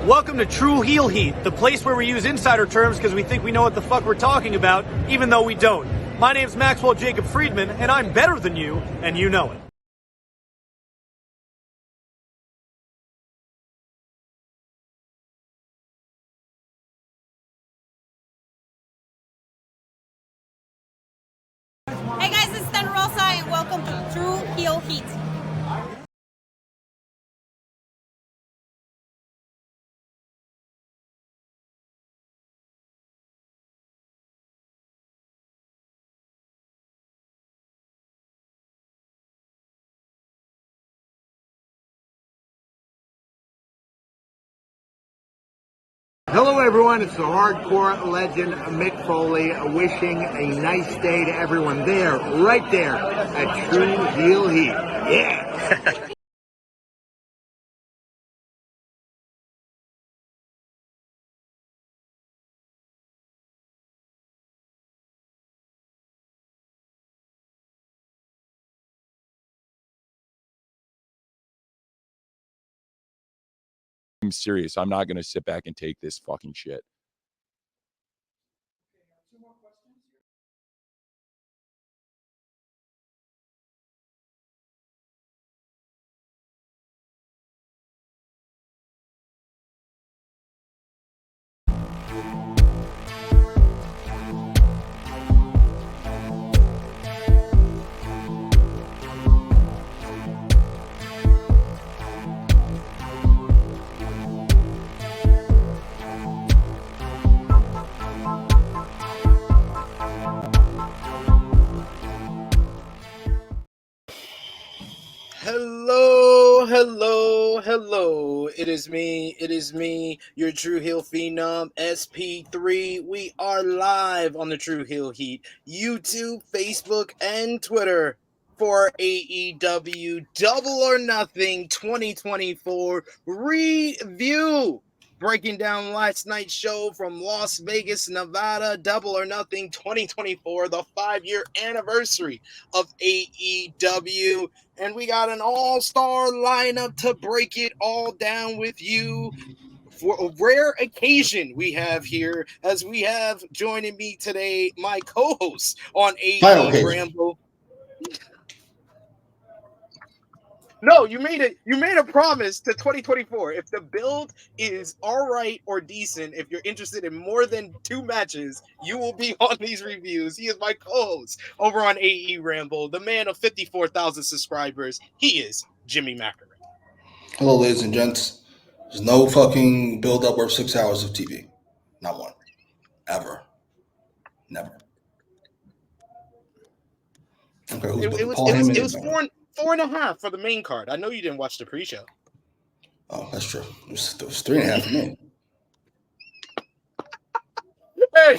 Welcome to True Heel Heat, the place where we use insider terms because we think we know what the fuck we're talking about, even though we don't. My name's Maxwell Jacob Friedman, and I'm better than you, and you know it. Hey guys, it's N.W.A, and welcome to True Heel Heat. Hello everyone, it's the hardcore legend Mick Foley wishing a nice day to everyone there, right there at True Heel Heat. Yeah! I'm serious. I'm not going to sit back and take this fucking shit. Hello. It is me, your True Heel Phenom, SP3. We are live on the True Heel Heat, YouTube, Facebook, and Twitter for AEW Double or Nothing 2024 review. Breaking down last night's show from Las Vegas, Nevada, Double or Nothing 2024, the 5-year anniversary of AEW. And we got an all-star lineup to break it all down with you. For a rare occasion we have here, as we have joining me today, my co-host on AEW Ramble. No, you made a promise to 2024. If the build is all right or decent, if you're interested in more than 2 matches, you will be on these reviews. He is my co-host over on AE Ramble, the man of 54,000 subscribers. He is Jimmy Macram. Hello, ladies and gents. There's no fucking build-up worth 6 hours of TV. Not one. Ever. Never. Okay, It was 4.5 for the main card. I know you didn't watch the pre-show. Oh, that's true. It was 3.5 for me. Hey,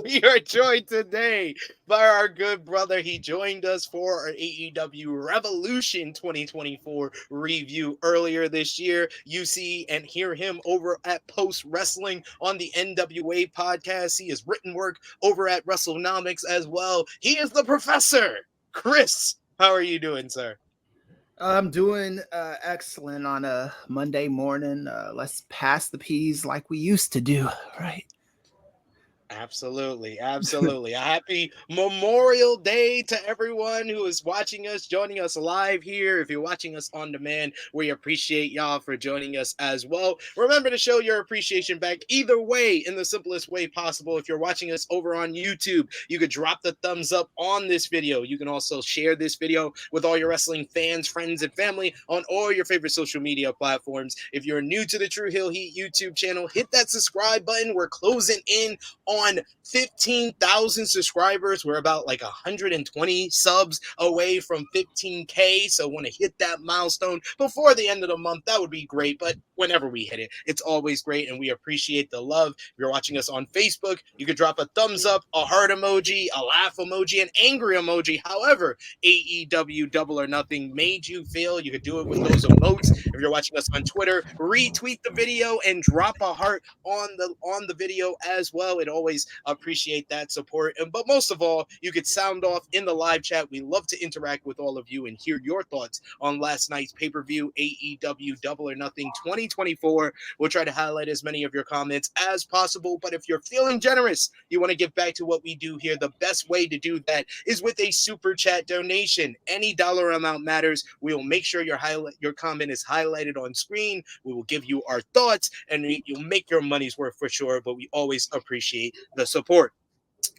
we are joined today by our good brother. He joined us for our AEW Revolution 2024 review earlier this year. You see and hear him over at Post Wrestling on the N.W.A podcast. He has written work over at WrestleNomics as well. He is the Professor Kris. How are you doing, sir? I'm doing excellent on a Monday morning. Let's pass the peas like we used to do, right? Absolutely. A happy Memorial Day to everyone who is watching us, joining us live here. If you're watching us on demand, we appreciate y'all for joining us as well. Remember to show your appreciation back either way in the simplest way possible. If you're watching us over on YouTube, you could drop the thumbs up on this video. You can also share this video with all your wrestling fans, friends, and family on all your favorite social media platforms. If you're new to the True Heel Heat YouTube channel, hit that subscribe button. We're closing in on 15,000 subscribers. We're about like 120 subs away from 15K. So want to hit that milestone before the end of the month. That would be great. But whenever we hit it, it's always great. And we appreciate the love. If you're watching us on Facebook, you could drop a thumbs up, a heart emoji, a laugh emoji, an angry emoji. However, AEW Double or Nothing made you feel. You could do it with those emotes. If you're watching us on Twitter, retweet the video and drop a heart on the video as well. It always always appreciate that support. But most of all, you could sound off in the live chat. We love to interact with all of you and hear your thoughts on last night's pay-per-view, AEW Double or Nothing 2024. We'll try to highlight as many of your comments as possible. But if you're feeling generous, you want to give back to what we do here, the best way to do that is with a super chat donation. Any dollar amount matters. We will make sure your comment is highlighted on screen. We will give you our thoughts, and you'll make your money's worth for sure. But we always appreciate the support.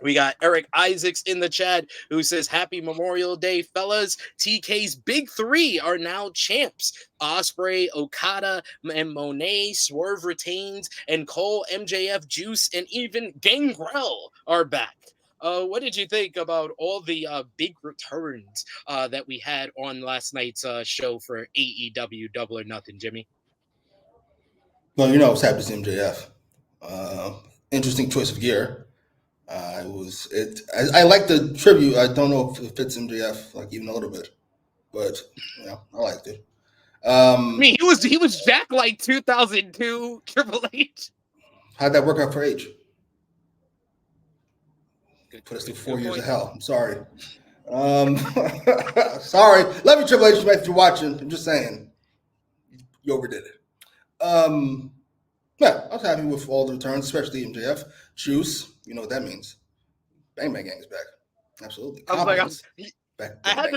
We got Eric Isaacs in the chat who says, Happy Memorial Day, fellas. TK's big three are now champs. Ospreay, Okada, and Mone, Swerve retains, and Cole, MJF, Juice, and even Gangrel are back. What did you think about all the big returns that we had on last night's show for AEW Double or Nothing, Jimmy? Well, you know, I was happy to see MJF. Interesting choice of gear. I like the tribute. I don't know if it fits MJF like even a little bit, but you know, I liked it. I mean, he was Jack like 2002 Triple H. How'd that work out for H? Put us through 4 years of hell. I'm sorry. Sorry. Love you, Triple H, if you're watching. I'm just saying. You overdid it. Yeah, I was happy with all the returns, especially MJF. Juice, you know what that means. Bang Bang Gang is back. Absolutely. I had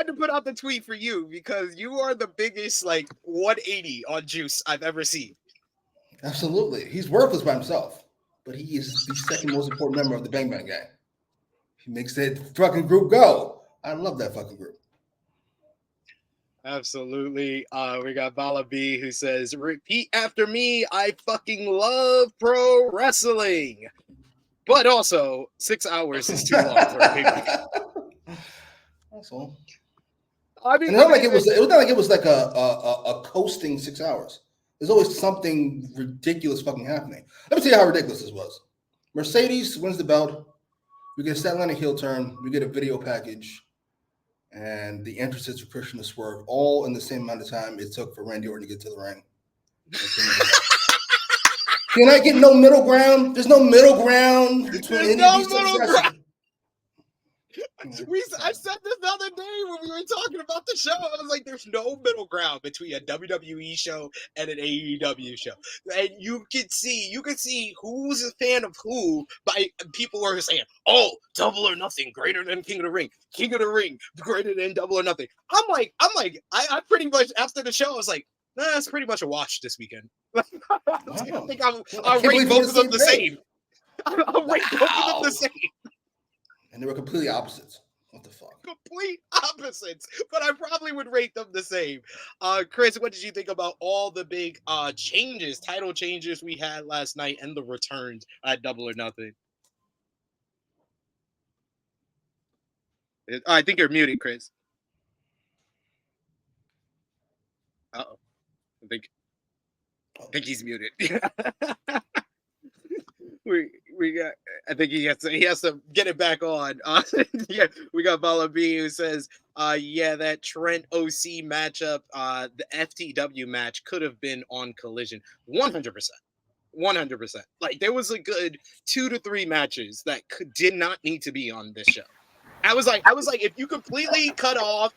to put out the tweet for you because you are the biggest like 180 on Juice I've ever seen. Absolutely. He's worthless by himself, but he is the second most important member of the Bang Bang Gang. He makes that fucking group go. I love that fucking group. Absolutely. We got Bala B who says, repeat after me, I fucking love pro wrestling. But also, 6 hours is too long for a pay-per-view. That's all. I mean, it was not like it was like a coasting 6 hours. There's always something ridiculous fucking happening. Let me tell you how ridiculous this was. Mercedes wins the belt. We get a Statlander heel turn. We get a video package. And the entrances for Christian to Swerve, all in the same amount of time it took for Randy Orton to get to the ring. Can I get no middle ground? There's no middle ground between any of these two. I said this the other day when we were talking about the show. I was like, there's no middle ground between a WWE show and an AEW show. And you could see who's a fan of who by people were saying, oh, Double or Nothing, greater than King of the Ring greater than Double or Nothing. I'm like, I pretty much after the show, I was like, nah, that's pretty much a wash this weekend. I think I'll rate both of them the same. I'll rate both of them the same. And they were completely opposites. What the fuck? Complete opposites, but I probably would rate them the same. Chris, what did you think about all the big title changes we had last night and the returns at Double or Nothing? I think you're muted, Chris. Uh-oh. I think he's muted. We got. I think he has to get it back on. Yeah, we got Bala B who says, yeah, that Trent OC matchup, the FTW match could have been on Collision. 100%. Like there was a good 2 to 3 matches that did not need to be on this show. I was like, if you completely cut out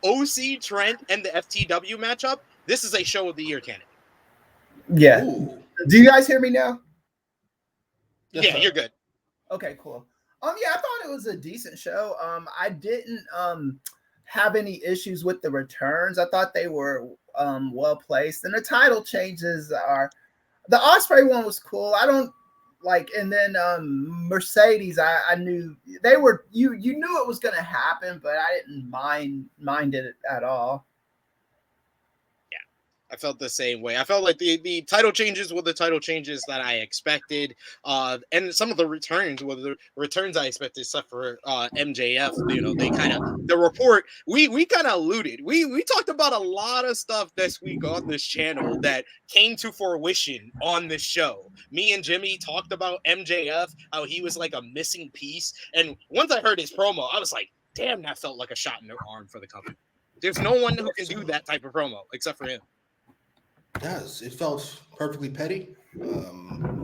OC Trent and the FTW matchup, this is a show of the year candidate. Yeah. Ooh. Do you guys hear me now? Yes, Yeah, sir. you're good. Okay, cool. Yeah, I thought it was a decent show. I didn't have any issues with the returns. I thought they were well placed, and the title changes are. The Ospreay one was cool. I don't like, and then Mercedes. I knew they were. You knew it was going to happen, but I didn't mind it at all. I felt the same way. I felt like the title changes were the title changes that I expected. And some of the returns were the returns I expected, except for MJF. You know, the report, we kind of alluded. We talked about a lot of stuff this week on this channel that came to fruition on this show. Me and Jimmy talked about MJF, how he was like a missing piece. And once I heard his promo, I was like, damn, that felt like a shot in the arm for the company. There's no one who can do that type of promo except for him. Yes, it felt perfectly petty.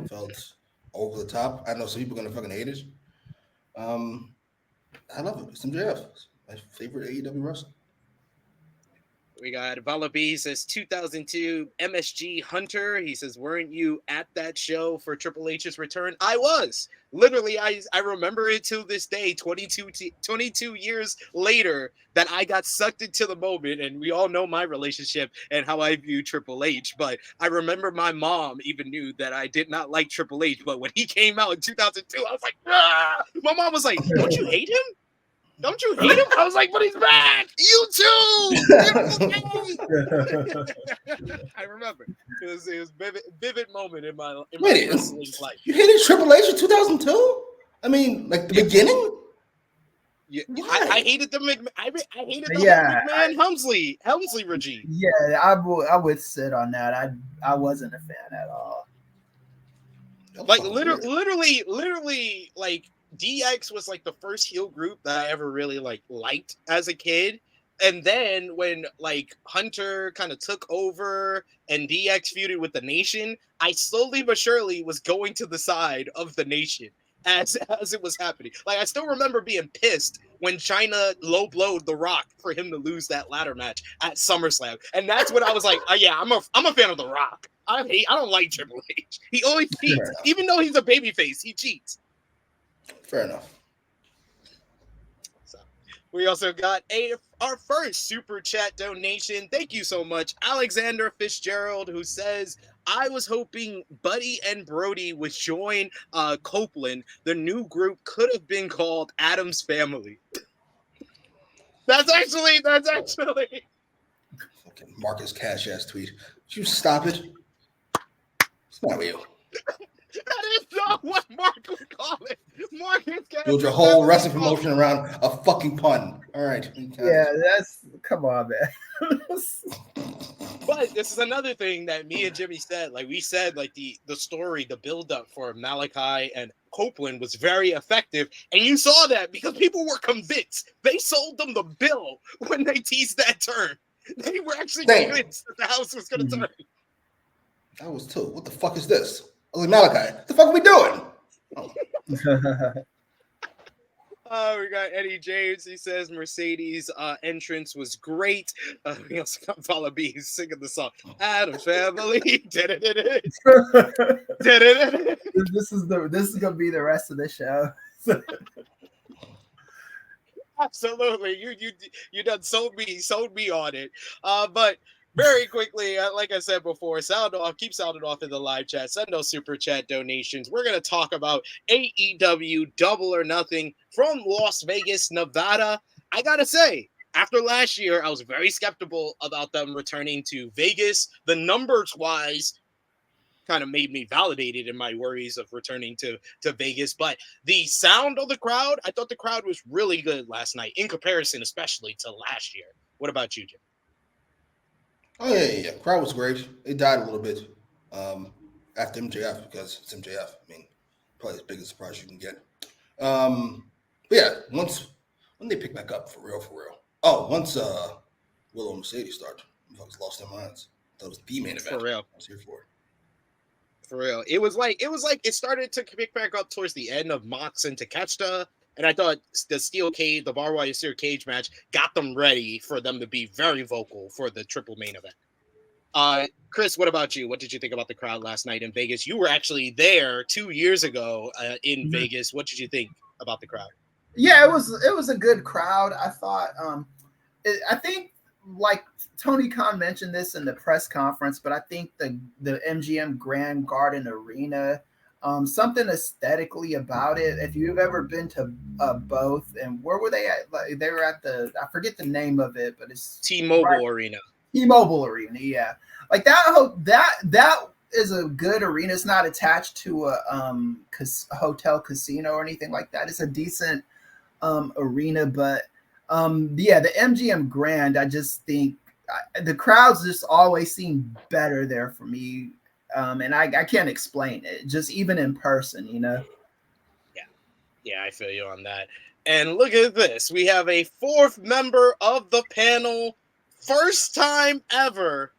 Felt over the top. I know some people are gonna fucking hate it. I love it. It's MJF. It's my favorite AEW wrestler. We got Vala B says 2002 MSG Hunter. He says, weren't you at that show for Triple H's return? I was. Literally, I remember it till this day, 22 years later, that I got sucked into the moment. And we all know my relationship and how I view Triple H. But I remember my mom even knew that I did not like Triple H. But when he came out in 2002, I was like, ah! My mom was like, don't you hate him? Don't you hate him? I was like, but he's back. You too. I remember. It was a vivid moment in my wrestling life. You hated Triple H in 2002? I mean, like the beginning? Yeah, I hated the McMahon Helmsley regime. Yeah, I would sit on that. I wasn't a fan at all. Like literally, like DX was like the first heel group that I ever really liked as a kid. And then when like Hunter kind of took over and DX feuded with the Nation, I slowly but surely was going to the side of the Nation as it was happening. Like I still remember being pissed when China low blowed The Rock for him to lose that ladder match at SummerSlam. And that's when I was like, oh, yeah, I'm a fan of The Rock. I don't like Triple H. He always cheats. Even though he's a babyface, he cheats. Fair enough. So we also got our first super chat donation. Thank you so much, Alexander Fitzgerald, who says, I was hoping Buddy and Brody would join Copeland. The new group could have been called Adam's Family. That's actually fucking Marcus Cash ass tweet. Did you stop it? It's not you. That is not what Mark would call it. Marcus Cash. Build your whole wrestling promotion around a fucking pun. All right. Yeah, come on, man. But this is another thing that me and Jimmy said. Like we said, like the story, the build-up for Malachi and Copeland was very effective. And you saw that because people were convinced. They sold them the bill when they teased that turn. They were actually convinced that the house was going to turn. I was too. What the fuck is this? I was like, Malachi, what the fuck are we doing? Oh, we got Eddie James. He says Mercedes' entrance was great. We also got Paula B singing the song Adam Family. This is gonna be the rest of the show. Absolutely, you done sold me on it. But very quickly, like I said before, keep sounding off in the live chat. Send those super chat donations. We're going to talk about AEW Double or Nothing from Las Vegas, Nevada. I got to say, after last year, I was very skeptical about them returning to Vegas. The numbers-wise kind of made me validated in my worries of returning to Vegas. But the sound of the crowd, I thought the crowd was really good last night, in comparison especially to last year. What about you, Jim? Oh, yeah. Crowd was great. It died a little bit after MJF because it's MJF. I mean, probably the biggest surprise you can get. But yeah, when they pick back up, for real. Oh, once Willow and Mercedes start, folks lost their minds. That was the main event. For real. I was here for it. For real. It was like it started to pick back up towards the end of Mox and Takeshita. And I thought the barbed wire steel cage match got them ready for them to be very vocal for the triple main event. Chris, what about you? What did you think about the crowd last night in Vegas? You were actually there 2 years ago in Vegas. What did you think about the crowd? Yeah, it was a good crowd. I thought, I think like Tony Khan mentioned this in the press conference, but I think the MGM Grand Garden Arena, something aesthetically about it. If you've ever been to both, and where were they at? Like, they were at I forget the name of it, but it's T-Mobile Arena. T-Mobile Arena, yeah. Like that is a good arena. It's not attached to a hotel casino or anything like that. It's a decent arena, but yeah, the MGM Grand, I just think the crowds just always seem better there for me. And I can't explain it, just even in person, you know? Yeah, I feel you on that. And look at this. We have a fourth member of the panel. First time ever.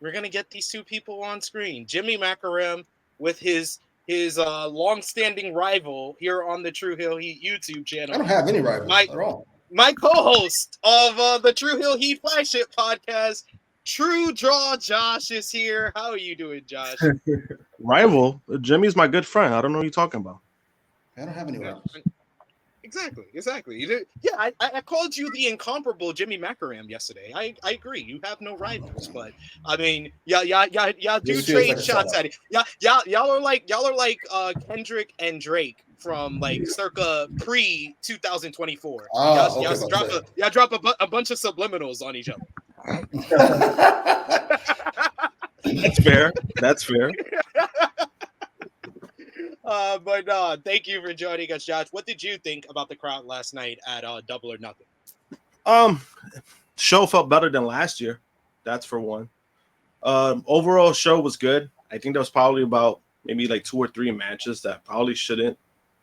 We're going to get these two people on screen. Jimmy Macram with his his long-standing rival here on the Tru Heel Heat YouTube channel. I don't have any rivals at all. My co-host of the Tru Heel Heat flagship podcast, Tru Draw Josh, is here. How are you doing, Josh? Rival? Jimmy's my good friend. I don't know what you're talking about. I don't have any rivals. Exactly. You did, yeah, I called you the incomparable Jimmy Macram yesterday. I agree. You have no rivals, but I mean, y'all do trade shots at it. Y'all are like Kendrick and Drake from like circa pre 2024. Y'all drop a bunch of subliminals on each other. That's fair. But thank you for joining us, Josh. What did you think about the crowd last night at Double or Nothing? Show felt better than last year. That's for one. Overall show was good. I think there was probably about maybe like 2 or 3 matches that probably shouldn't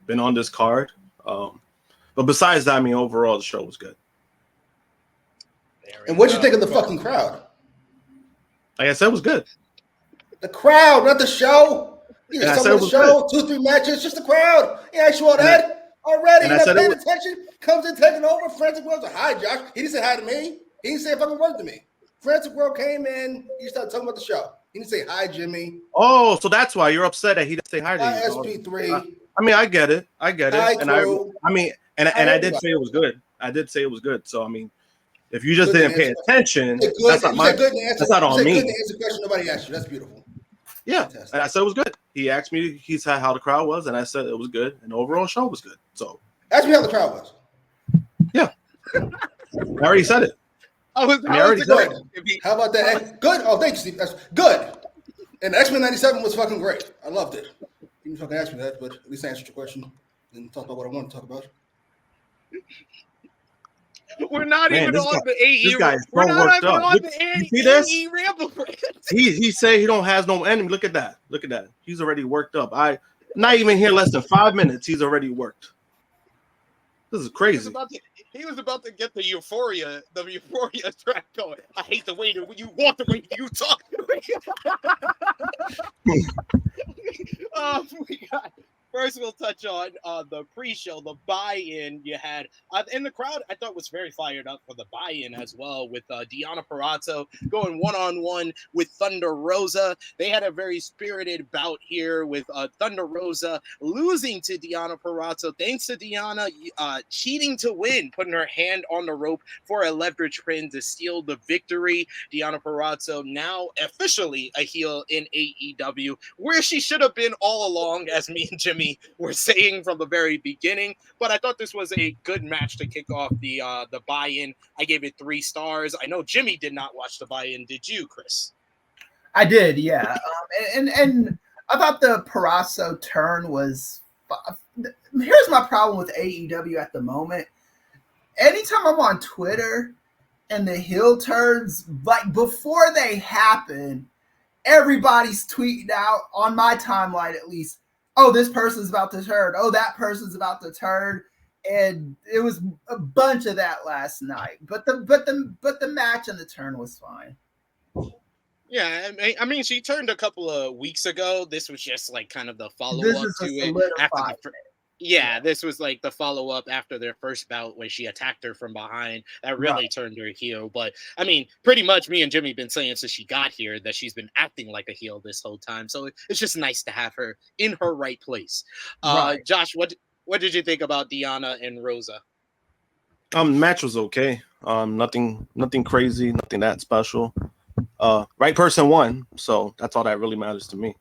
been on this card. But besides that, I mean, overall the show was good. And what'd you think of the fucking crowd? Like I said, it was good. The crowd, not the show. Yeah, some of the show, 2 or 3 matches, just the crowd. He asked you all that already. You're not paying attention. Comes in taking over. Frantic World said, hi, Josh. He didn't say hi to me. He didn't say a fucking word to me. Frantic World came in. He started talking about the show. He didn't say hi, Jimmy. Oh, so that's why you're upset that he didn't say hi to you. SP3. I mean, I get it. Hi, and I did say it was good. I did say it was good. So I mean, if you just didn't pay attention, that's not my. That's not on me. Good to answer a question nobody asked you. That's beautiful. Yeah, and I said it was good. He asked me, he said how the crowd was, and I said it was good, and the overall show was good. So ask me how the crowd was. Yeah, I already said it. How about that? Good. Oh, thank you, Steve. That's good. And X-Men 97 was fucking great. I loved it. You didn't fucking ask me that, but at least I answered your question. Didn't talk about what I want to talk about. We're not even on the AE. We're not even on the AE ramble. He said he don't has no enemy. Look at that. Look at that. He's already worked up. I not even here less than 5 minutes. He's already worked. This is crazy. He was about to get the euphoria track going. I hate the way that you walk the way you talk. First, we'll touch on the pre-show, the buy-in you had. And the crowd, I thought, was very fired up for the buy-in as well, with Deonna Purrazzo going one-on-one with Thunder Rosa. They had a very spirited bout here with Thunder Rosa losing to Deonna Purrazzo, thanks to Deonna cheating to win, putting her hand on the rope for a leverage pin to steal the victory. Deonna Purrazzo now officially a heel in AEW, where she should have been all along, as me and Jimmy were saying from the very beginning. But I thought this was a good match to kick off the buy-in. I gave it 3 stars. I know Jimmy did not watch the buy-in. Did you, Chris? I did, yeah. And I thought the Purrazzo turn was. Here's my problem with AEW at the moment. Anytime I'm on Twitter and the heel turns, like before they happen, everybody's tweeting out on my timeline at least, oh, this person's about to turn. Oh, that person's about to turn. And it was a bunch of that last night. But the match and the turn was fine. Yeah, I mean, she turned a couple of weeks ago. This was just like kind of the follow-up to it. This was like the follow-up after their first bout where she attacked her from behind. That really turned her heel. But, I mean, pretty much me and Jimmy been saying since she got here that she's been acting like a heel this whole time. So it's just nice to have her in her right place. Josh, what did you think about Deonna and Rosa? Match was okay. Nothing crazy, nothing that special. Right person won, so that's all that really matters to me.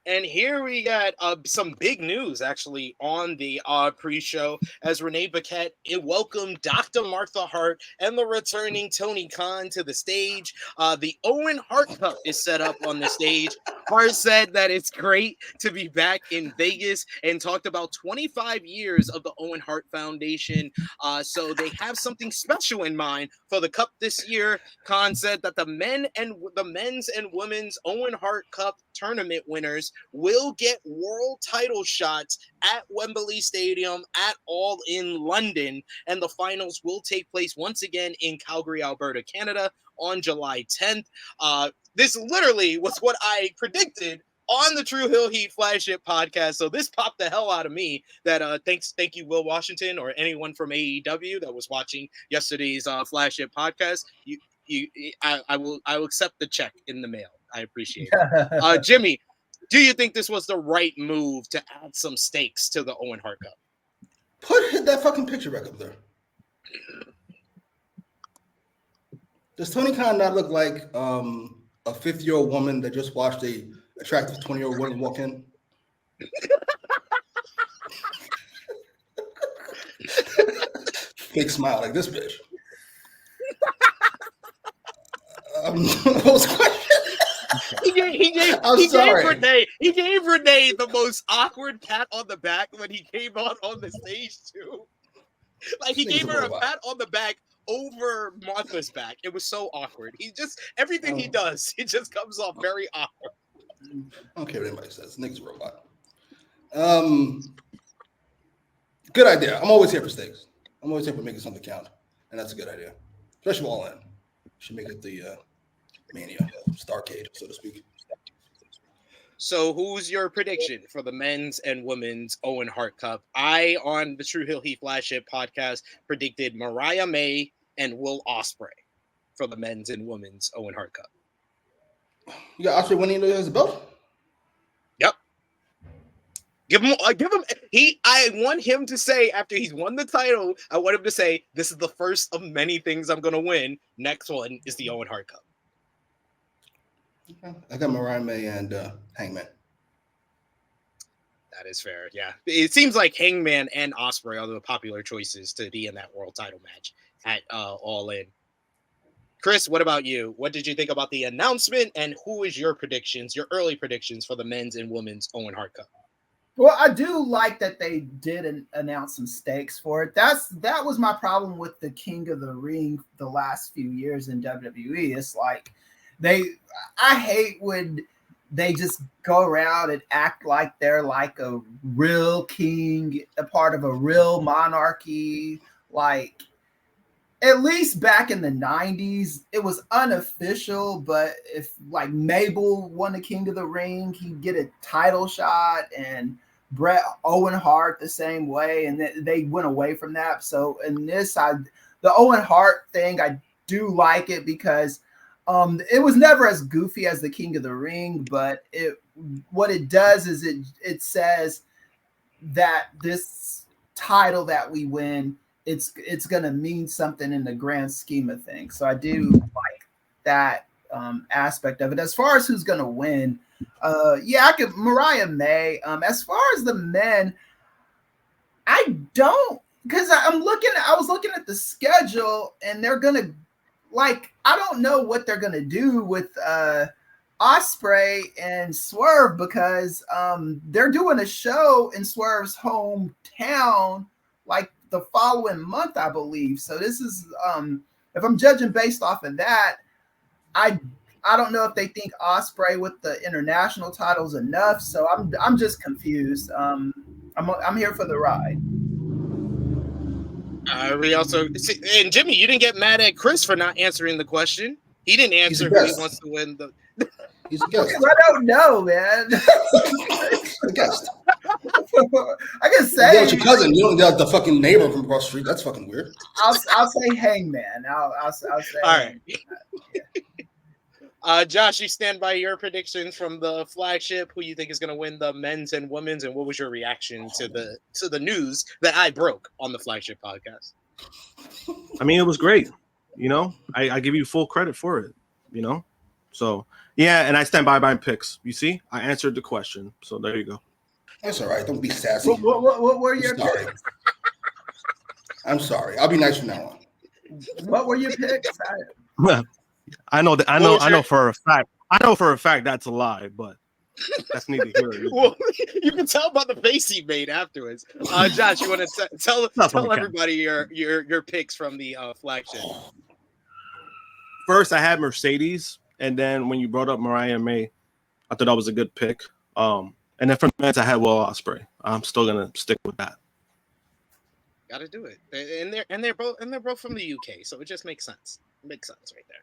And here we got some big news, actually, on the pre-show, as Renee Paquette welcomed Dr. Martha Hart and the returning Tony Khan to the stage. The Owen Hart Cup is set up on the stage. Hart said that it's great to be back in Vegas and talked about 25 years of the Owen Hart Foundation. So they have something special in mind for the cup this year. Khan said that the men's and women's Owen Hart Cup tournament winners will get world title shots at Wembley Stadium at All in London, and the finals will take place once again in Calgary, Alberta, Canada on July 10th. This literally was what I predicted on the True Hill Heat flagship podcast. So this popped the hell out of me. That thank you, Will Washington, or anyone from AEW that was watching yesterday's flagship podcast. I will accept the check in the mail. I appreciate it. Jimmy, do you think this was the right move to add some stakes to the Owen Hart Cup? Put that fucking picture back up there. Does Tony Khan not look like a 50-year-old woman that just watched a attractive 20-year-old woman walk in? Fake smile like this bitch. What was the question? He gave Renee the most awkward pat on the back when he came out on the stage too. Like he gave her a pat on the back over Martha's back. It was so awkward. He just everything he does, it just comes off very awkward. I don't care what anybody says. Nigga's a robot. Good idea. I'm always here for stakes. I'm always here for making something count, and that's a good idea. Especially all in. Should make it the Mania Starcade, so to speak. So who's your prediction for the men's and women's Owen Hart Cup? I, on the True Hill Heat flagship podcast, predicted Mariah May and Will Ospreay for the men's and women's Owen Hart Cup. You got Ospreay winning his belt? Yep. Give him. I want him to say after he's won the title. I want him to say, "This is the first of many things I'm going to win. Next one is the Owen Hart Cup." Okay. I got Mariah May and Hangman. That is fair. Yeah, it seems like Hangman and Ospreay are the popular choices to be in that world title match at All In. Chris, what about you? What did you think about the announcement, and who is your predictions, your early predictions for the men's and women's Owen Hart Cup? Well, I do like that they did announce some stakes for it. That was my problem with the King of the Ring the last few years in WWE. It's like I hate when they just go around and act like they're like a real king, a part of a real monarchy. Like, at least back in the 90s, it was unofficial, but if like Mabel won the King of the Ring, he'd get a title shot, and Owen Hart the same way, and they went away from that. So in this, the Owen Hart thing, I do like it because it was never as goofy as the King of the Ring, but what it does is it says that this title that we win, it's gonna mean something in the grand scheme of things. So I do like that aspect of it. As far as who's gonna win, I could Mariah May. As far as the men, I don't, because I was looking at the schedule, and they're gonna, like, I don't know what they're gonna do with Ospreay and Swerve, because they're doing a show in Swerve's hometown like the following month, I believe. So this is if I'm judging based off of that, I don't know if they think Ospreay with the international titles enough. So I'm just confused. I'm here for the ride. We also, and Jimmy, you didn't get mad at Chris for not answering the question. He didn't answer who he wants to win the. He's a guest. I don't know, man. A guest. I can say your cousin. You don't got the fucking neighbor from across the street. That's fucking weird. I'll say Hangman. I'll say. All right. Josh, you stand by your predictions from the flagship. Who you think is going to win the men's and women's, and what was your reaction to the news that I broke on the flagship podcast? I mean, it was great. You know, I give you full credit for it. You know, so yeah, and I stand by my picks. You see, I answered the question, so there you go. That's all right. Don't be sassy. What were your picks? I'm sorry. I'll be nice from now on. What were your picks? I know for a fact that's a lie, but that's neither here nor there. Well, you can tell by the face he made afterwards. Josh, you want to tell everybody your picks from the flagship? First, I had Mercedes, and then when you brought up Mariah May, I thought that was a good pick. And then for the men's, I had Will Ospreay. I'm still gonna stick with that. Got to do it, and they're both from the UK, so it just makes sense. It makes sense right there.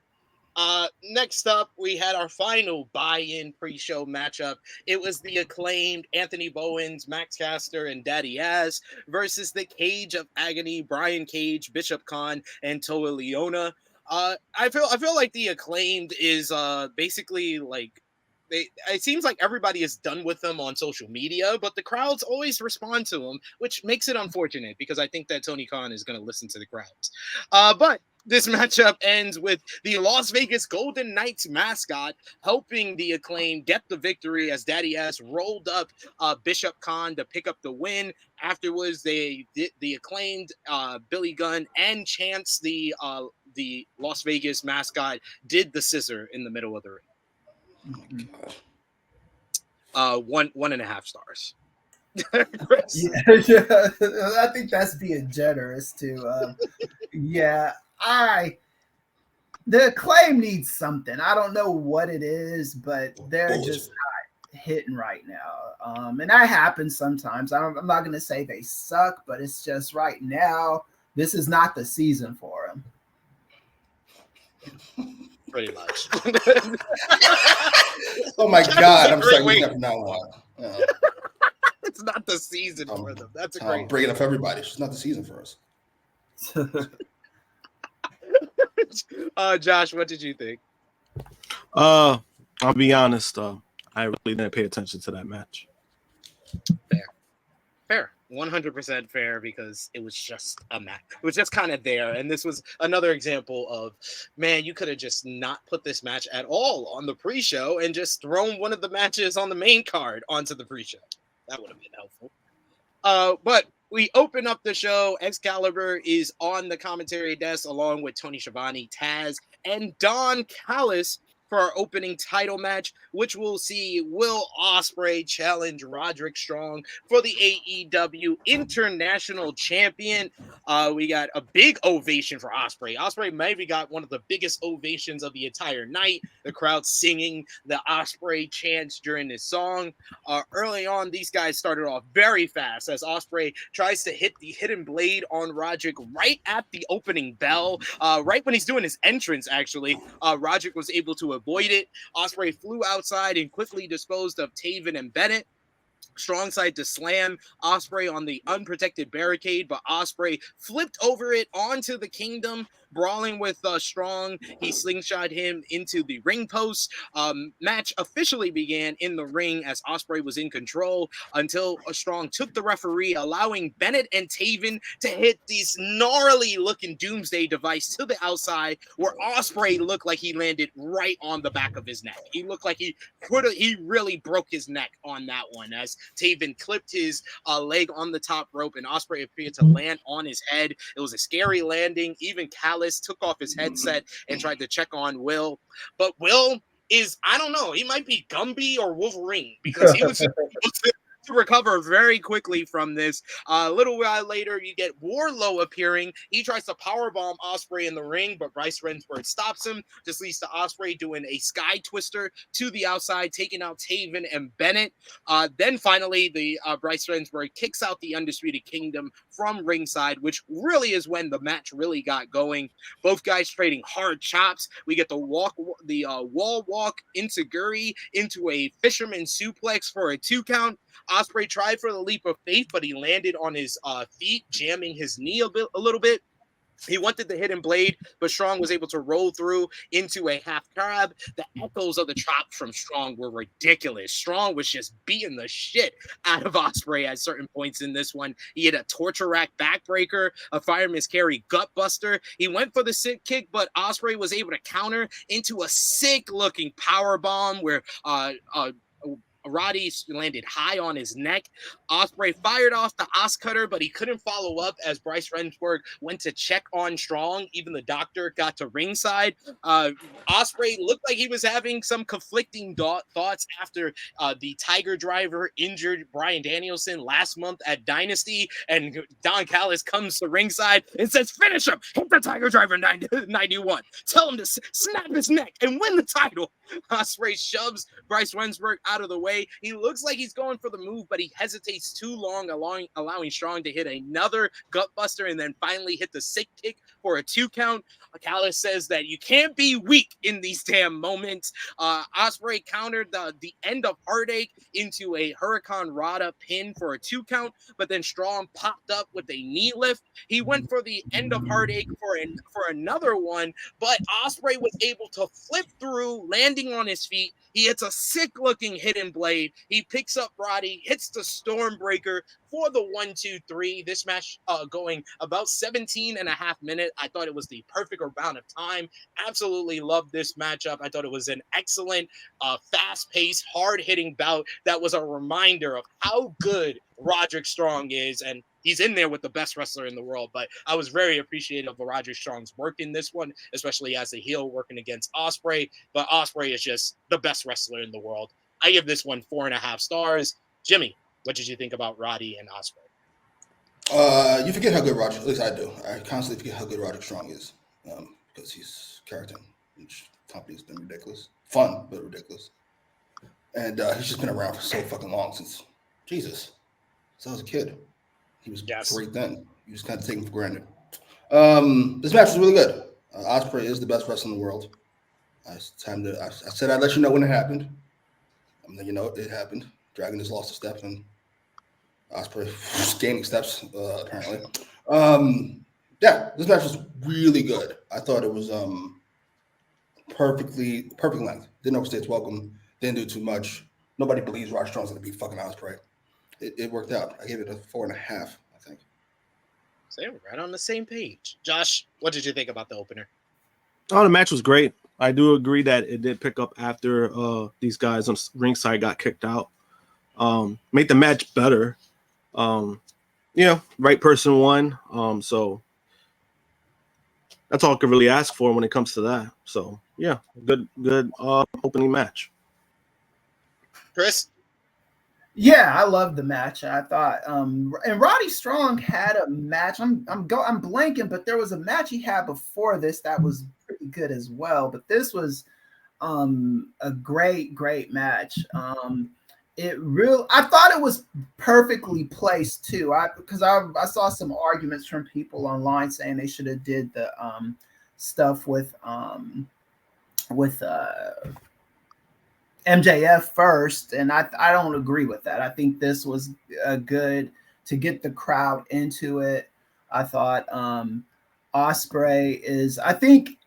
Next up, we had our final buy-in pre-show matchup. It was the acclaimed Anthony Bowens, Max Caster, and Daddy Ass versus the Cage of Agony, Brian Cage, Bishop Khan, and Toa Leona. I feel like the acclaimed is basically like it seems like everybody is done with them on social media, but the crowds always respond to them, which makes it unfortunate because I think that Tony Khan is going to listen to the crowds. But this matchup ends with the Las Vegas Golden Knights mascot helping the acclaim get the victory as Daddy Ass rolled up Bishop Khan to pick up the win. Afterwards, the acclaimed Billy Gunn and Chance, the Las Vegas mascot, did the scissor in the middle of the ring. Oh my God. 1.5 stars. Yeah, I think that's being generous too. Yeah, the acclaim needs something. I don't know what it is, but they're just not hitting right now. And that happens sometimes. I'm not going to say they suck, but it's just right now, this is not the season for them. Pretty much. Oh my God, I'm starting to from now on. It's not the season for them. That's a great. Bring it up for everybody. It's not the season for us. Josh, what did you think? I'll be honest. I really didn't pay attention to that match. Fair. 100% fair because it was just a match. It was just kind of there. And this was another example of, man, you could have just not put this match at all on the pre-show and just thrown one of the matches on the main card onto the pre-show. That would have been helpful. But we open up the show. Excalibur is on the commentary desk along with Tony Schiavone, Taz, and Don Callis for our opening title match, which we'll see Will Ospreay challenge Roderick Strong for the AEW International Champion. We got a big ovation for Ospreay. Ospreay maybe got one of the biggest ovations of the entire night. The crowd singing the Ospreay chants during this song. Early on, these guys started off very fast as Ospreay tries to hit the hidden blade on Roderick right at the opening bell. Right when he's doing his entrance, actually, Roderick was able to avoid it. Ospreay flew outside and quickly disposed of Taven and Bennett. Strong side to slam Ospreay on the unprotected barricade, but Ospreay flipped over it onto the Kingdom, brawling with Strong. He slingshot him into the ring post. Match officially began in the ring as Ospreay was in control until Strong took the referee, allowing Bennett and Taven to hit this gnarly looking doomsday device to the outside, where Ospreay looked like he landed right on the back of his neck. He looked like he really broke his neck on that one as Taven clipped his leg on the top rope and Ospreay appeared to land on his head. It was a scary landing. Even Callis took off his headset and tried to check on Will. But Will is, I don't know, he might be Gumby or Wolverine because he was able to recover very quickly from this. A little while later, you get Wardlow appearing. He tries to powerbomb Ospreay in the ring, but Bryce Rensburg stops him. This leads to Ospreay doing a sky twister to the outside, taking out Taven and Bennett. Then finally, the Bryce Rensburg kicks out the Undisputed Kingdom from ringside, which really is when the match really got going. Both guys trading hard chops. We get the wall walk into Guri into a fisherman suplex for a 2 count. Ospreay tried for the leap of faith, but he landed on his feet, jamming his knee a little bit. He wanted the hidden blade, but Strong was able to roll through into a half crab. The echoes of the chops from Strong were ridiculous. Strong was just beating the shit out of Ospreay at certain points in this one. He had a torture rack backbreaker, a fireman's carry gut buster. He went for the sick kick, but Ospreay was able to counter into a sick looking power bomb where Roddy landed high on his neck. Ospreay fired off the Os Cutter, but he couldn't follow up as Bryce Rensburg went to check on Strong. Even the doctor got to ringside. Ospreay looked like he was having some conflicting thoughts after the Tiger Driver injured Bryan Danielson last month at Dynasty, and Don Callis comes to ringside and says, "Finish him! Hit the Tiger Driver 91. Tell him to snap his neck and win the title." Ospreay shoves Bryce Rensburg out of the way. away. He looks like he's going for the move, but he hesitates too long, allowing Strong to hit another gutbuster and then finally hit the sick kick for a 2 count. Callis says that you can't be weak in these damn moments. Ospreay countered the end of Heartache into a Hurricane Rana pin for a 2 count, but then Strong popped up with a knee lift. He went for the end of Heartache for another one, but Ospreay was able to flip through, landing on his feet. He hits a sick-looking hidden blade. He picks up Roddy, hits the Stormbreaker for the 1-2-3. This match going about 17 and a half minutes. I thought it was the perfect amount of time. Absolutely loved this matchup. I thought it was an excellent, fast-paced, hard-hitting bout that was a reminder of how good Roderick Strong is, and he's in there with the best wrestler in the world. But I was very appreciative of Roderick Strong's work in this one, especially as a heel working against Ospreay. But Ospreay is just the best wrestler in the world. I give this one 4.5 stars. Jimmy, what did you think about Roddy and Ospreay? You forget how good Roderick, at least I do. I constantly forget how good Roderick Strong is because he's character, which company's been ridiculous. Fun, but ridiculous. And he's just been around for so fucking long since Jesus. So I was a kid. He was great then. You just kind of take him for granted. This match was really good. Ospreay is the best wrestler in the world. I said I'd let you know when it happened. I'm letting you know it happened. Dragon has lost a step and Ospreay was gaining steps, apparently. This match was really good. I thought it was perfect length. Didn't overstay its welcome. Didn't do too much. Nobody believes Roderick Strong's going to beat fucking Ospreay. It worked out. I gave it a 4.5, I think. So we're right on the same page. Josh, what did you think about the opener? Oh, the match was great. I do agree that it did pick up after these guys on ringside got kicked out. Made the match better. Right person won. So that's all I could really ask for when it comes to that. So yeah, good opening match. Kris? Yeah, I loved the match. I thought, and Roddy Strong had a match. I'm blanking, but there was a match he had before this that was pretty good as well. But this was a great match. I thought it was perfectly placed too. Because I saw some arguments from people online saying they should have did the stuff with MJF first, and I don't agree with that. I think this was good to get the crowd into it. I thought Ospreay is. I think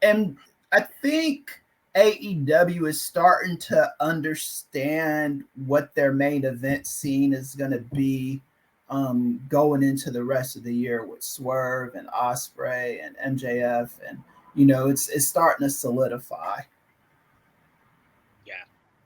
AEW is starting to understand what their main event scene is going to be going into the rest of the year with Swerve and Ospreay and MJF, and it's starting to solidify.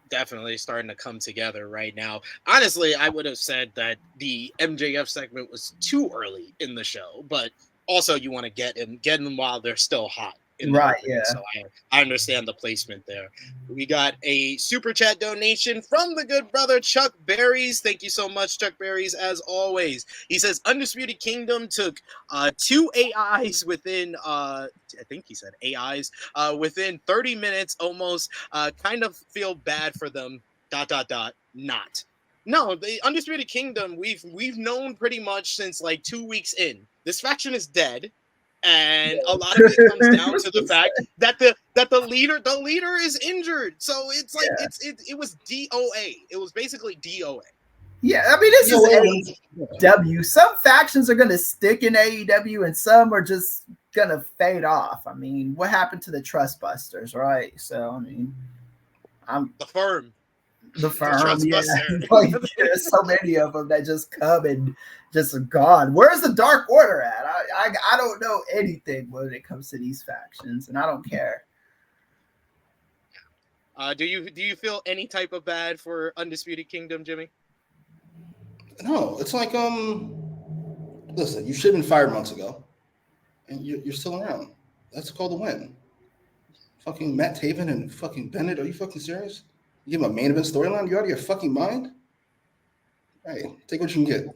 Definitely starting to come together right now. Honestly, I would have said that the MJF segment was too early in the show, but also you want to get them while they're still hot. Right, yeah. So I understand the placement there. We got a super chat donation from the good brother Chuck Berries. Thank you so much, Chuck Berries, as always. He says Undisputed Kingdom took 2 AIs within I think he said AIs within 30 minutes almost. Kind of feel bad for them. ... Not. No, the Undisputed Kingdom we've known pretty much since like 2 weeks in. This faction is dead. And a lot of it comes down to the fact that the leader is injured. So it's like it was DOA. It was basically DOA. Yeah, I mean, this is AEW. Some factions are going to stick in AEW, and some are just going to fade off. I mean, what happened to the Trust Busters, right? So, I mean, the firm. Yeah. Like, there's so many of them that just come and just are gone. Where's the Dark Order at? I don't know anything when it comes to these factions, and I don't care. Do you feel any type of bad for Undisputed Kingdom, Jimmy? No, it's like listen, you should have been fired months ago, and you're still around. That's called a win. Fucking Matt Taven and fucking Bennett, are you fucking serious? You give him a main event storyline? You out of your fucking mind? Hey, take what you can get.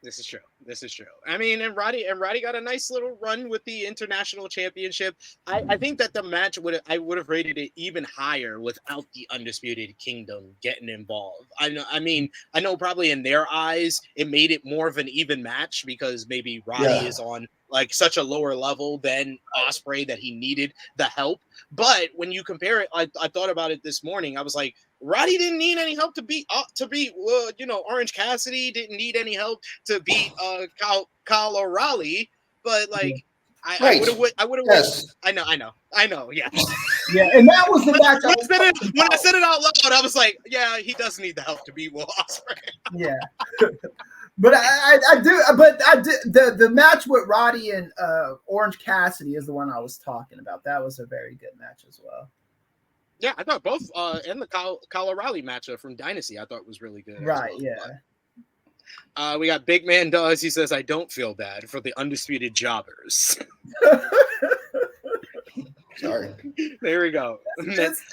This is true. This is true. I mean, and Roddy got a nice little run with the international championship. I think that the match I would have rated it even higher without the Undisputed Kingdom getting involved. I know probably in their eyes it made it more of an even match because maybe Roddy is on like such a lower level than Ospreay that he needed the help. But when you compare it, I thought about it this morning. I was like, Roddy didn't need any help to beat Orange Cassidy, didn't need any help to beat Kyle O'Reilly, but like I would have Yes. I know, yeah. Yeah, and that was the match. When I said it out loud, I was like, yeah, he does need the help to beat Will Ospreay. Yeah. But I do. The match with Roddy and Orange Cassidy is the one I was talking about. That was a very good match as well. Yeah, I thought both and the Kyle O'Reilly matchup from Dynasty I thought was really good. Right, well. yeah. We got Big Man Does. He says, I don't feel bad for the Undisputed Jobbers. Sorry. There we go.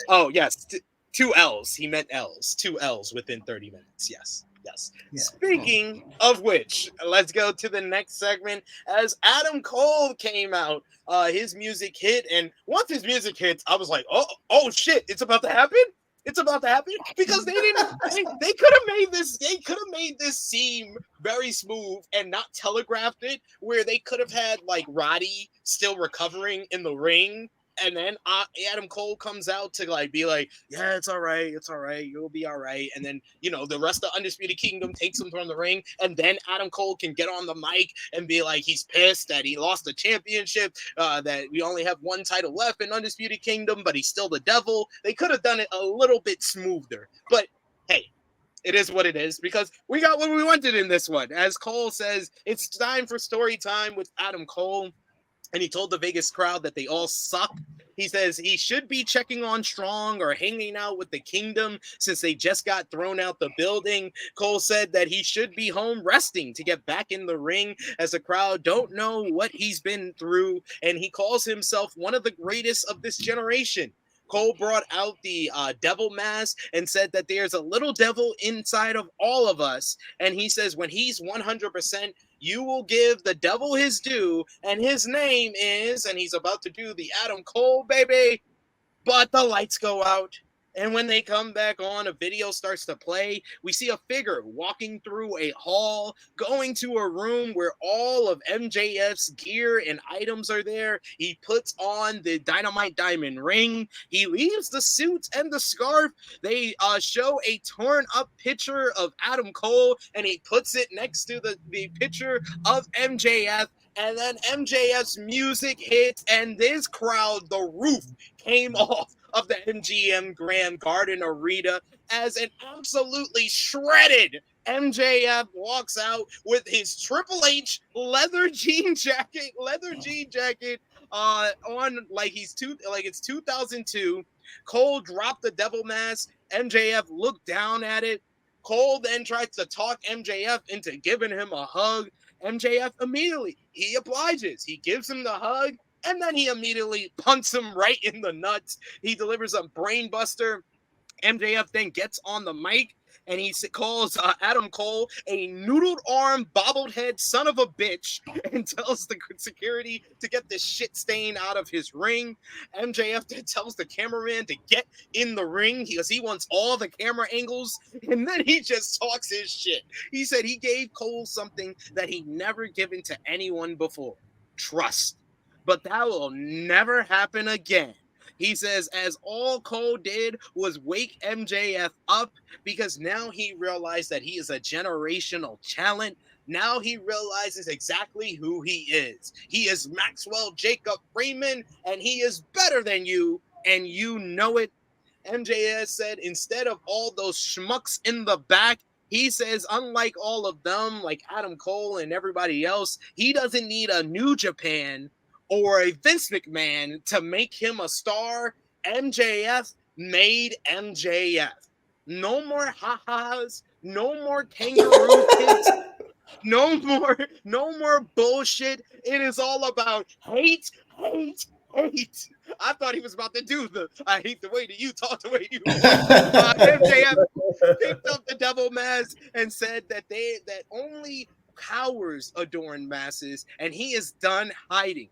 Oh, yes. 2 L's. He meant L's. 2 L's within 30 minutes. Yes. Yeah. Speaking of which, let's go to the next segment as Adam Cole came out. His music hit, and once his music hits, I was like, oh shit, it's about to happen. It's about to happen because they could have made this seem very smooth and not telegraphed it, where they could have had like Roddy still recovering in the ring. And then Adam Cole comes out to like be like, yeah, it's all right, you'll be all right. And then the rest of Undisputed Kingdom takes him from the ring, and then Adam Cole can get on the mic and be like, he's pissed that he lost the championship, that we only have 1 title left in Undisputed Kingdom, but he's still the devil. They could have done it a little bit smoother, but hey. It is what it is because we got what we wanted in this one. As Cole says, it's time for story time with Adam Cole. And he told the Vegas crowd that they all suck. He says he should be checking on Strong or hanging out with the Kingdom since they just got thrown out the building. Cole said that he should be home resting to get back in the ring as the crowd don't know what he's been through. And he calls himself one of the greatest of this generation. Cole brought out the devil mask and said that there's a little devil inside of all of us. And he says when he's 100%, you will give the devil his due. And his name is, and he's about to do the Adam Cole, baby. But the lights go out. And when they come back on, a video starts to play. We see a figure walking through a hall, going to a room where all of MJF's gear and items are there. He puts on the Dynamite Diamond ring. He leaves the suit and the scarf. They show a torn up picture of Adam Cole, and he puts it next to the picture of MJF. And then MJF's music hits, and this crowd, the roof came off of the MGM Grand Garden Arena as an absolutely shredded MJF walks out with his Triple H leather jean jacket on like it's 2002. Cole dropped the devil mask. MJF looked down at it. Cole then tries to talk MJF into giving him a hug. MJF immediately, he obliges. He gives him the hug, and then he immediately punts him right in the nuts. He delivers a brain buster. MJF then gets on the mic, and he calls Adam Cole a noodled arm, bobbled head son of a bitch, and tells the security to get this shit stain out of his ring. MJF then tells the cameraman to get in the ring because he wants all the camera angles, and then he just talks his shit. He said he gave Cole something that he never given to anyone before: trust. But that will never happen again. He says as all Cole did was wake MJF up because now he realized that he is a generational talent. Now he realizes exactly who he is. He is Maxwell Jacob Freeman, and he is better than you, and you know it. MJF said instead of all those schmucks in the back, he says, unlike all of them, like Adam Cole and everybody else, he doesn't need a New Japan or a Vince McMahon to make him a star. MJF made MJF. No more ha-has, no more kangaroo kids, no more bullshit. It is all about hate. I thought he was about to do I hate the way that you talk the way you walk. MJF picked up the devil rainbow mask and said that only cowards adorn masses, and he is done hiding.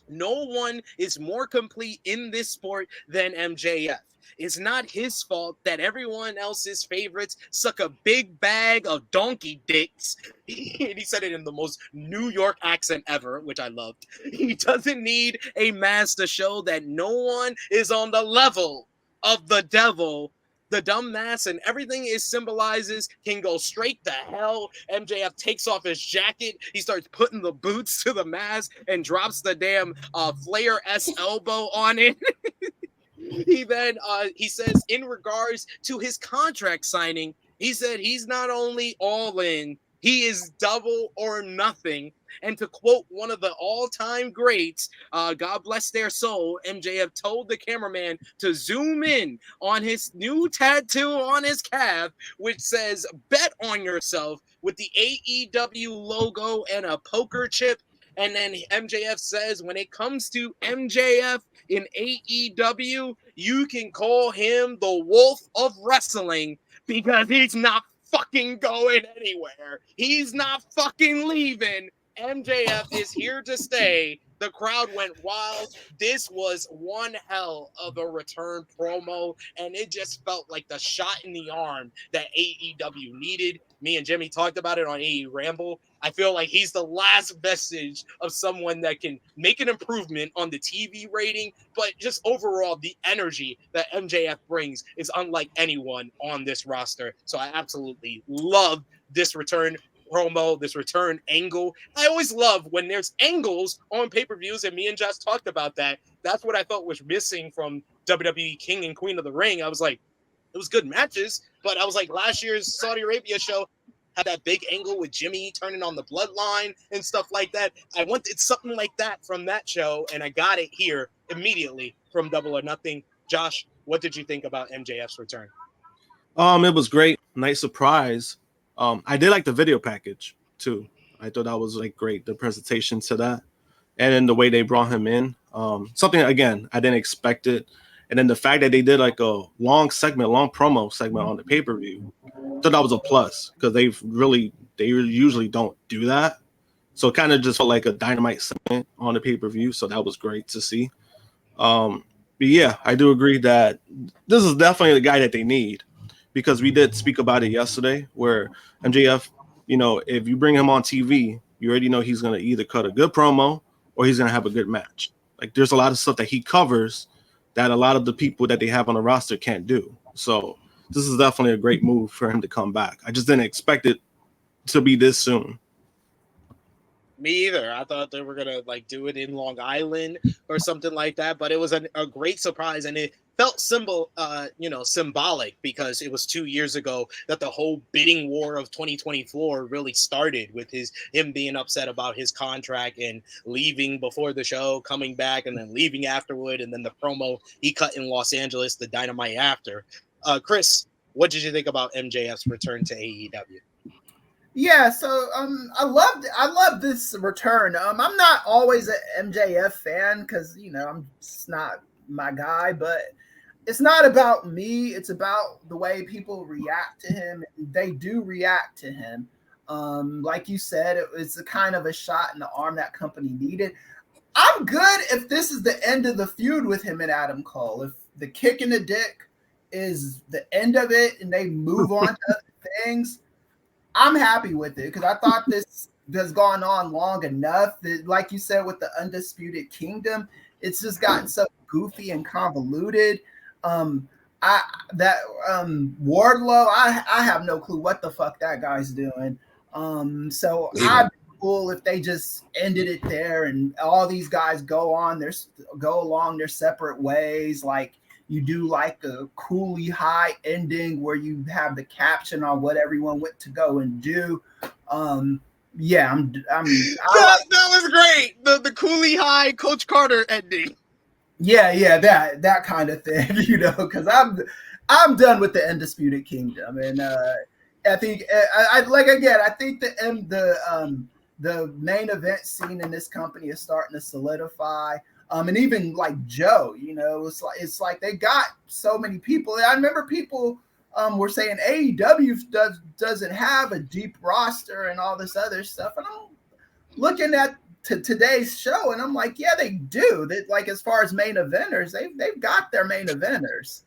No one is more complete in this sport than MJF. It's not his fault that everyone else's favorites suck a big bag of donkey dicks. And he said it in the most New York accent ever, which I loved. He doesn't need a mask to show that no one is on the level of the devil. The dumb mask and everything it symbolizes can go straight to hell. MJF takes off his jacket. He starts putting the boots to the mask and drops the damn Flair-S elbow on it. He then he says in regards to his contract signing, he said he's not only all in, he is double or nothing. And to quote one of the all-time greats, God bless their soul, MJF told the cameraman to zoom in on his new tattoo on his calf, which says, "Bet on yourself," with the AEW logo and a poker chip. And then MJF says, when it comes to MJF in AEW, you can call him the Wolf of Wrestling because he's not fucking going anywhere. He's not fucking leaving. MJF is here to stay. The crowd went wild. This was one hell of a return promo, and it just felt like the shot in the arm that AEW needed. Me and Jimmy talked about it on AE Ramble. I feel like he's the last vestige of someone that can make an improvement on the TV rating, but just overall, the energy that MJF brings is unlike anyone on this roster. So I absolutely love this return promo, this return angle. I always love when there's angles on pay-per-views, and me and Josh talked about that. That's what I thought was missing from WWE King and Queen of the Ring. I was like, it was good matches, but I was like, last year's Saudi Arabia show had that big angle with Jimmy turning on the bloodline and stuff like that. I wanted something like that from that show, and I got it here immediately from Double or Nothing. Josh, what did you think about MJF's return? It was great. Nice surprise. I did like the video package too. I thought that was like great, the presentation to that, and then the way they brought him in. Something again I didn't expect it, and then the fact that they did like a long promo segment on the pay-per-view. I thought that was a plus because they usually don't do that. So it kind of just felt like a Dynamite segment on the pay-per-view. So that was great to see. But yeah, I do agree that this is definitely the guy that they need, because we did speak about it yesterday where MJF, if you bring him on TV, you already know he's going to either cut a good promo or he's going to have a good match. Like there's a lot of stuff that he covers that a lot of the people that they have on the roster can't do. So this is definitely a great move for him to come back. I just didn't expect it to be this soon. Me either. I thought they were gonna do it in Long Island or something like that, but it was a great surprise, and it felt symbolic because it was 2 years ago that the whole bidding war of 2024 really started with him being upset about his contract and leaving before the show, coming back, and then leaving afterward, and then the promo he cut in Los Angeles, the Dynamite after. Chris, what did you think about MJF's return to AEW? Yeah, so I love this return. I'm not always an MJF fan because it's not my guy, but it's not about me. It's about the way people react to him. They do react to him. Like you said, it's a kind of a shot in the arm that company needed. I'm good if this is the end of the feud with him and Adam Cole. If the kick in the dick is the end of it and they move on to other things, I'm happy with it because I thought this has gone on long enough. That, like you said, with the Undisputed Kingdom, it's just gotten so goofy and convoluted. Wardlow, I have no clue what the fuck that guy's doing. So I'd be cool if they just ended it there and all these guys go along their separate ways. Like you do like a Cooley High ending where you have the caption on what everyone went to go and do. Yeah, that was great. The Cooley High Coach Carter ending. Yeah, that kind of thing, because I'm done with the Undisputed Kingdom, and I think I think the main event scene in this company is starting to solidify. And even like Joe, it's like they got so many people. I remember people we're saying AEW doesn't have a deep roster and all this other stuff. And I'm looking at today's show, and I'm like, yeah, they do. That, like, as far as main eventers, they've got their main eventers.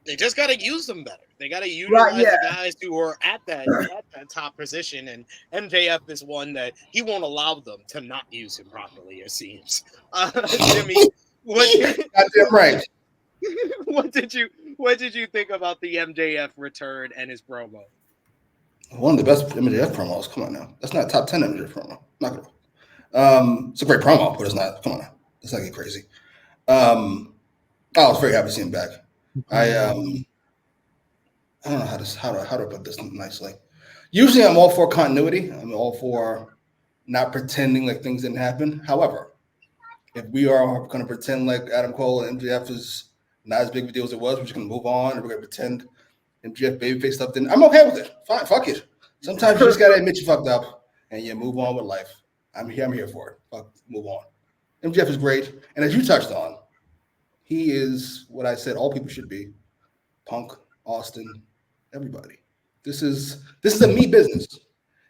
They just got to use them better. They got to utilize the guys who are at that top position, and MJF is one that he won't allow them to not use him properly, it seems. Jimmy, right. What did you think about the MJF return and his promo? One of the best MJF promos. Come on now, that's not a top 10 MJF promo. Not gonna. It's a great promo, but it's not. Come on now, let's not get crazy. I was very happy to see him back. I don't know how to put this nicely. Usually, I'm all for continuity. I'm all for not pretending like things didn't happen. However, if we are going to pretend like Adam Cole and MJF is not as big of a deal as it was, we're just going to move on and we're going to pretend MJF babyface stuff didn't. I'm okay with it. Fine, fuck it. Sometimes you just got to admit you fucked up and you move on with life. I'm here for it. Fuck, move on. MJF is great, and as you touched on, he is what I said all people should be. Punk, Austin, everybody. This is a me business.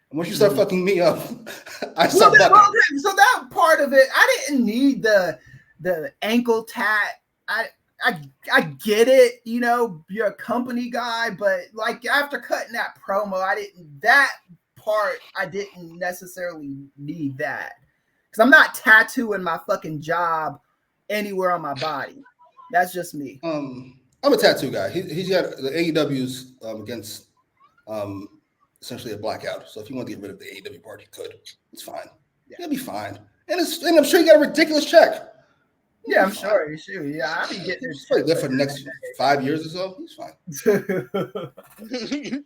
And once you start fucking me up, I start fucking. So that part of it, I didn't need the ankle tat. I get it, you know, you're a company guy, but like after cutting that promo, I didn't necessarily need that. Because I'm not tattooing my fucking job anywhere on my body. That's just me. I'm a tattoo guy. He's got the AEW's against essentially a blackout. So if you want to get rid of the AEW part, you could. It's fine. Yeah. It'll be fine. And I'm sure you got a ridiculous check. Yeah, I'm sure. Yeah, I'll be getting this. Probably there for the next 5 years or so. He's fine.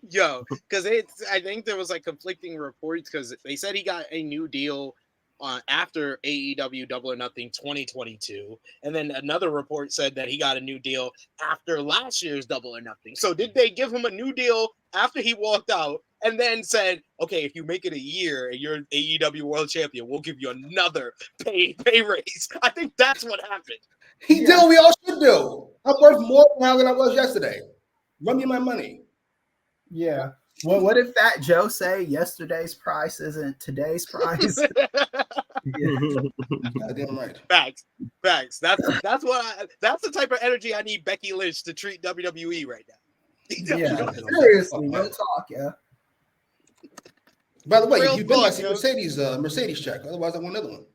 Yo, because I think there was like conflicting reports because they said he got a new deal after AEW Double or Nothing 2022, and then another report said that he got a new deal after last year's Double or Nothing. So did they give him a new deal after he walked out and then said, okay, if you make it a year and you're AEW World Champion, we'll give you another pay raise? I think that's what happened. He did what we all should do. I'm worth more now than I was yesterday. Run me my money. Yeah. Well, what if Fat Joe say yesterday's price isn't today's price? Damn right. Facts. That's the type of energy I need Becky Lynch to treat WWE right now. Yeah, seriously, no talk, yeah. By the way, you've been like Mercedes check. Otherwise, I want another one.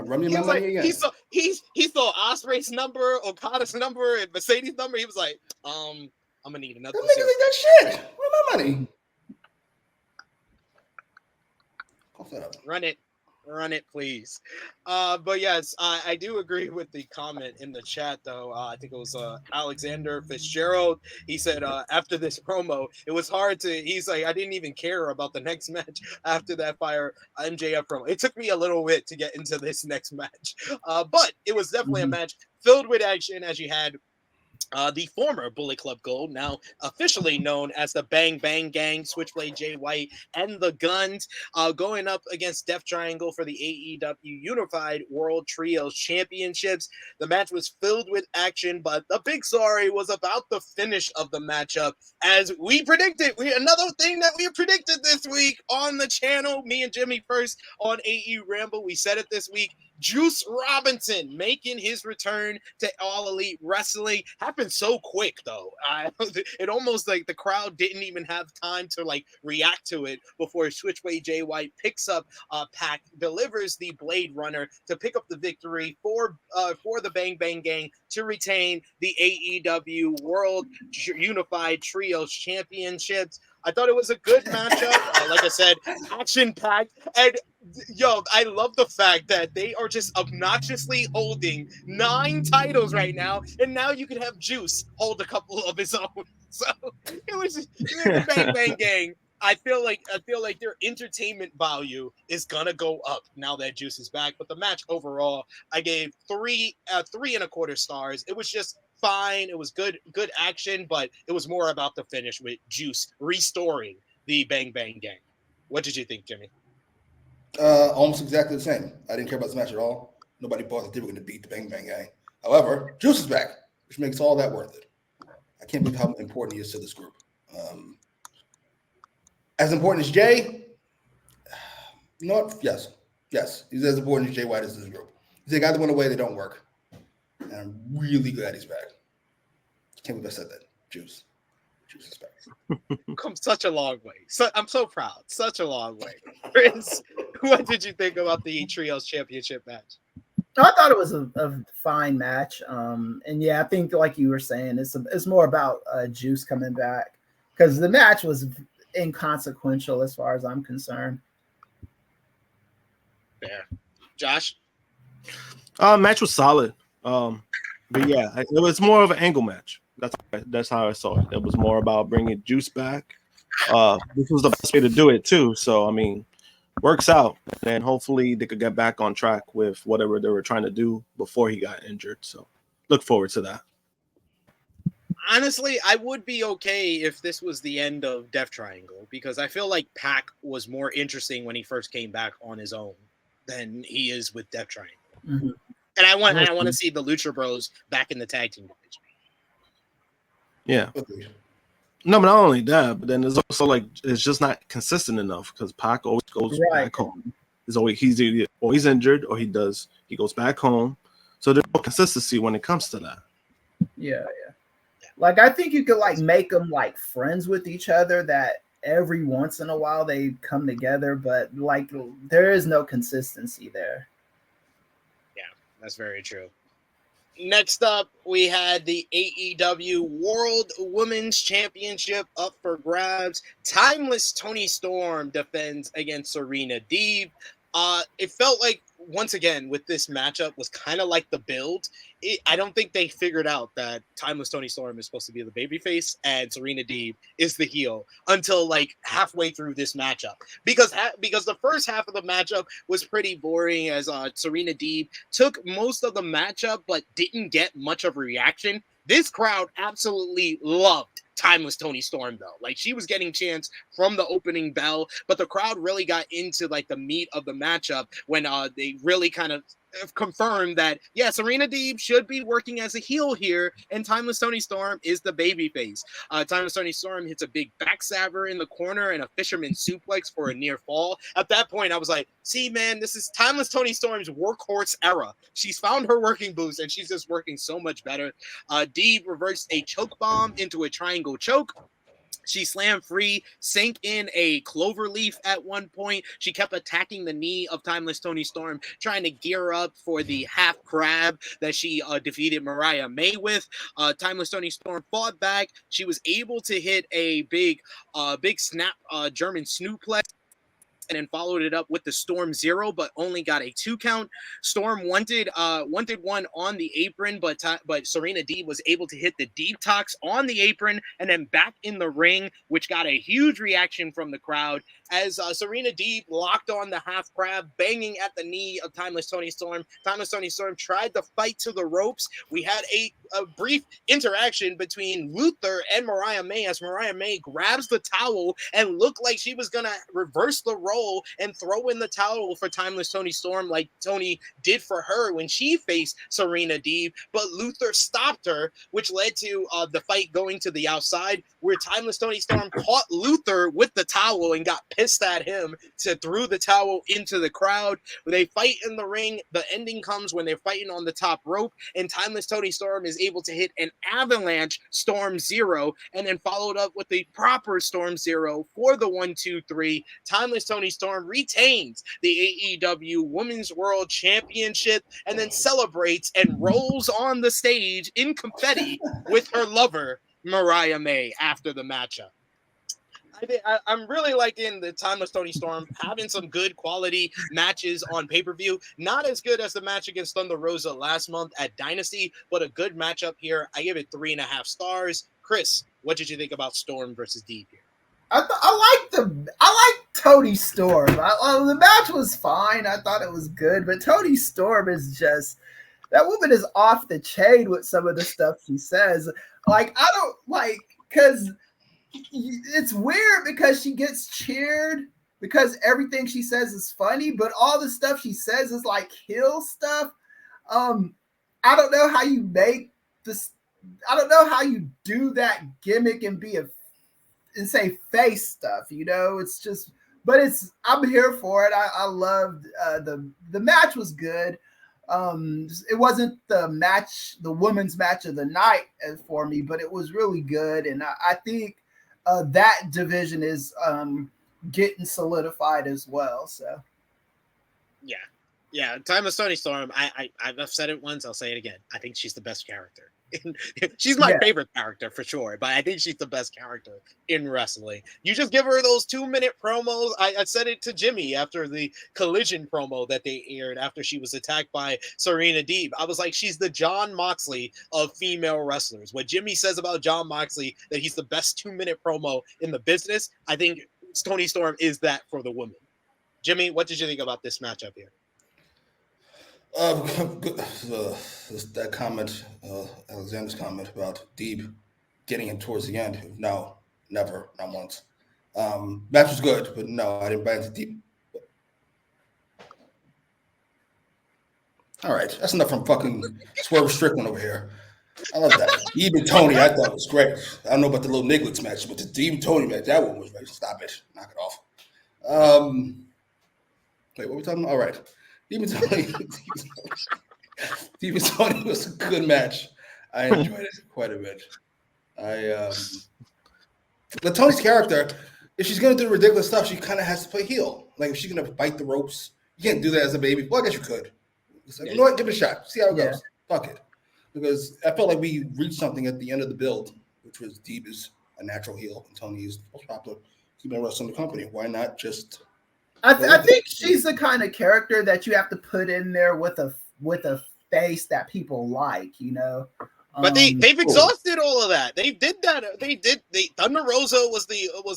Run me my money again. He saw Ospreay's number, Okada's number, and Mercedes' number. He was like, I'm gonna need another. That niggas like that shit. Where's my money? Run it, please. But yes, I do agree with the comment in the chat, though. I think it was Alexander Fitzgerald. He said after this promo, it was hard to. He's like, I didn't even care about the next match after that fire MJF promo. It took me a little bit to get into this next match, but it was definitely a match filled with action, as you had. The former Bullet Club Gold, now officially known as the Bang Bang Gang, Switchblade Jay White, and the Guns, going up against Death Triangle for the AEW Unified World Trios Championships. The match was filled with action, but the big story was about the finish of the matchup. As we predicted, another thing that we predicted this week on the channel, me and Jimmy first on AE Ramble, we said it this week. Juice Robinson making his return to All Elite Wrestling. Happened so quick, though. It almost like the crowd didn't even have time to like react to it before Switchblade Jay White picks up Pac, delivers the Blade Runner to pick up the victory for the Bang Bang Gang to retain the AEW World Unified Trios Championships. I thought it was a good matchup. Like I said, action-packed. And, yo, I love the fact that they are just obnoxiously holding 9 titles right now, and now you can have Juice hold a couple of his own. So it was the Bang Bang Gang. I feel like their entertainment value is gonna go up now that Juice is back. But the match overall, I gave 3.25 stars. It was just fine. It was good action, but it was more about the finish with Juice restoring the Bang Bang Gang. What did you think, Jimmy? Almost exactly the same. I didn't care about this match at all. Nobody thought that they were going to beat the Bang Bang Gang. However, Juice is back. which makes all that worth it. I can't believe how important he is to this group. As important as Jay, you know what? Yes, he's as important as Jay White is to this group. If they got the one away, they don't work. And I'm really glad he's back. Can't believe I said that. Juice is back. Come such a long way. I'm so proud. Such a long way. Chris, what did you think about the Trios Championship match? I thought it was a fine match. And yeah, I think like you were saying, it's more about Juice coming back because the match was inconsequential as far as I'm concerned. Fair. Josh? Match was solid. But yeah, it was more of an angle match. That's how I saw it. It was more about bringing Juice back. This was the best way to do it too. So I mean, works out, and hopefully they could get back on track with whatever they were trying to do before he got injured. So look forward to that. Honestly, I would be okay if this was the end of Death Triangle because I feel like Pac was more interesting when he first came back on his own than he is with Death Triangle. Mm-hmm. And I want to see the Lucha Bros back in the tag team division. Yeah. No, but not only that, but then there's also like it's just not consistent enough because Pac always goes back home. He's either always injured or he goes back home. So there's no consistency when it comes to that. Yeah. Like I think you could like make them like friends with each other that every once in a while they come together, but like there is no consistency there. Yeah, that's very true. Next up, we had the AEW World Women's Championship up for grabs. Timeless Toni Storm defends against Serena Deeb. It felt like, once again, with this matchup, was kind of like the build. I don't think they figured out that Timeless Toni Storm is supposed to be the babyface and Serena Deeb is the heel until like halfway through this matchup. Because the first half of the matchup was pretty boring as Serena Deeb took most of the matchup but didn't get much of a reaction. This crowd absolutely loved Timeless Toni Storm, though. Like, she was getting chants from the opening bell, but the crowd really got into, like, the meat of the matchup when they really kind of confirmed that, yeah, Serena Deeb should be working as a heel here, and Timeless Toni Storm is the babyface. Timeless Toni Storm hits a big backstabber in the corner and a fisherman suplex for a near fall. At that point, I was like, see, man, this is Timeless Toni Storm's workhorse era. She's found her working boost, and she's just working so much better. Deeb reversed a choke bomb into a triangle choke. She slammed free, sank in a clover leaf at one point. She kept attacking the knee of Timeless Toni Storm, trying to gear up for the half crab that she defeated Mariah May with. Timeless Toni Storm fought back. She was able to hit a big snap German snooplex, and then followed it up with the Storm Zero, but only got a 2 count. Storm wanted one on the apron, but Serena Deeb was able to hit the Deep Tox on the apron and then back in the ring, which got a huge reaction from the crowd as Serena Deeb locked on the half crab, banging at the knee of Timeless Toni Storm. Timeless Toni Storm tried to fight to the ropes. We had a brief interaction between Luther and Mariah May as Mariah May grabs the towel and looked like she was going to reverse the role and throw in the towel for Timeless Toni Storm like Toni did for her when she faced Serena Deeb, but Luther stopped her, which led to the fight going to the outside where Timeless Toni Storm caught Luther with the towel and got pissed at him to threw the towel into the crowd. They fight in the ring. The ending comes when they're fighting on the top rope, and Timeless Toni Storm is able to hit an avalanche Storm Zero and then followed up with the proper Storm Zero for the 1-2-3. Timeless Toni Storm retains the AEW Women's World Championship and then celebrates and rolls on the stage in confetti with her lover, Mariah May, after the matchup. I'm really liking the Timeless Toni Storm having some good quality matches on pay-per-view. Not as good as the match against Thunder Rosa last month at Dynasty, but a good matchup here. I give it 3.5 stars. Chris, what did you think about Storm versus Deeb here? I like Toni Storm. The match was fine. I thought it was good, but Toni Storm is just, that woman is off the chain with some of the stuff she says. Like, I don't like, because it's weird because she gets cheered because everything she says is funny, but all the stuff she says is like heel stuff. I don't know how you make this I don't know how you do that gimmick and say face stuff. It's just, but I'm here for it. I loved the match was good. It wasn't the women's match of the night for me, but it was really good, and I think that division is getting solidified as well. So yeah. Time of Toni Storm. I've said it once. I'll say it again. I think she's the best character. She's my favorite character for sure, but I think she's the best character in wrestling. You just give her those 2-minute promos. I said it to Jimmy after the Collision promo that they aired after she was attacked by Serena Deeb. I was like, she's the Jon Moxley of female wrestlers. What Jimmy says about Jon Moxley, that he's the best 2-minute promo in the business, I think Toni Storm is that for the women. Jimmy, what did you think about this matchup here? That comment, Alexander's comment about Deeb getting him towards the end. No, never, not once. Match was good, but no, I didn't buy into Deeb. All right, that's enough from fucking Swerve Strickland over here. I love that. Deeb and Tony, I thought was great. I don't know about the little Niglets match, but the Deeb and Tony match, that one was great. Stop it, knock it off. Wait, what were we talking about? All right. Deeb and Tony was a good match. I enjoyed it quite a bit. But Tony's character, if she's gonna do ridiculous stuff, she kind of has to play heel. Like if she's gonna bite the ropes, you can't do that as a baby. Well, I guess you could. Like, you know what? Give it a shot. See how it goes. Fuck it. Because I felt like we reached something at the end of the build, which was Deeb is a natural heel and Tony is the most popular female wrestler in the company. Why not just? I think she's the kind of character that you have to put in there with a face that people like, But they've exhausted all of that. They did that. Thunder Rosa was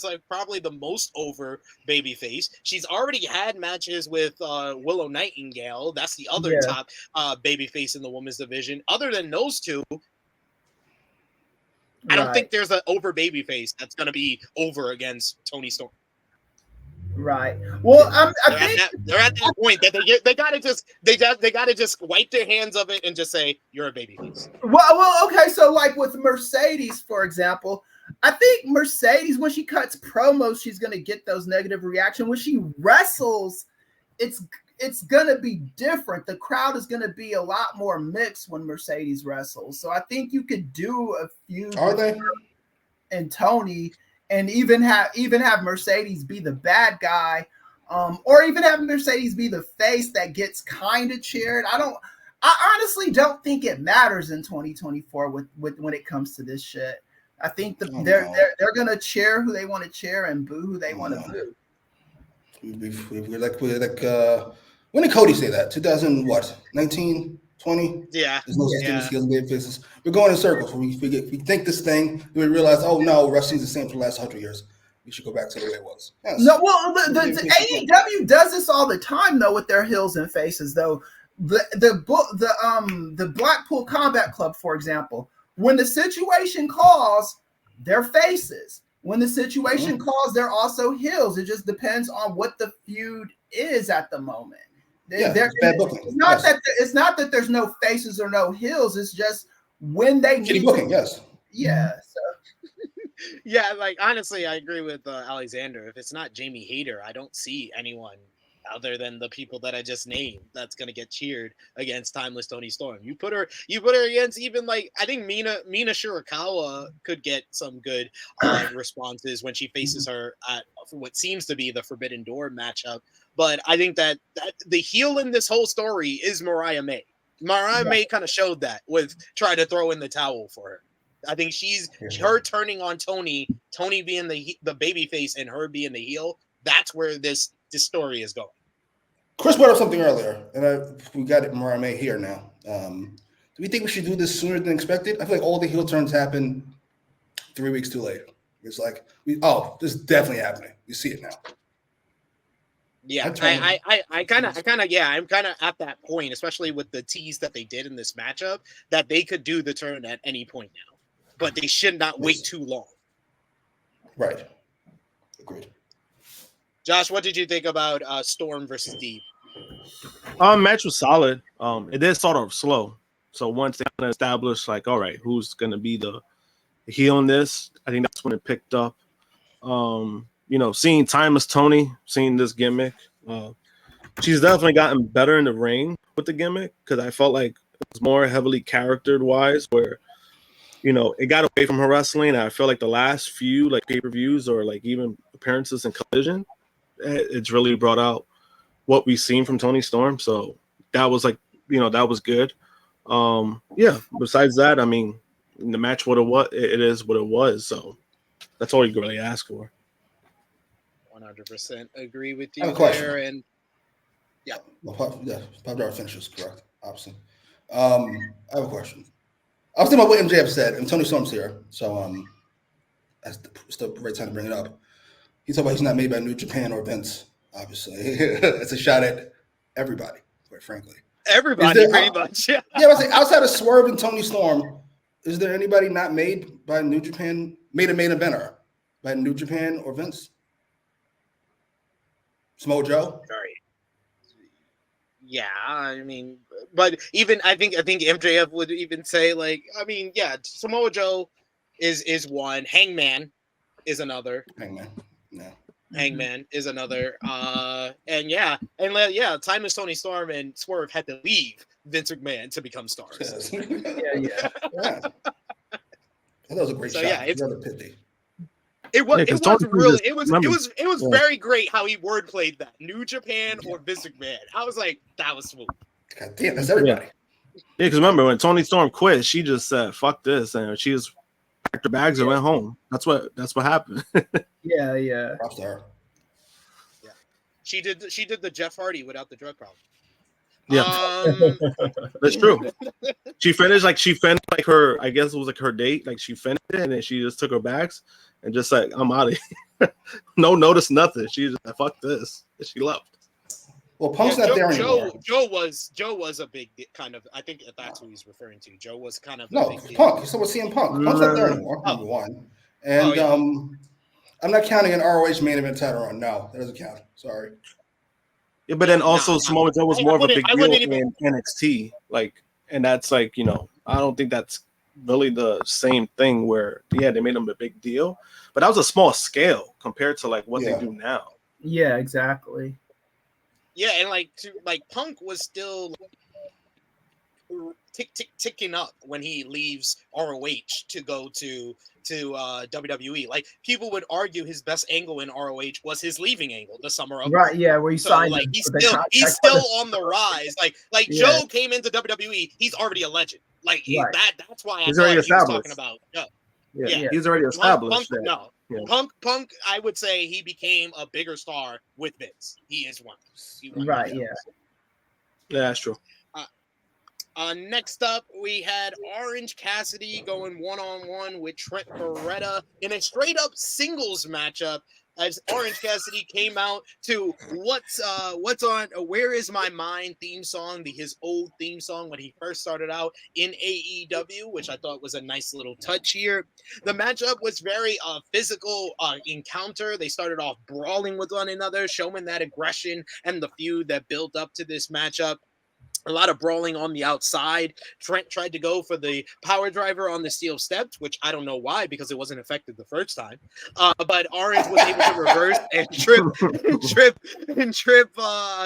like probably the most over babyface. She's already had matches with Willow Nightingale. That's the other top babyface in the women's division. Other than those two, I don't think there's an over babyface that's going to be over against Toni Storm. Right. Well, they're at that point that they gotta just wipe their hands of it and just say you're a babyface. Well, okay. So like with Mercedes, for example, I think Mercedes, when she cuts promos, she's gonna get those negative reactions. When she wrestles, it's gonna be different. The crowd is gonna be a lot more mixed when Mercedes wrestles. So I think you could do a few. Are they? And Tony. And even have Mercedes be the bad guy, or even have Mercedes be the face that gets kind of cheered. I honestly don't think it matters in 2024 with when it comes to this shit. I think they're gonna cheer who they want to cheer and boo who they want to boo. We're like when did Cody say that? 2019? 20? Yeah. There's no skills and baby faces. We're going in circles. We think this thing, we realize, oh no, wrestling's the same for the last 100 years. We should go back to the way it was. Yes. No, well, the AEW does this all the time though with their heels and faces though. The Blackpool Combat Club, for example, when the situation calls, they're faces. When the situation calls, they're also heels. It just depends on what the feud is at the moment. It's bad booking. It's not that there's no faces or no heels. It's just when they need booking. Yes. Yeah. So. Yeah, like honestly, I agree with Alexander. If it's not Jamie Hayter, I don't see anyone other than the people that I just named that's gonna get cheered against Timeless Toni Storm. You put her against even like I think Mina Shirakawa could get some good responses when she faces her at what seems to be the Forbidden Door matchup. But I think that the heel in this whole story is Mariah May. Mariah May kind of showed that with trying to throw in the towel for her. I think her turning on Tony being the baby face and her being the heel. That's where this story is going. Chris brought up something earlier, and we got it Mariah May here now. Do we think we should do this sooner than expected? I feel like all the heel turns happen 3 weeks too late. It's like this is definitely happening. You see it now. Yeah, I'm kind of at that point, especially with the tease that they did in this matchup, that they could do the turn at any point now, but they should not wait too long. Right. Agreed. Josh, what did you think about Storm versus Deeb? Match was solid. It did start off slow, So once they kind of established, like, all right, who's gonna be the heel in this? I think that's when it picked up. Seeing Timeless Tony, seeing this gimmick, she's definitely gotten better in the ring with the gimmick because I felt like it was more heavily character wise, where it got away from her wrestling. And I feel like the last few like pay-per-views or like even appearances in Collision, it's really brought out what we've seen from Toni Storm. So that was like, that was good. Besides that, I mean, the match it is what it was. So that's all you can really ask for. 100% agree with I you have a question. there. And Pop Dart finishes correct. Obviously. I have a question. I was thinking about what MJF said, and Toni Storm's here, so that's the right time to bring it up. He talked about he's not made by New Japan or Vince. Obviously, it's a shot at everybody, quite frankly. Everybody, pretty much. Yeah. I was saying, outside of Swerve and Toni Storm, is there anybody not made by New Japan, made a main eventer by New Japan or Vince? Samoa Joe? Sorry. Yeah, I mean, but even I think MJF would even say, like, I mean, yeah, Samoa Joe is one. Hangman is another. Hangman, no. Hangman is another. Timeless Toni Storm and Swerve had to leave Vince McMahon to become stars. Yes. Yeah. That was a great shot. Yeah, it's rather pithy. It was very great how he wordplayed that. New Japan or Vince McMahon. I was like, that was smooth. God damn, that's everybody. Yeah, because remember when Toni Storm quit, she just said, fuck this, and she just packed her bags and went home. That's what happened. Yeah. Props to her. Yeah. She did the Jeff Hardy without the drug problem. Yeah. That's true. She finished like her, I guess it was like her date. Like she finished it and then she just took her bags and just like, I'm out of here. No notice, nothing. She just like, fuck this. And she left. Well, Punk's not there anymore. Joe was a big kind of, I think that's who he's referring to. Joe was kind of no, Punk. So we're seeing Punk. Punk's not there anymore, number one. And I'm not counting an ROH main event title run. No, that doesn't count. Sorry. Yeah, but then also Samoa Joe was more of a big deal in NXT. Like, and that's like, I don't think that's really the same thing where, they made him a big deal. But that was a small scale compared to like what they do now. Yeah, exactly. Yeah, and Punk was still ticking up when he leaves ROH to go to WWE. Like, people would argue his best angle in ROH was his leaving angle, the summer of where he signed. Like, he's still on the rise. Like Joe came into WWE, he's already a legend. Like that's why he's already established. Talking about he's already established. Punk, I would say he became a bigger star with Vince. He is one. Yeah, that's true. Next up, we had Orange Cassidy going one-on-one with Trent Beretta in a straight-up singles matchup as Orange Cassidy came out to what's on Where Is My Mind theme song, his old theme song when he first started out in AEW, which I thought was a nice little touch here. The matchup was very physical encounter. They started off brawling with one another, showing that aggression and the feud that built up to this matchup. A lot of brawling on the outside. Trent tried to go for the power driver on the steel steps, which I don't know why, because it wasn't effective the first time. But Orange was able to reverse and trip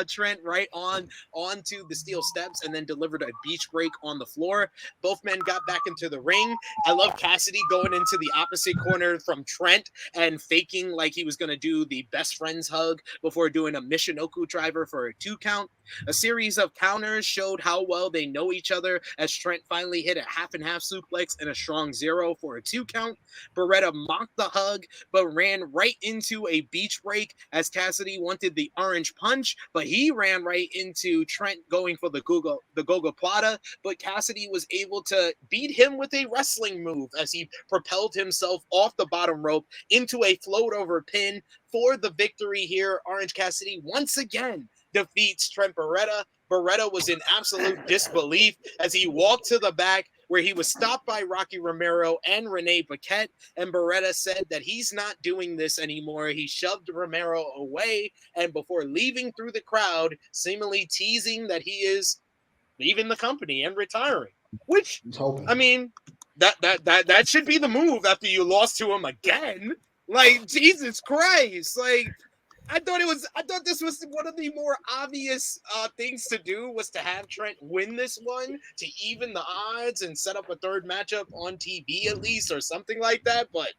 Trent right onto the steel steps and then delivered a beach break on the floor. Both men got back into the ring. I love Cassidy going into the opposite corner from Trent and faking like he was going to do the best friends hug before doing a Michinoku driver for a 2 count. A series of counters showed how well they know each other as Trent finally hit a half and half suplex and a strong 0 for a 2 count. Beretta mocked the hug but ran right into a beach break as Cassidy wanted the orange punch, but he ran right into Trent going for the Gogo Plata, but Cassidy was able to beat him with a wrestling move as he propelled himself off the bottom rope into a float over pin for the victory here. Orange Cassidy once again defeats Trent Beretta. Beretta was in absolute disbelief as he walked to the back where he was stopped by Rocky Romero and Renee Paquette, and Beretta said that he's not doing this anymore. He shoved Romero away, and before leaving through the crowd, seemingly teasing that he is leaving the company and retiring. Which, He's hoping. I mean, that should be the move after you lost to him again. Like, Jesus Christ. Like, I thought this was one of the more obvious things to do, was to have Trent win this one to even the odds and set up a third matchup on TV at least, or something like that. But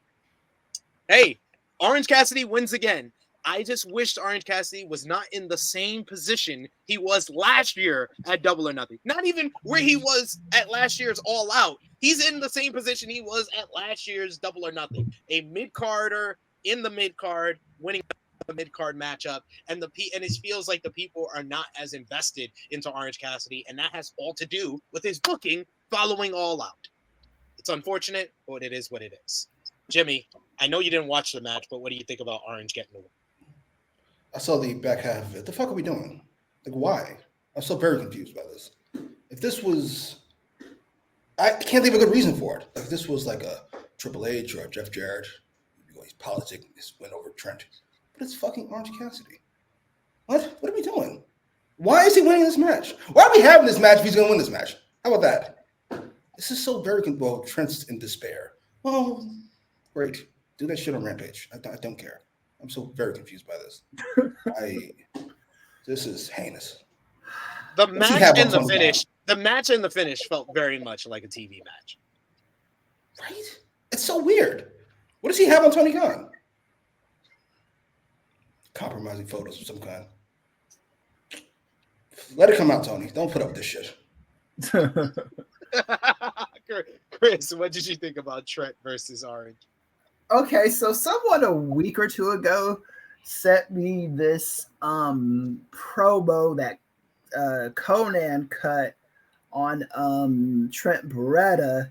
hey, Orange Cassidy wins again. I just wished Orange Cassidy was not in the same position he was last year at Double or Nothing. Not even where he was at last year's All Out. He's in the same position he was at last year's Double or Nothing. A mid-carder in the mid-card, winning the mid-card matchup, and it feels like the people are not as invested into Orange Cassidy, and that has all to do with his booking following All Out. It's unfortunate, but it is what it is. Jimmy, I know you didn't watch the match, but what do you think about Orange getting the win? I saw the back half of it. The fuck are we doing? Like, why? I'm so very confused by this. If this was, I can't think of a good reason for it. Like, if this was like a Triple H or a Jeff Jarrett, he's politicking his win over Trent. But it's fucking Orange Cassidy. What? What are we doing? Why is he winning this match? Why are we having this match if he's going to win this match? How about that? This is so very, well, Trent's in despair. Well, great. Do that shit on Rampage. I don't care. I'm so very confused by this. This is heinous. The match and the finish felt very much like a TV match. Right? It's so weird. What does he have on Tony Khan? Compromising photos of some kind. Let it come out, Tony. Don't put up this shit. Chris, what did you think about Trent versus Orange? Okay, so someone a week or two ago sent me this promo that Conan cut on Trent Beretta.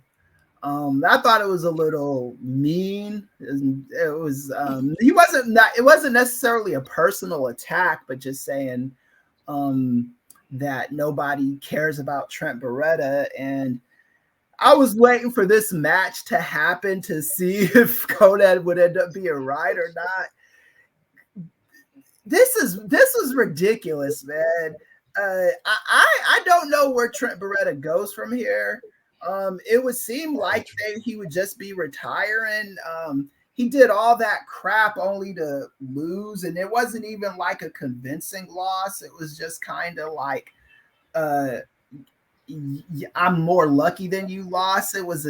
I thought it was a little mean. It was it wasn't necessarily a personal attack, but just saying that nobody cares about Trent Beretta. And I was waiting for this match to happen to see if Conan would end up being right or not. This was ridiculous, man. I don't know where Trent Beretta goes from here. It would seem like he would just be retiring. He did all that crap only to lose, and it wasn't even like a convincing loss. It was just kind of like, I'm more lucky than you lost. It was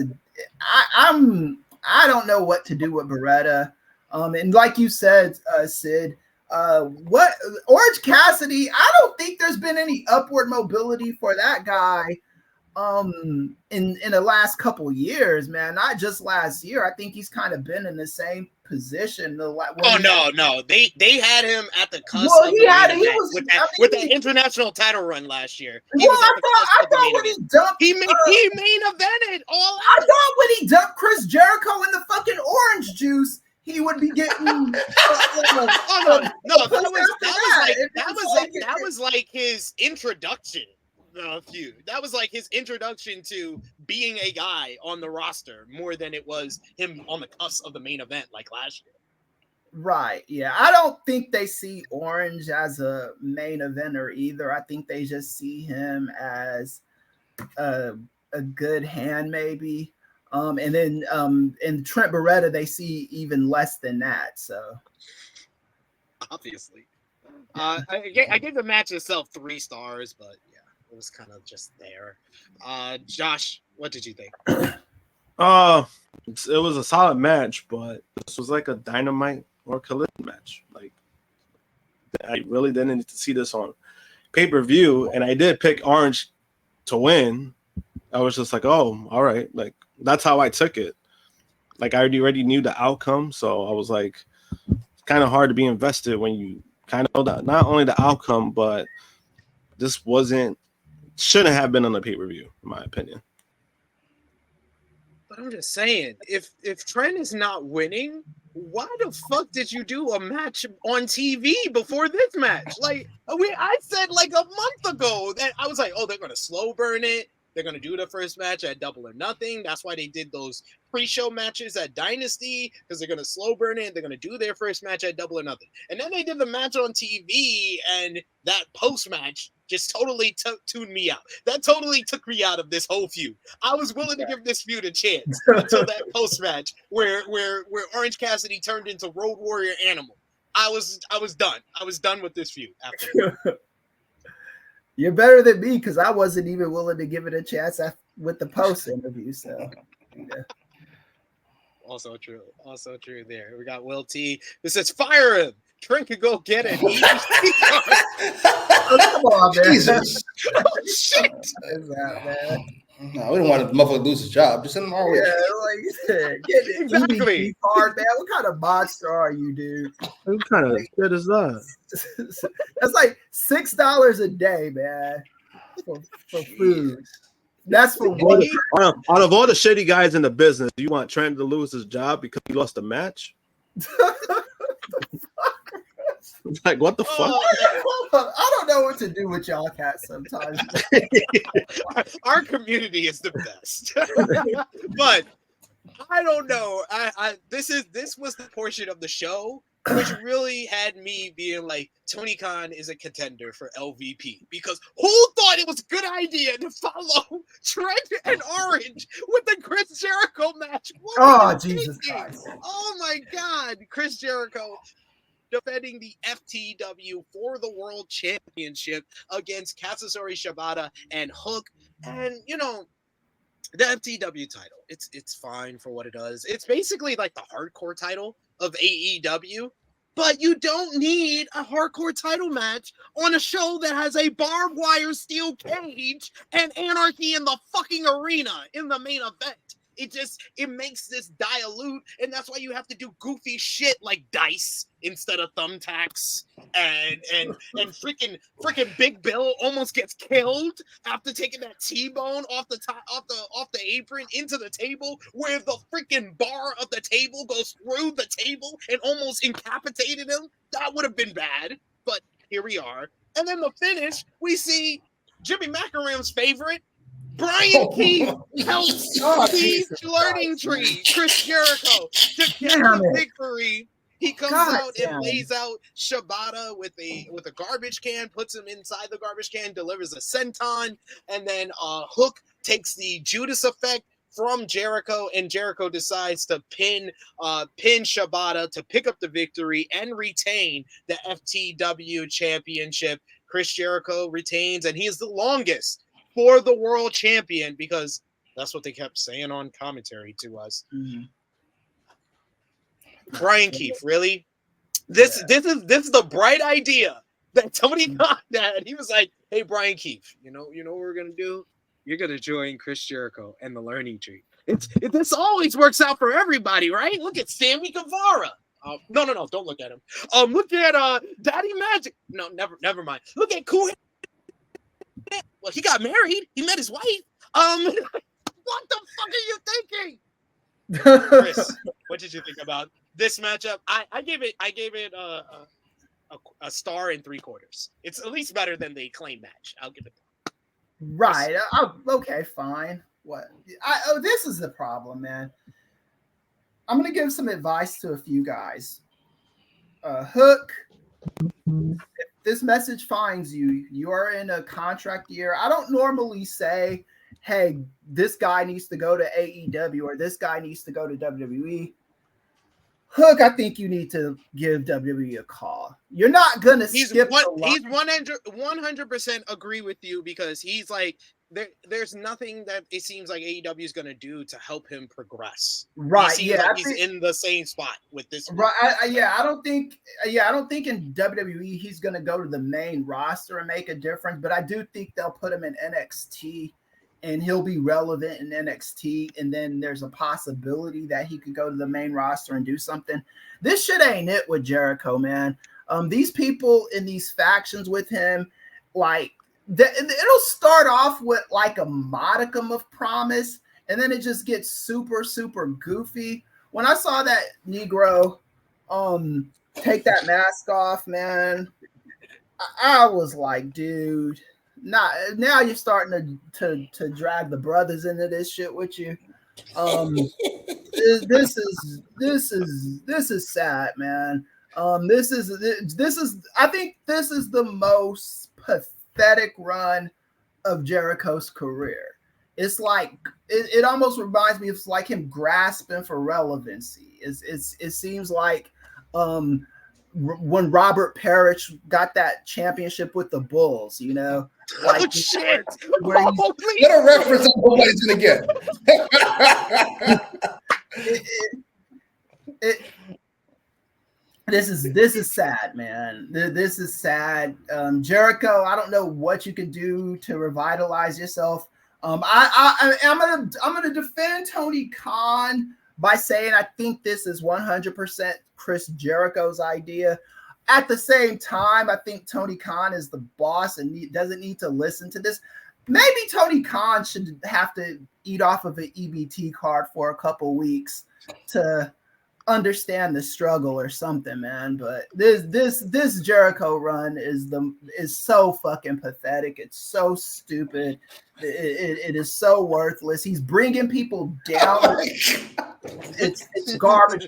I don't know what to do with Beretta. And like you said, Sid, what Orange Cassidy, I don't think there's been any upward mobility for that guy in the last couple years, man. Not just last year. I think he's kind of been in the same position. No, they had him at the cusp of with the international title run last year. I thought when he dumped, he main evented all out. I thought when he dumped Chris Jericho in the fucking orange juice, he would be getting. That was like his introduction. Feud. That was like his introduction to being a guy on the roster more than it was him on the cusp of the main event like last year. Right. Yeah. I don't think they see Orange as a main eventer either. I think they just see him as a good hand, maybe. And then in Trent Beretta, they see even less than that. So obviously, I gave the match itself 3 stars, but yeah. It was kind of just there. Josh, what did you think? It was a solid match, but this was like a Dynamite or Collision match. Like, I really didn't need to see this on pay-per-view, and I did pick Orange to win. I was just like, oh, all right. Like, that's how I took it. Like, I already knew the outcome, so I was like, it's kind of hard to be invested when you kind of know that not only the outcome, but this shouldn't have been on the pay-per-view, in my opinion. But I'm just saying, if Trent is not winning, why the fuck did you do a match on TV before this match? Like, I said like a month ago that I was like, oh, they're gonna slow burn it. They're going to do the first match at Double or Nothing. That's why they did those pre-show matches at Dynasty, because they're going to slow burn it. They're going to do their first match at Double or Nothing. And then they did the match on TV, and that post-match just totally tuned me out. That totally took me out of this whole feud. I was willing to give this feud a chance until that post-match where Orange Cassidy turned into Road Warrior Animal. I was done. I was done with this feud after. You're better than me because I wasn't even willing to give it a chance with the post interview. So, yeah. Also true there. We got Will T. Who says, fire him. Trent could go get it. Come on, man. Jesus. Oh, shit. What is that, man? No, we don't want to motherfucker lose his job. Just send him our way. Yeah, like you said, get it. Exactly. Card, man. What kind of monster are you, dude? What kind of shit is that? That's like $6 a day, man, for food. That's for one. Out of all the shitty guys in the business, you want Trent to lose his job because he lost a match? Like, what the fuck? I don't know what to do with y'all cats sometimes. Our community is the best. But I don't know. This was the portion of the show which really had me being like, Tony Khan is a contender for LVP, because who thought it was a good idea to follow Trent and Orange with the Chris Jericho match? Jesus Christ. Oh my God. Chris Jericho defending the FTW for the World Championship against Katsuyori Shibata and Hook. And, you know, the FTW title, it's fine for what it does. It's basically like the hardcore title of AEW, but you don't need a hardcore title match on a show that has a barbed wire steel cage and Anarchy in the fucking Arena in the main event. It makes this dilute, and that's why you have to do goofy shit like dice instead of thumbtacks, and freaking Big Bill almost gets killed after taking that T-bone off the apron into the table, where the freaking bar of the table goes through the table and almost incapacitated him. That would have been bad, but here we are. And then the finish, we see Jimmy Macram's favorite, Brian Keith, helps Steve Learning Tree, Chris Jericho, to get the victory. He comes out and lays out Shibata with a garbage can, puts him inside the garbage can, delivers a senton, and then Hook takes the Judas effect from Jericho, and Jericho decides to pin Shibata to pick up the victory and retain the FTW championship. Chris Jericho retains, and he is the longest for the world champion, because that's what they kept saying on commentary to us. Mm-hmm. Brian Keith, really? This is the bright idea that Tony Khan had. He was like, "Hey, Brian Keith, you know what we're gonna do? You're gonna join Chris Jericho and the Learning Tree. This always works out for everybody, right? Look at Sammy Guevara. No, don't look at him. Look at Daddy Magic. No, never mind. Look at Cool. Well, he got married. He met his wife. What the fuck are you thinking, Chris? What did you think about this matchup? I gave it a star and 3/4. It's at least better than the Acclaim match. I'll give it that. Right. Okay, fine. What? This is the problem, man. I'm gonna give some advice to a few guys. Hook. If this message finds you, you are in a contract year. I don't normally say, hey, this guy needs to go to AEW or this guy needs to go to WWE. Hook, I think you need to give WWE a call. You're not going to skip the line. He's 100% agree with you, because he's like, there's nothing that it seems like AEW is going to do to help him progress. Right. He seems like he's in the same spot with this. Right. I don't think in WWE he's going to go to the main roster and make a difference, but I do think they'll put him in NXT and he'll be relevant in NXT. And then there's a possibility that he could go to the main roster and do something. This shit ain't it with Jericho, man. These people in these factions with him, like, it'll start off with like a modicum of promise, and then it just gets super, super goofy. When I saw that Negro take that mask off, man, I was like, dude, now you're starting to drag the brothers into this shit with you. This is sad, man. This is I think this is the most pathetic run of Jericho's career. It's like it almost reminds me of like him grasping for relevancy. It seems like when Robert Parrish got that championship with the Bulls, you know, like oh shit! where he's, What a reference that nobody's gonna get. This is sad, man. This is sad. Jericho, I don't know what you can do to revitalize yourself. I'm gonna defend Tony Khan by saying I think this is 100% Chris Jericho's idea. At the same time, I think Tony Khan is the boss and doesn't need to listen to this. Maybe Tony Khan should have to eat off of an EBT card for a couple weeks to understand the struggle or something, man. But this Jericho run is so fucking pathetic. It's so stupid. It is so worthless. He's bringing people down. It's garbage.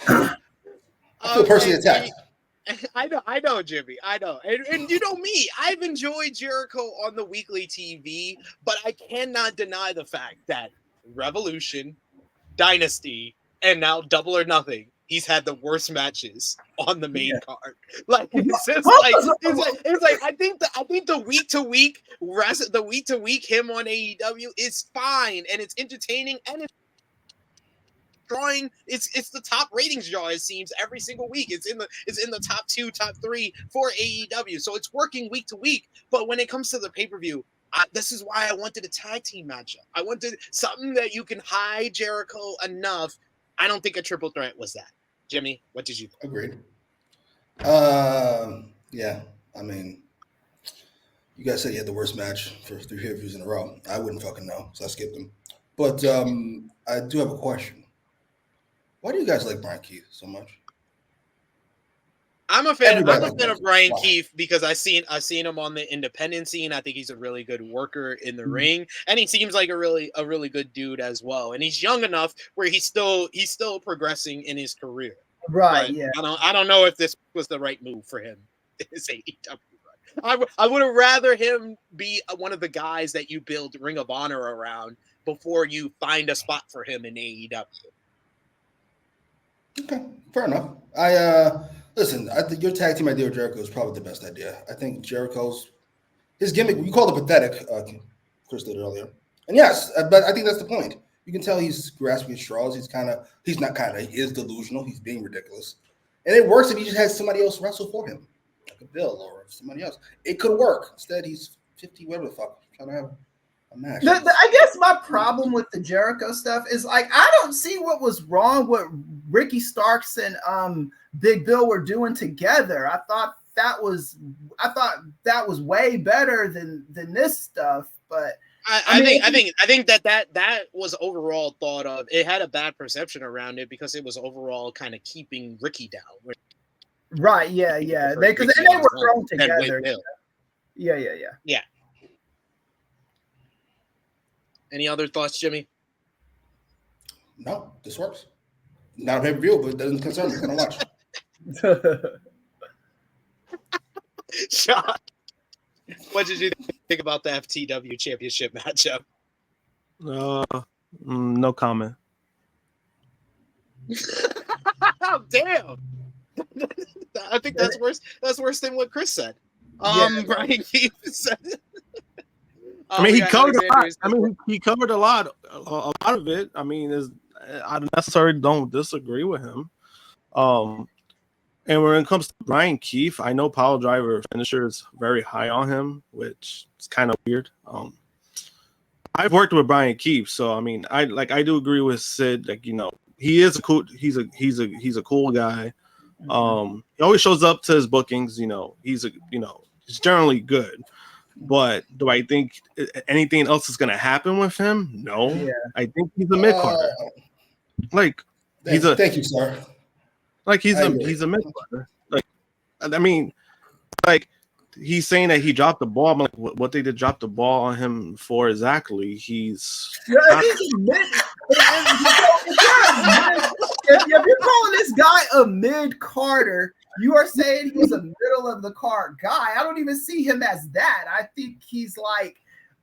I feel personally attacked. I know, Jimmy. I know. And you know me, I've enjoyed Jericho on the weekly TV, but I cannot deny the fact that Revolution, Dynasty, and now Double or Nothing, he's had the worst matches on the main card. Like it's like I think the week to week him on AEW is fine and it's entertaining and it's drawing. It's the top ratings draw, it seems, every single week. It's in the top 2, top 3 for AEW. So it's working week to week. But when it comes to the pay-per-view, this is why I wanted a tag team matchup. I wanted something that you can hide Jericho enough. I don't think a triple threat was that. Jimmy, what did you think? Agreed. Yeah, I mean, you guys said he had the worst match for 3 pay-per-views in a row. I wouldn't fucking know, so I skipped him. But I do have a question. Why do you guys like Brian Keith so much? I'm a fan of Brian Keith because I've seen him on the independent scene. I think he's a really good worker in the ring, and he seems like a really good dude as well. And he's young enough where he's still progressing in his career. Right. But yeah. I don't know if this was the right move for him. His AEW run. I would have rather him be one of the guys that you build Ring of Honor around before you find a spot for him in AEW. Okay, fair enough. Listen, I think your tag team idea with Jericho is probably the best idea. I think his gimmick, you called it pathetic, Chris did earlier. And yes, but I think that's the point. You can tell he's grasping at straws. He is delusional. He's being ridiculous. And it works if he just has somebody else wrestle for him, like a Bill or somebody else. It could work. Instead, he's 50, whatever the fuck, trying to have a match. I guess my problem with the Jericho stuff is like I don't see what was wrong with Ricky Starks and Big Bill were doing together. I thought that was way better than this stuff. But I think that was overall thought of. It had a bad perception around it because it was overall kind of keeping Ricky down. Right? Yeah. They were thrown together. Yeah. Any other thoughts, Jimmy? No, this works. Not a pay-per-view, but it doesn't concern me. I don't watch. Sean, what did you think about the FTW championship matchup? No comment. Damn. I think that's worse. That's worse than what Chris said. Brian Keith said. I mean, he covered a lot. He covered a lot of it. I mean, I necessarily don't disagree with him. And when it comes to Brian Keith, I know Power Driver finisher is very high on him, which is kind of weird. I've worked with Brian Keith, so I mean, I do agree with Sid. Like, you know, he's a cool guy. He always shows up to his bookings. You know, he's generally good. But do I think anything else is going to happen with him? No. Yeah. I think he's a mid-carder. Thank you, sir. Like he's a mid-carder. Like, I mean, like he's saying that he dropped the ball. I'm like, what they did drop the ball on him for exactly? He's if you're calling this guy a mid-carder, you are saying he's a middle of the card guy. I don't even see him as that. I think he's like,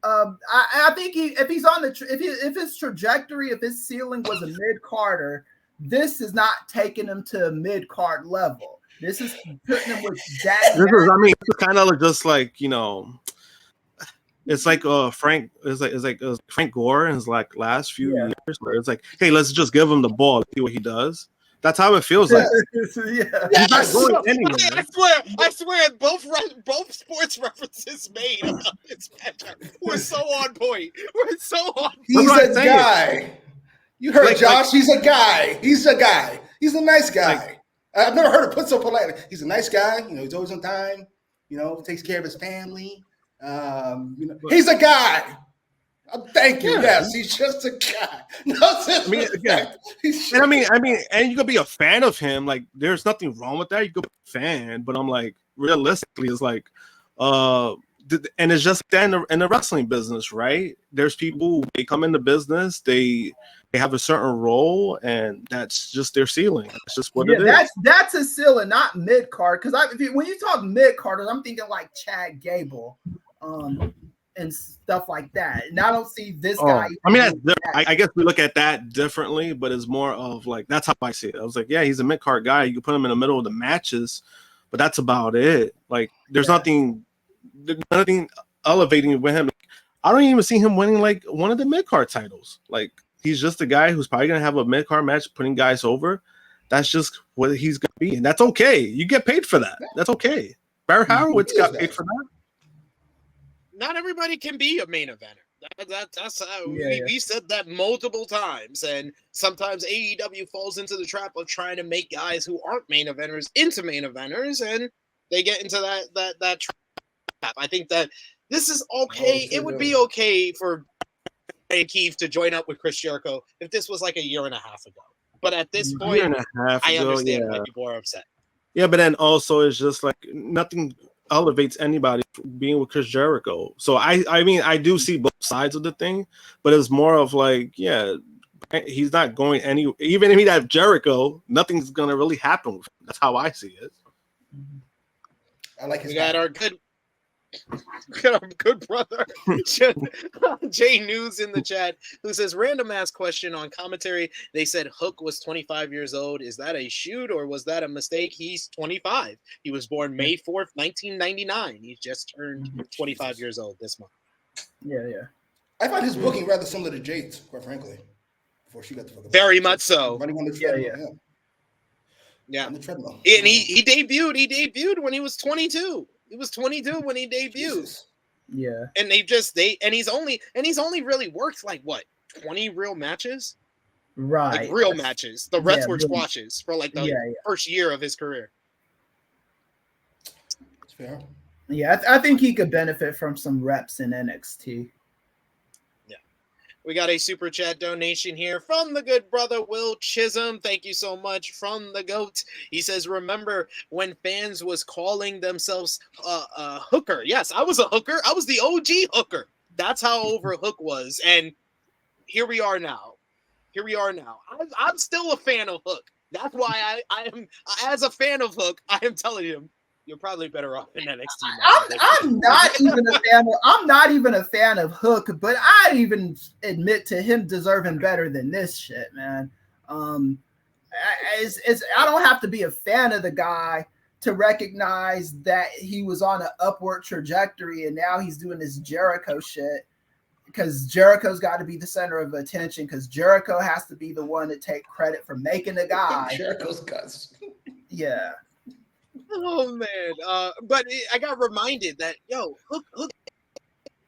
I think if he's on if his trajectory, if his ceiling was a mid-carder, this is not taking him to a mid-card level. This is putting him with that. It's kind of just like, you know, it's like Frank Gore in his like last few years, where it's like, hey, let's just give him the ball, let's see what he does. That's how it feels like. He's not going anywhere. I swear, both sports references made about this matchup were so on point. We're so on point. He's a guy. You heard Josh. He's a guy. He's a guy. He's a nice guy. I've never heard it put so politely. He's a nice guy. You know, he's always on time. You know, takes care of his family. You know, he's a guy. Thank you. Yes, he's just a guy. And you could be a fan of him. Like, there's nothing wrong with that. You could be a fan, but I'm like, realistically, it's like, and it's just in the wrestling business, right? There's people, they come in the business, they have a certain role, and that's just their ceiling. That's just what it is. That's a ceiling, not mid card. Because when you talk mid carders, I'm thinking like Chad Gable, and stuff like that. And I don't see this guy. I guess we look at that differently, but it's more of like, that's how I see it. I was like, yeah, he's a mid card guy. You can put him in the middle of the matches, but that's about it. Like, there's nothing elevating with him. I don't even see him winning like one of the mid card titles. Like, he's just a guy who's probably gonna have a mid card match, putting guys over. That's just what he's gonna be, and that's okay. You get paid for that. That's okay. Barry Horowitz got paid for that. Not everybody can be a main eventer. That's how we said that multiple times, and sometimes AEW falls into the trap of trying to make guys who aren't main eventers into main eventers, and they get into that trap. I think that this is okay. It would be okay for Keith to join up with Chris Jericho if this was like a year and a half ago. But at this point, I understand why people are upset. Yeah, but then also it's just like nothing elevates anybody being with Chris Jericho. So I mean, I do see both sides of the thing, but it's more of like, yeah, he's not going any. Even if he have Jericho, nothing's gonna really happen with him. That's how I see it. I like his. We got our good brother Jay News in the chat, who says, random ass question on commentary. They said Hook was 25 years old. Is that a shoot or was that a mistake? He's 25. He was born May 4th, 1999. He just turned 25 years old this month. Yeah. I find his booking rather similar to Jade's, quite frankly. Before she got the very much so. Running on the treadmill, yeah. On the treadmill. And he debuted when he was 22. He was 22 when he debuted. Jesus. Yeah. And he's only really worked like what, 20 real matches? Right. Like real matches. The rest were squashes for like the first year of his career. That's fair. Yeah, I think he could benefit from some reps in NXT. We got a super chat donation here from the good brother Will Chisholm. Thank you so much from the GOAT. He says, remember when fans was calling themselves a hooker? Yes, I was a hooker. I was the OG hooker. That's how over Hook was. And here we are now. I'm still a fan of Hook. That's why I am, as a fan of Hook, I am telling him, you're probably better off in NXT. I'm not even a fan of Hook, but I even admit to him deserving better than this shit, man. I don't have to be a fan of the guy to recognize that he was on an upward trajectory and now he's doing this Jericho shit, because Jericho's got to be the center of attention, because Jericho has to be the one to take credit for making the guy. Jericho's guts. Yeah. Oh man, but I got reminded that Hook.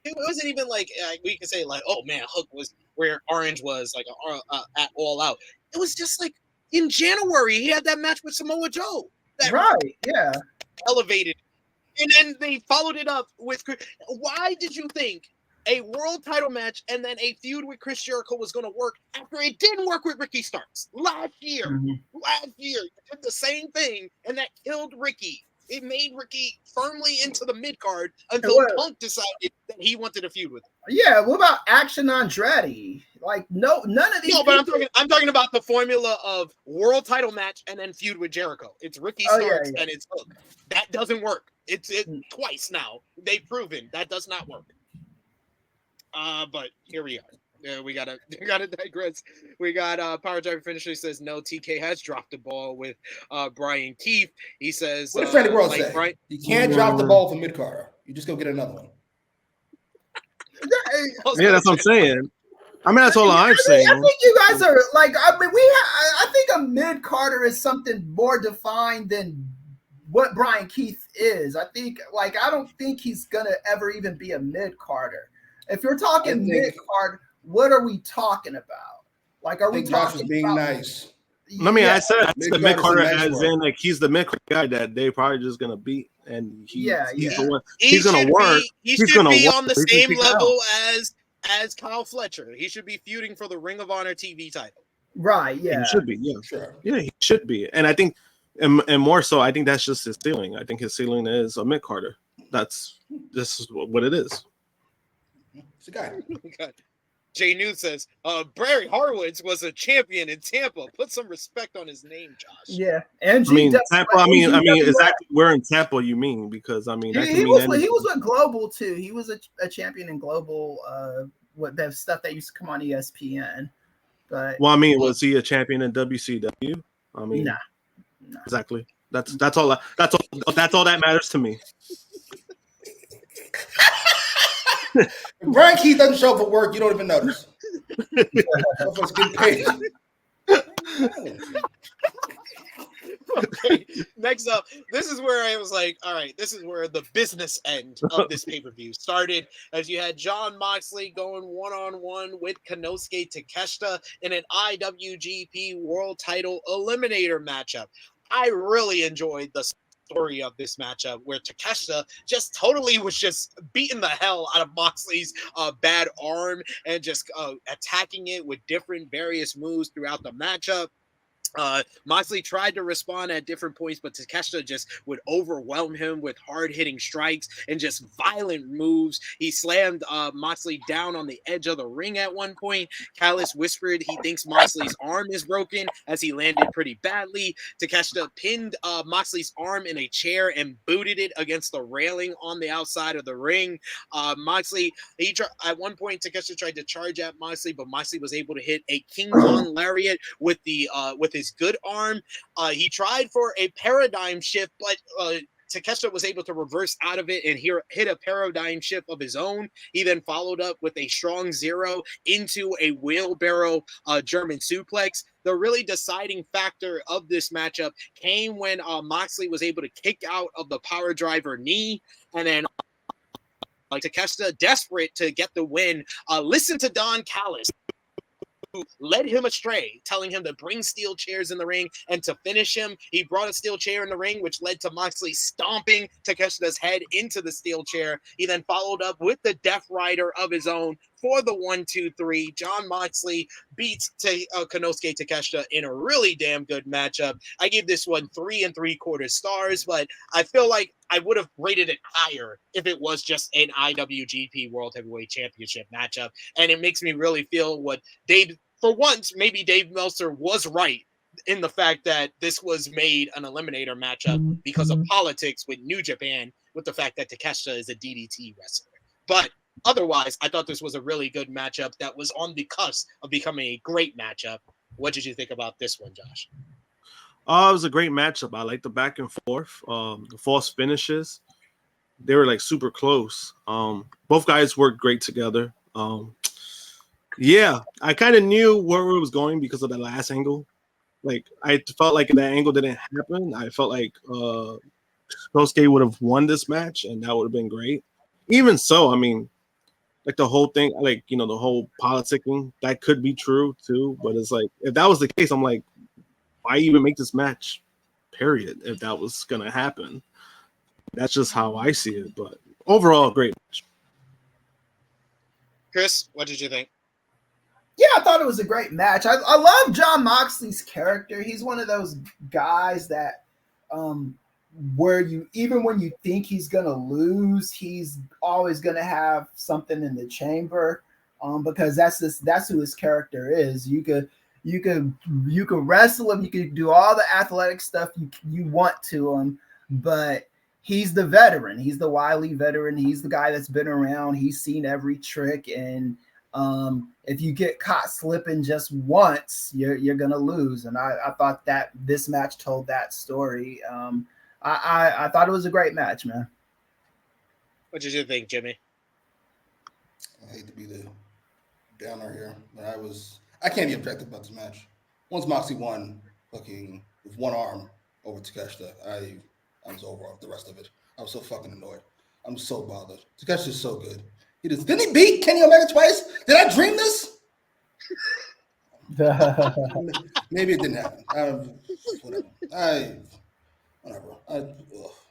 It wasn't even like we could say like, oh man, Hook was where Orange was like at All Out. It was just like in January he had that match with Samoa Joe. Yeah. Elevated, and then they followed it up with. Why did you think a world title match and then a feud with Chris Jericho was going to work after it didn't work with Ricky Starks last year? Last year, you did the same thing, and that killed Ricky It made Ricky firmly into the mid card until Well, Punk decided that he wanted to feud with him. yeah, what about Action Andretti? Like, none of these. No, but I'm talking about the formula of world title match and then feud with Jericho. It's Ricky Starks and it's Hook. That doesn't work. It's twice now. They've proven that does not work. But here we are. We gotta digress. We got Power Driver Finisher says no. TK has dropped the ball with Brian Keith. He says, What did Freddie Ross like, say? Brian, You can't drop the ball for mid Carter. You just go get another one. Yeah, that's what I'm saying. I mean, that's all I'm saying. I think you guys are like. I mean, I think a mid Carter is something more defined than what Brian Keith is. I think, like, I don't think he's gonna ever even be a mid Carter. If you're talking mid card, what are we talking about? Like, are we talking Josh was being about, nice? I mean, I said the mid Carter nice as in like he's the mid guy that they probably just gonna beat, and he's the one. He's gonna work. He should be on the same level as Kyle Fletcher. He should be feuding for the Ring of Honor TV title. Right? Yeah, he should be. Yeah, sure. Yeah, he should be. And I think, and more so, I think that's just his ceiling. I think his ceiling is a mid Carter. This is what it is. It's a guy. Jay New says, Barry Horowitz was a champion in Tampa. Put some respect on his name, Josh. Yeah, and Tampa. I mean, exactly where in Tampa you mean? Because I mean, he was with Global too. He was a champion in Global. What that stuff that used to come on ESPN. But well, I mean, was he a champion in WCW? I mean, nah. Exactly. That's all that matters to me. If Brian Keith doesn't show up for work, you don't even notice. Motherfucker's getting paid. Okay, next up, this is where I was like, all right, this is where the business end of this pay-per-view started, as you had Jon Moxley going one-on-one with Konosuke Takeshita in an IWGP World Title Eliminator matchup. I really enjoyed the story of this matchup where Takeshita just totally was just beating the hell out of Moxley's bad arm and just attacking it with different various moves throughout the matchup. Moxley tried to respond at different points, but Takeshita just would overwhelm him with hard-hitting strikes and just violent moves. He slammed Moxley down on the edge of the ring at one point. Callis whispered he thinks Moxley's arm is broken as he landed pretty badly. Takeshita pinned Moxley's arm in a chair and booted it against the railing on the outside of the ring. Moxley, at one point, Takeshita tried to charge at Moxley, but Moxley was able to hit a King Kong lariat with his good arm. He tried for a paradigm shift, but Takeshita was able to reverse out of it and hit a paradigm shift of his own. He then followed up with a strong zero into a wheelbarrow German suplex. The really deciding factor of this matchup came when Moxley was able to kick out of the power driver knee, and then Takeshita, desperate to get the win, listened to Don Callis, who led him astray, telling him to bring steel chairs in the ring and to finish him. He brought a steel chair in the ring, which led to Moxley stomping Takeshita's head into the steel chair. He then followed up with the Death Rider of his own for the 1-2-3. Jon Moxley beats Konosuke Takeshita in a really damn good matchup. I gave this one 3 3/4 stars, but I feel like I would have rated it higher if it was just an IWGP World Heavyweight Championship matchup. And it makes me really feel what for once, maybe Dave Meltzer was right in the fact that this was made an eliminator matchup because of politics with New Japan, with the fact that Takeshita is a DDT wrestler. But otherwise, I thought this was a really good matchup that was on the cusp of becoming a great matchup. What did you think about this one, Josh? It was a great matchup. I like the back and forth, the false finishes. They were like super close. Both guys worked great together. Yeah, I kind of knew where it was going because of the last angle. Like, I felt like that angle didn't happen. I felt like Kosuke would have won this match, and that would have been great. Even so, I mean, like the whole thing, like, you know, the whole politicking, that could be true too. But it's like, if that was the case, I'm like, why even make this match, period, if that was going to happen? That's just how I see it. But overall, great match. Chris, what did you think? Yeah, I thought it was a great match. I love Jon Moxley's character. He's one of those guys that where you, even when you think he's gonna lose, he's always gonna have something in the chamber, because that's who his character is. You could wrestle him, you could do all the athletic stuff you want to him, but he's the veteran. He's the wily veteran. He's the guy that's been around. He's seen every trick, and if you get caught slipping just once, you're gonna lose. And I thought that this match told that story. I thought it was a great match, man. What did you think, Jimmy? I hate to be the downer here, but I can't be objective about this match. Once Moxie won fucking with one arm over Takeshita, I was over the rest of it. I was so fucking annoyed. I'm so bothered. Takeshita's so good. Didn't he beat Kenny Omega twice? Did I dream this? Maybe it didn't happen. Whatever.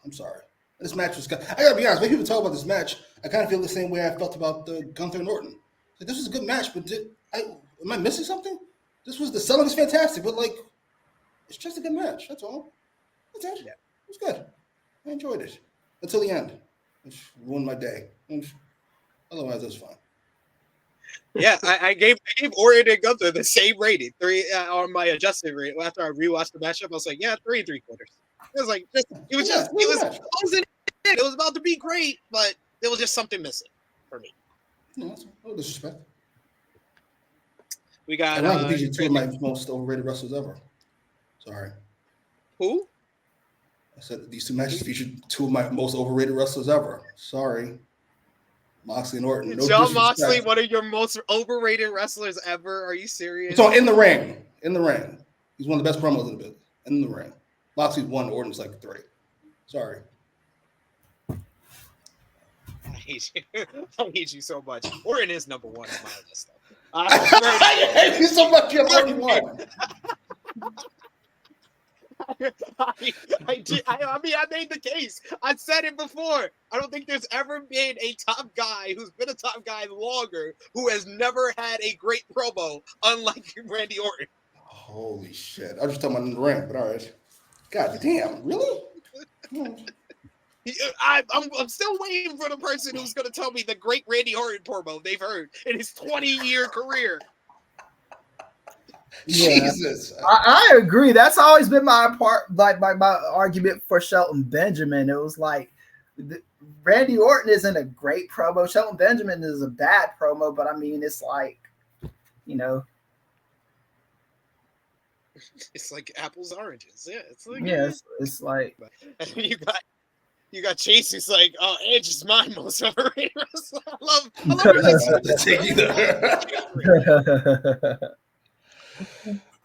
I'm sorry. This match was. I gotta be honest. When people talk about this match, I kind of feel the same way I felt about the Gunther and Orton. Like, this was a good match, but am I missing something? The selling is fantastic, but like, it's just a good match. That's all. That's it. Yeah. It was good. I enjoyed it until the end, which ruined my day. Otherwise, it was fine. Yeah, I gave Orton and Gunther the same rating, 3 on my adjusted rate. After I rewatched the matchup, I was like, yeah, 3 3/4. It was like it was closing in. It was about to be great, but there was just something missing for me. No, that's no disrespect. We got these are two of my most overrated wrestlers ever. Sorry. Who? I said these two matches featured two of my most overrated wrestlers ever. Sorry. Moxley and Orton. No John Moxley, one of your most overrated wrestlers ever. Are you serious? So in the ring. He's one of the best promos in the business. In the ring. Moxley's 1, Orton's like 3. Sorry. I hate you. I hate you so much. Orton is number 1 on my list. I hate you so much. You're 31. I mean, I made the case. I said it before. I don't think there's ever been a top guy who's been a top guy longer who has never had a great promo, unlike Randy Orton. Holy shit. I was just talking about in the ring, but all right. God damn, really? I'm still waiting for the person who's going to tell me the great Randy Orton promo they've heard in his 20-year career. Yeah. Jesus, I agree. That's always been my argument for Shelton Benjamin. It was like Randy Orton isn't a great promo. Shelton Benjamin is a bad promo, but I mean, it's like, you know, it's like apples oranges. Yeah, it's like it's like you got Chase who's like, oh, Edge is my most overrated wrestler. I love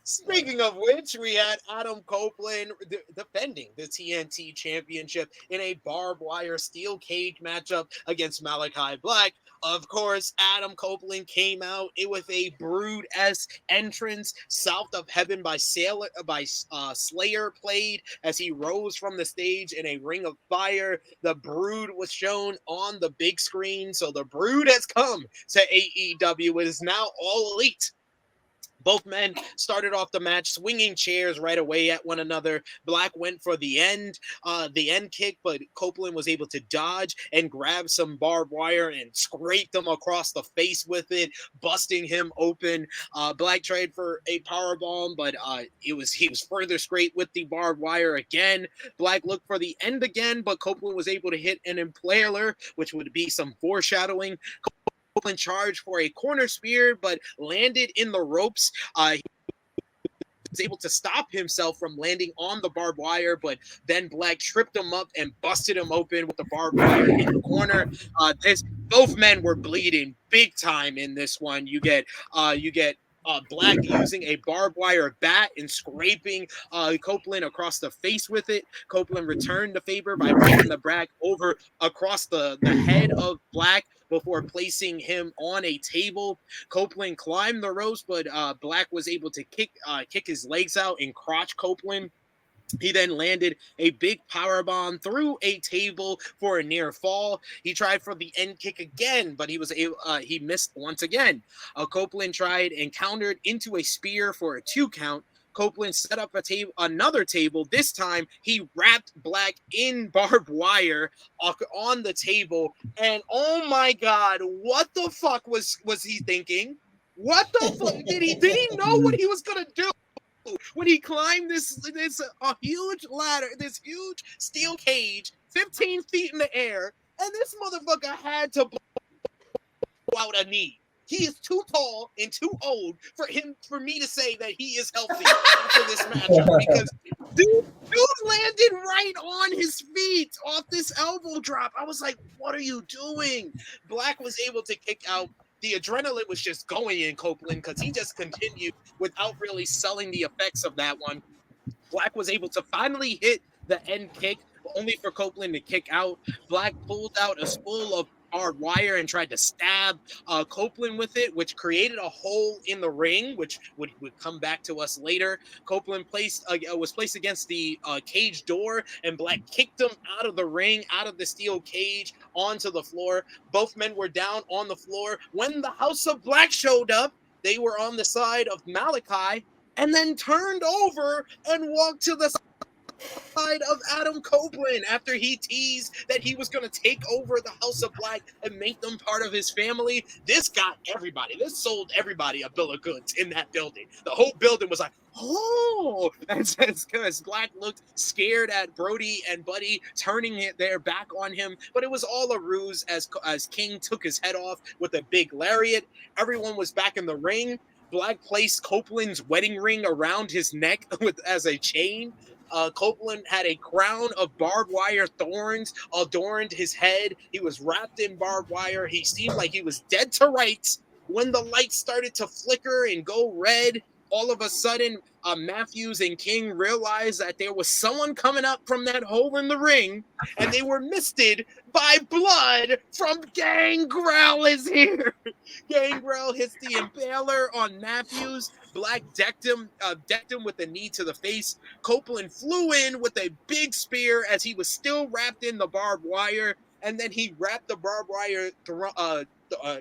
Speaking of which, we had Adam Copeland defending the TNT Championship in a barbed wire steel cage matchup against Malachi Black. Of course, Adam Copeland came out with a Brood-esque entrance. South of Heaven by Slayer played as he rose from the stage in a ring of fire. The Brood was shown on the big screen, so the Brood has come to AEW. It is now All Elite. Both men started off the match swinging chairs right away at one another. Black went for the end kick, but Copeland was able to dodge and grab some barbed wire and scraped him across the face with it, busting him open. Black tried for a powerbomb, but he was further scraped with the barbed wire again. Black looked for the end again, but Copeland was able to hit an impaler, which would be some foreshadowing. Copeland charged for a corner spear, but landed in the ropes. He was able to stop himself from landing on the barbed wire, but then Black tripped him up and busted him open with the barbed wire in the corner. Both men were bleeding big time in this one. You get Black using a barbed wire bat and scraping Copeland across the face with it. Copeland returned the favor by breaking the Black over across the head of Black before placing him on a table. Copeland climbed the ropes, but Black was able to kick his legs out and crotch Copeland. He then landed a big powerbomb through a table for a near fall. He tried for the end kick again, but he missed once again. Copeland tried and countered into a spear for a 2 count. Copeland set up another table. This time he wrapped Black in barbed wire on the table. And oh my God, what the fuck was he thinking? What the fuck? Did he know what he was gonna do when he climbed this huge ladder, this huge steel cage, 15 feet in the air, and this motherfucker had to blow out a knee. He is too tall and too old for me to say that he is healthy after this matchup, because dude landed right on his feet off this elbow drop. I was like, what are you doing? Black was able to kick out. The adrenaline was just going in Copeland because he just continued without really selling the effects of that one. Black was able to finally hit the end kick, only for Copeland to kick out. Black pulled out a spool of barbed wire and tried to stab Copeland with it, which created a hole in the ring, which would come back to us later. Copeland was placed against the cage door, and Black kicked him out of the ring, out of the steel cage, onto the floor. Both men were down on the floor. When the House of Black showed up, they were on the side of Malachi, and then turned over and walked to the side of Adam Copeland after he teased that he was going to take over the House of Black and make them part of his family. This got everybody. This sold everybody a bill of goods in that building. The whole building was like, oh, as Black looked scared at Brody and Buddy turning their back on him. But it was all a ruse as King took his head off with a big lariat. Everyone was back in the ring. Black placed Copeland's wedding ring around his neck as a chain. Copeland had a crown of barbed wire thorns adorned his head. He was wrapped in barbed wire. He seemed like he was dead to rights. When the lights started to flicker and go red, all of a sudden, Matthews and King realized that there was someone coming up from that hole in the ring, and they were misted by blood from Gangrel is here. Gangrel hits the impaler on Matthews. Black decked him with a knee to the face. Copeland flew in with a big spear as he was still wrapped in the barbed wire, and then he wrapped the barbed wire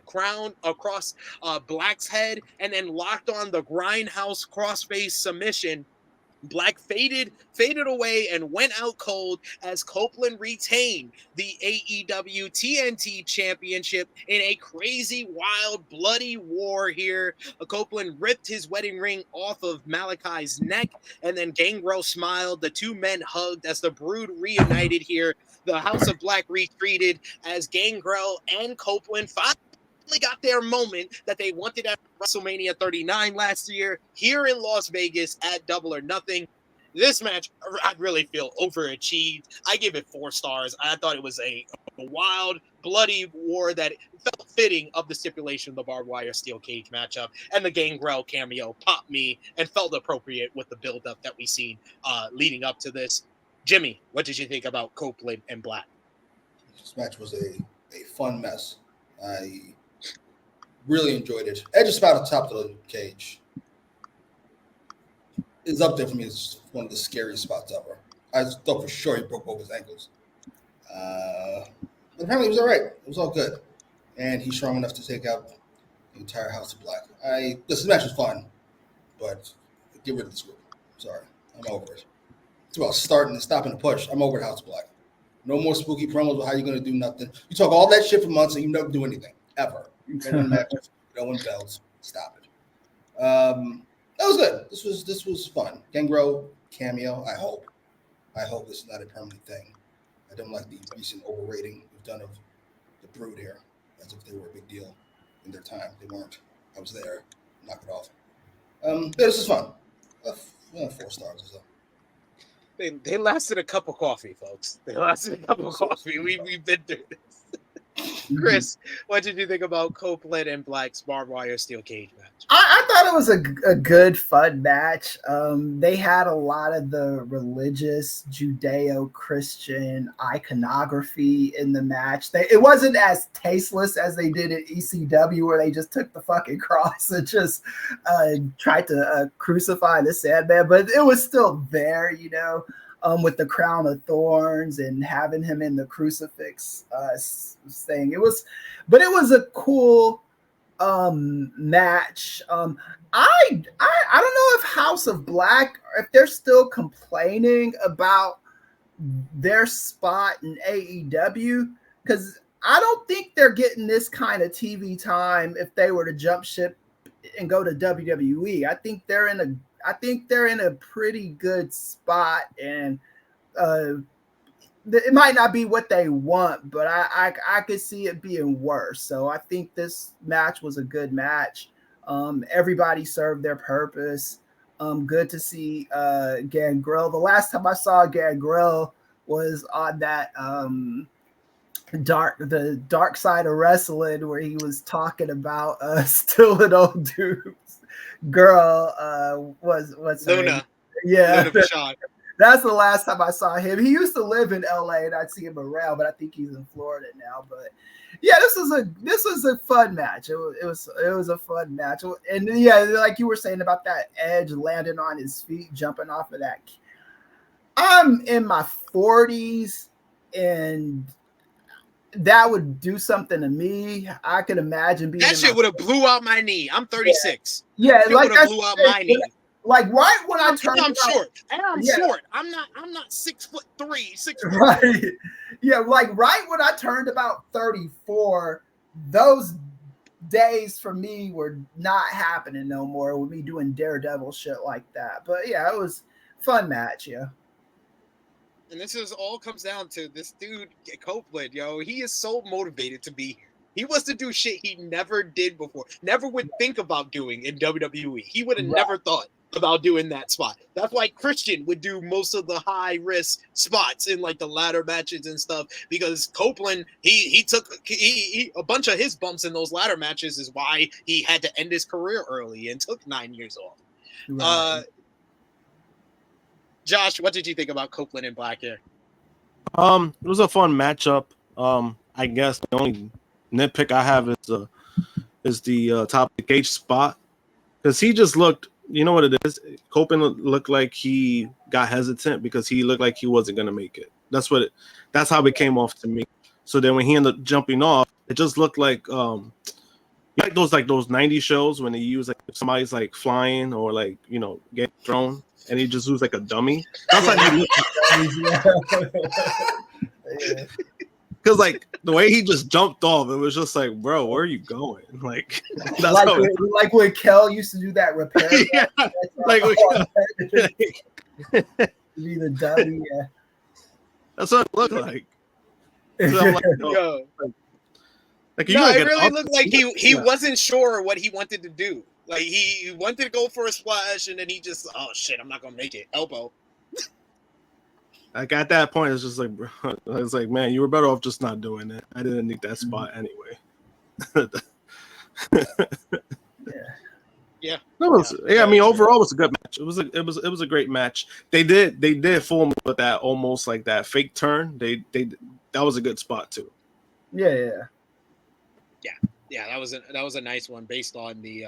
crown across Black's head, and then locked on the grindhouse crossface submission. Black faded away and went out cold as Copeland retained the AEW TNT Championship in a crazy, wild, bloody war here. Copeland ripped his wedding ring off of Malachi's neck, and then Gangrel smiled. The two men hugged as the Brood reunited here. The House of Black retreated as Gangrel and Copeland finally got their moment that they wanted at WrestleMania 39 last year here in Las Vegas at Double or Nothing. This match, I really feel overachieved. I give it 4 stars. I thought it was a wild, bloody war that felt fitting of the stipulation of the barbed wire steel cage matchup, and the Gangrel cameo popped me and felt appropriate with the buildup that we seen leading up to this. Jimmy, what did you think about Copeland and Black? This match was a fun mess. I really enjoyed it. Edge spot at the top of the cage is up there for me. It's one of the scariest spots ever. I thought for sure he broke both his ankles. But apparently it was all right. It was all good. And he's strong enough to take out the entire House of Black. This match was fun, but get rid of this group. Sorry. I'm over it. It's about starting and stopping the push. I'm over the House of Black. No more spooky promos about how you're going to do nothing. You talk all that shit for months and you never do anything, ever. You can win matches, you don't win belts. Stop it. That was good. This was fun. Gangrel cameo. I hope this is not a permanent thing. I don't like the recent overrating we've done of the Brood here, as if they were a big deal in their time. They weren't. I was there. Knock it off. This is fun. 4 stars or so. They lasted a cup of coffee, folks. They lasted a cup of coffee. We've been through this. Chris, what did you think about Copeland and Black's barbed wire steel cage match? I thought it was a good, fun match. They had a lot of the religious Judeo-Christian iconography in the match. It wasn't as tasteless as they did at ECW, where they just took the fucking cross and just tried to crucify the Sandman, but it was still there, you know. With the crown of thorns and having him in the crucifix thing. It was a cool match. I don't know if House of Black, if they're still complaining about their spot in AEW, because I don't think they're getting this kind of TV time if they were to jump ship and go to WWE. I think they're in a pretty good spot, and it might not be what they want, but I could see it being worse. So I think this match was a good match. Everybody served their purpose. Good to see Gangrel. The last time I saw Gangrel was on that the dark side of wrestling, where he was talking about still an old dude's girl. What's her Luna? name? Yeah, Luna Vachon. That's the last time I saw him. He used to live in LA, and I'd see him around, but I think he's in Florida now. But yeah, this was a fun match. It was a fun match, and yeah, like you were saying about that Edge landing on his feet, jumping off of that. I'm in my 40s, and that would do something to me. I could imagine being That shit would have blew out my knee. I'm 36. Yeah, like that blew out my knee. Like right when I turned, I'm short. And I'm short. I'm not 6'3", 6'4". Right. Yeah, like right when I turned about 34, those days for me were not happening no more with me doing Daredevil shit like that. But yeah, it was a fun match, yeah. And this is all comes down to this dude, Copeland, yo. He is so motivated to be here. He wants to do shit he never did before, never would think about doing in WWE. He would have never thought about doing that spot. That's why Christian would do most of the high risk spots in like the ladder matches and stuff, because Copeland, he took a bunch of his bumps in those ladder matches is why he had to end his career early and took 9 years off. Right. Josh, what did you think about Copeland and Black here? It was a fun matchup. I guess the only nitpick I have is the top of the cage spot, because he just looked. You know what it is? Copeland looked like he got hesitant because he looked like he wasn't gonna make it. That's how it came off to me. So then when he ended up jumping off, it just looked like those 90s shows when they use like somebody's like flying or like getting thrown and he just was like a dummy. That's like he looked. Because like the way he just jumped off, it was just like, bro, where are you going? Like, that's like when Kel used to do that repair. Yeah, like be the dummy. Yeah, that's what it looked like. So I'm like, it really looked like he wasn't sure what he wanted to do. Like he wanted to go for a splash, and then he just, oh shit, I'm not gonna make it. Elbow. Like at that point, it's just like, bro, I was like, man, you were better off just not doing it. I didn't need that spot anyway. Yeah. I mean, overall, it was a good match. It was a great match. They did fool me with that almost like that fake turn. That was a good spot too. Yeah. That was a nice one based on the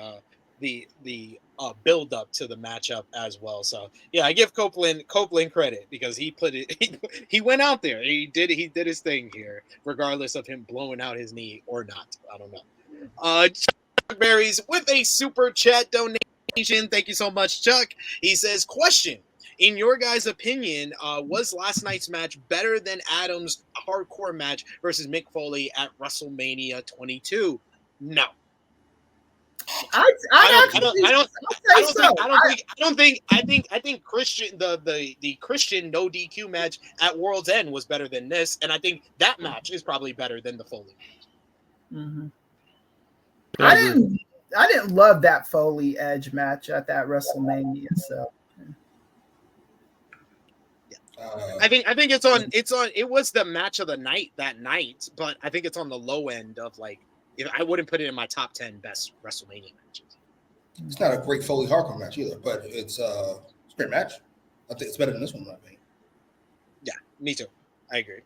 build up to the matchup as well. So yeah, I give Copeland credit because he put it. He went out there. He did his thing here, regardless of him blowing out his knee or not. I don't know. Chuck Berries with a super chat donation. Thank you so much, Chuck. He says, question: in your guys' opinion, was last night's match better than Adam's hardcore match versus Mick Foley at WrestleMania 22? No. I think Christian the Christian no DQ match at World's End was better than this, and I think that match is probably better than the Foley match. Mm-hmm. I didn't love that Foley Edge match at that WrestleMania. So I think it was the match of the night that night, but I think it's on the low end of like, if I wouldn't put it in my top 10 best WrestleMania matches. It's not a great Foley hardcore match either, but it's a great match. I think it's better than this one, in my opinion. Yeah, me too. I agree.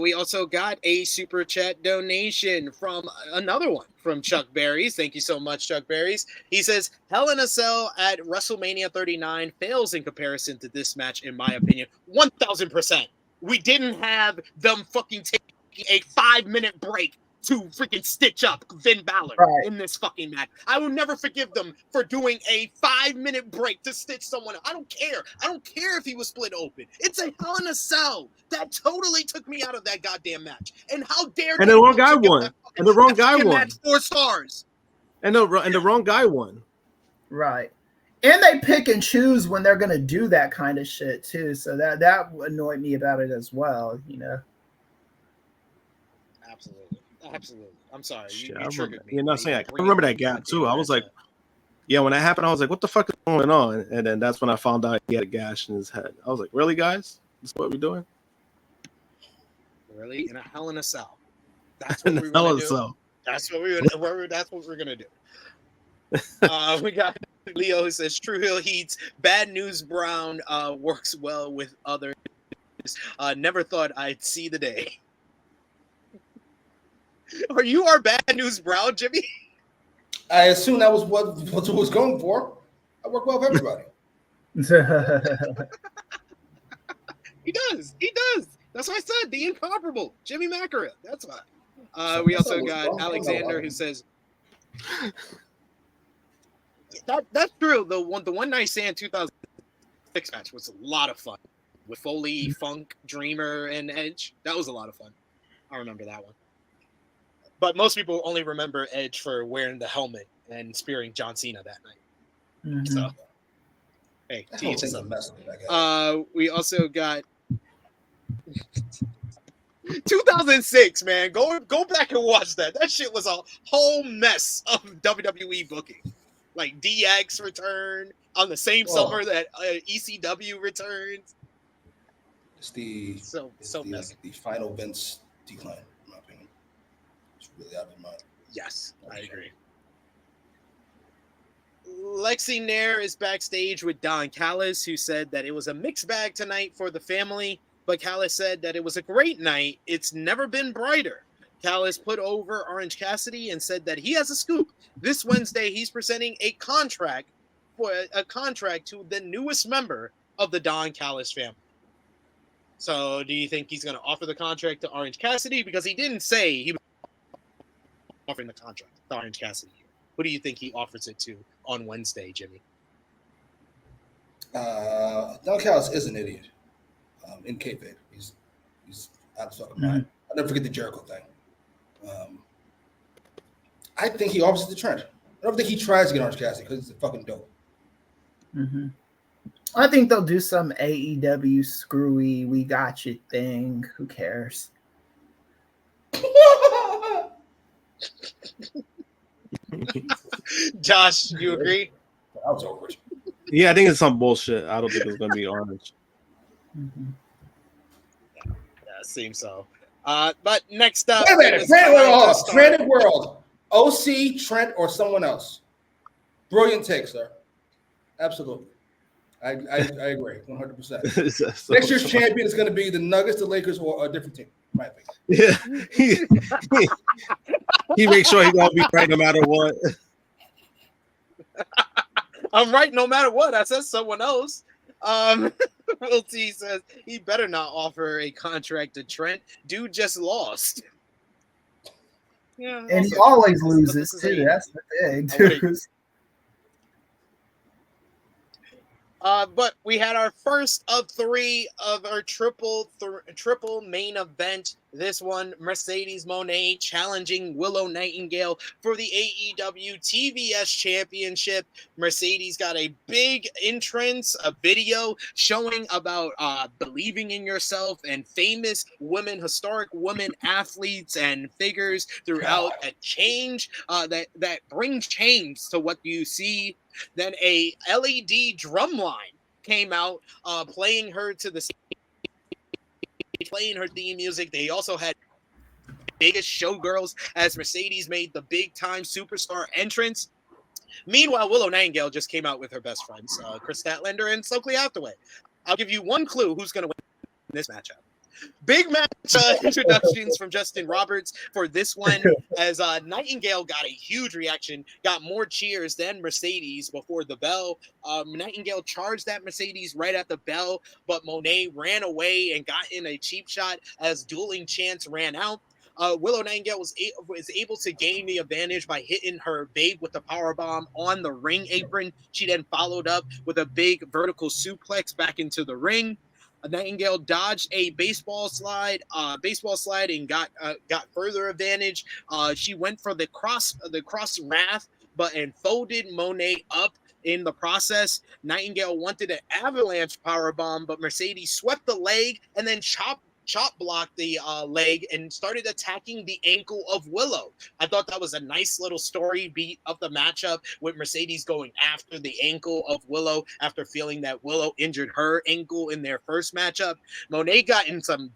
We also got a super chat donation from another one from Chuck Berries. Thank you so much, Chuck Berries. He says, Hell in a Cell at WrestleMania 39 fails in comparison to this match, in my opinion. 1,000%. We didn't have them fucking taking a 5-minute break to freaking stitch up Finn Balor Right. in this fucking match. I will never forgive them for doing a 5-minute break to stitch someone up. I don't care. I don't care if he was split open. It's a Hell in a Cell. That totally took me out of that goddamn match. And how dare And the wrong guy won. And the wrong guy won. Match 4 stars. And the wrong guy won. Right. And they pick and choose when they're going to do that kind of shit too. So that annoyed me about it as well, you know. Absolutely. I'm sorry. Shit, You triggered me. You know what I'm saying? I remember that gap too. I was like, yeah, when that happened, I was like, what the fuck is going on? And then that's when I found out he had a gash in his head. I was like, really, guys? This is what we're doing? Really? In a Hell in a Cell. That's what we're going to do. That's what we're going to do. We got Leo who says True Heel Heat's Bad News Brown works well with others. Never thought I'd see the day. Are you our Bad News Brown, Jimmy? I assume that was what it was going for. I work well with everybody. He does. That's what I said. The incomparable Jimmy Macram. That's why. We also got Alexander who says that's true. The one night stand 2006 match was a lot of fun with Foley, Funk, Dreamer, and Edge. That was a lot of fun. I remember that one. But most people only remember Edge for wearing the helmet and spearing John Cena that night. Mm-hmm. So, hey, It's a mess. we also got 2006, man. Go back and watch that. That shit was a whole mess of WWE booking. Like DX returned on the same summer that ECW returns. It's the messy. The final Vince decline, in my opinion. It's really out of his mind. Yes, I agree. Lexi Nair is backstage with Don Callis, who said that it was a mixed bag tonight for the family, but Callis said that it was a great night. It's never been brighter. Callis put over Orange Cassidy and said that he has a scoop. This Wednesday, he's presenting a contract to the newest member of the Don Callis family. So do you think he's going to offer the contract to Orange Cassidy? Because he didn't say he was offering the contract to Orange Cassidy. Who do you think he offers it to on Wednesday, Jimmy? Don Callis is an idiot. In kayfabe, he's out of his fucking mind. I'll never forget the Jericho thing. I think he offers it to Trent. I don't think he tries to get Orange Cassidy because it's fucking dope. Mm-hmm. I think they'll do some AEW screwy, we got you thing. Who cares? Josh, you agree? I was over it. Yeah, I think it's some bullshit. I don't think it's going to be Orange. Mm-hmm. Yeah, seems so. But next up, wait a minute. Stranded World, OC, Trent, or someone else. Brilliant take, sir. Absolutely. I agree 100%. Next year's champion is going to be the Nuggets, the Lakers, or a different team. My opinion. Yeah, he makes sure he's going to be right no matter what. I'm right no matter what. I said someone else. Will T says he better not offer a contract to Trent. Dude just lost. Yeah, and he always loses too. That's the thing, too. But we had our first of 3 of our triple main event. This one, Mercedes Mone challenging Willow Nightingale for the AEW TBS Championship. Mercedes got a big entrance, a video showing about believing in yourself and famous women, historic women athletes and figures throughout a change that brings change to what you see. Then a LED drum line came out, playing her theme music. They also had biggest showgirls as Mercedes made the big time superstar entrance. Meanwhile, Willow Nightingale just came out with her best friends, Chris Statlander and Stokely Hathaway. I'll give you one clue who's going to win this matchup. Big match introductions from Justin Roberts for this one, as Nightingale got a huge reaction, got more cheers than Mercedes before the bell. Nightingale charged at Mercedes right at the bell, but Monet ran away and got in a cheap shot as dueling chants ran out. Willow Nightingale was able to gain the advantage by hitting her babe with the powerbomb on the ring apron. She then followed up with a big vertical suplex back into the ring. Nightingale dodged a baseball slide, and got further advantage. She went for the cross wrath, but and folded Monet up in the process. Nightingale wanted an avalanche powerbomb, but Mercedes swept the leg and then chop blocked the leg and started attacking the ankle of Willow. I thought that was a nice little story beat of the matchup, with Mercedes going after the ankle of Willow after feeling that Willow injured her ankle in their first matchup. Monet got in some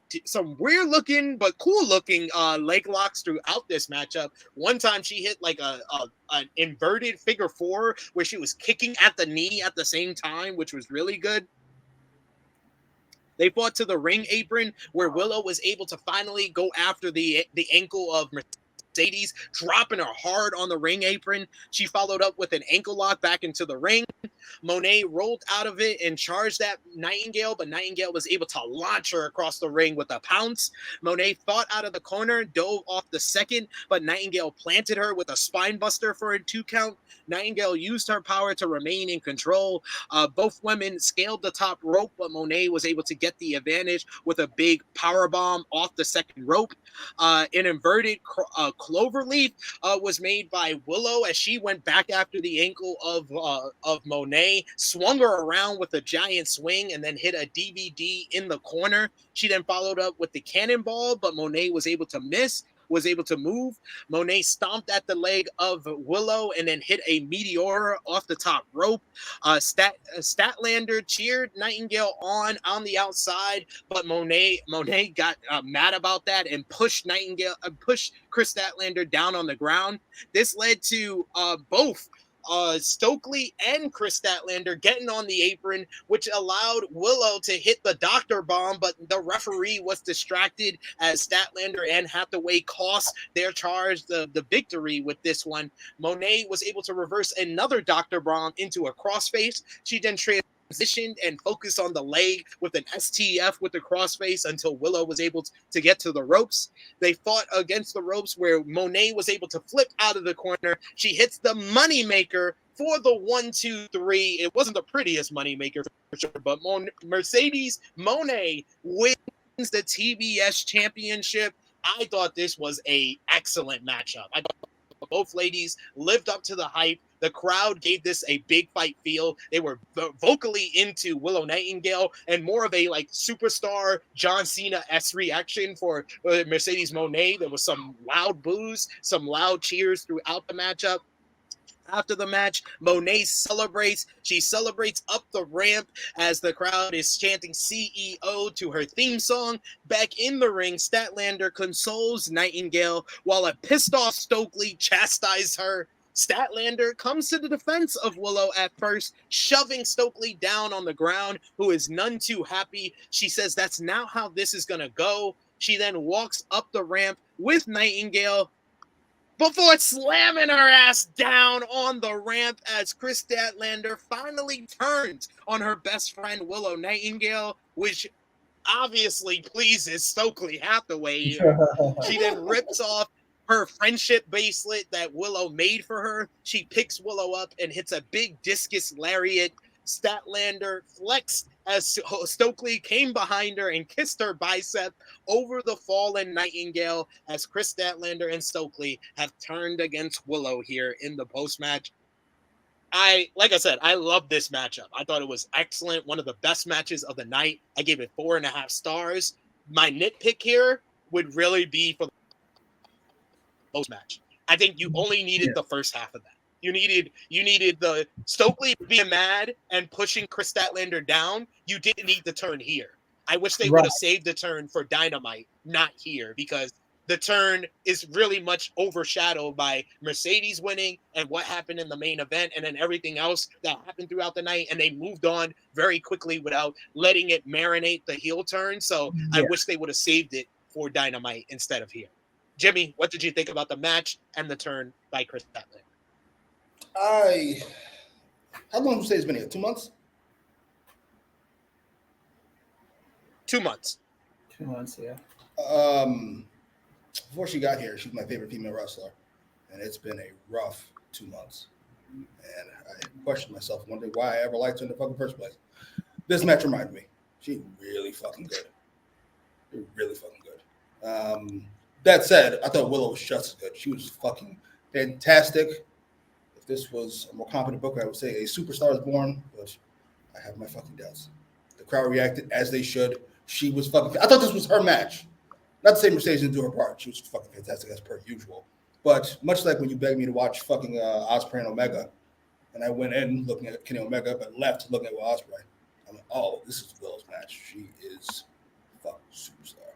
weird looking but cool looking leg locks throughout this matchup. One time she hit like an inverted figure four where she was kicking at the knee at the same time, which was really good. They fought to the ring apron, where Willow was able to finally go after the ankle of Mercedes, dropping her hard on the ring apron. She followed up with an ankle lock back into the ring. Monet rolled out of it and charged at Nightingale, but Nightingale was able to launch her across the ring with a pounce. Monet fought out of the corner, dove off the second, but Nightingale planted her with a spine buster for a 2 count. Nightingale used her power to remain in control. Both women scaled the top rope, but Monet was able to get the advantage with a big power bomb off the second rope. An inverted cloverleaf was made by Willow as she went back after the ankle of Monet, swung her around with a giant swing, and then hit a DVD in the corner. She then followed up with the cannonball, but Monet was able to miss, was able to move. Monet stomped at the leg of Willow and then hit a meteor off the top rope. Statlander cheered Nightingale on the outside, but Monet got mad about that and pushed Chris Statlander down on the ground. This led to both Stokely and Chris Statlander getting on the apron, which allowed Willow to hit the doctor bomb, but the referee was distracted as Statlander and Hathaway cost their charge the victory with this one. Monet was able to reverse another doctor bomb into a crossface. She then transitioned and focused on the leg with an STF with the crossface until Willow was able to get to the ropes. They fought against the ropes, where Monet was able to flip out of the corner. She hits the moneymaker for the 1-2-3. It wasn't the prettiest moneymaker for sure, but Mercedes Monet wins the TBS championship. I thought this was an excellent matchup. I thought both ladies lived up to the hype. The crowd gave this a big fight feel. They were vocally into Willow Nightingale, and more of a like superstar John Cena-esque reaction for Mercedes Monet. There was some loud boos, some loud cheers throughout the matchup. After the match, Monet celebrates. She celebrates up the ramp as the crowd is chanting CEO to her theme song. Back in the ring, Statlander consoles Nightingale while a pissed off Stokely chastises her. Statlander comes to the defense of Willow at first, shoving Stokely down on the ground, who is none too happy. She says that's not how this is going to go. She then walks up the ramp with Nightingale before slamming her ass down on the ramp as Chris Statlander finally turns on her best friend Willow Nightingale, which obviously pleases Stokely Hathaway here. She then rips off her friendship bracelet that Willow made for her. She picks Willow up and hits a big discus lariat. Statlander flexed as Stokely came behind her and kissed her bicep over the fallen Nightingale, as Chris Statlander and Stokely have turned against Willow here in the post-match. Like I said, I love this matchup. I thought it was excellent. One of the best matches of the night. I gave it 4.5 stars. My nitpick here would really be for the post-match. I think you only needed the first half of that. You needed the Stokely being mad and pushing Chris Statlander down. You didn't need the turn here. I wish they would have saved the turn for Dynamite, not here, because the turn is really much overshadowed by Mercedes winning and what happened in the main event, and then everything else that happened throughout the night, and they moved on very quickly without letting it marinate the heel turn. So I wish they would have saved it for Dynamite instead of here. Jimmy, what did you think about the match and the turn by Chris Statlander? How long would you say it's been here? 2 months? 2 months. 2 months, yeah. before she got here, she's my favorite female wrestler, and it's been a rough 2 months. And I questioned myself, wondering why I ever liked her in the fucking first place. This match reminded me. She's really fucking good. Really fucking good. That said, I thought Willow was just as good. She was fucking fantastic. If this was a more competent booker, I would say a superstar is born, but I have my fucking doubts. The crowd reacted as they should. She was fucking. I thought this was her match. Not to say Mercedes didn't do her part. She was fucking fantastic as per usual. But much like when you begged me to watch fucking Ospreay and Omega, and I went in looking at Kenny Omega, but left looking at Ospreay. I'm like, oh, this is Willow's match. She is a fucking superstar.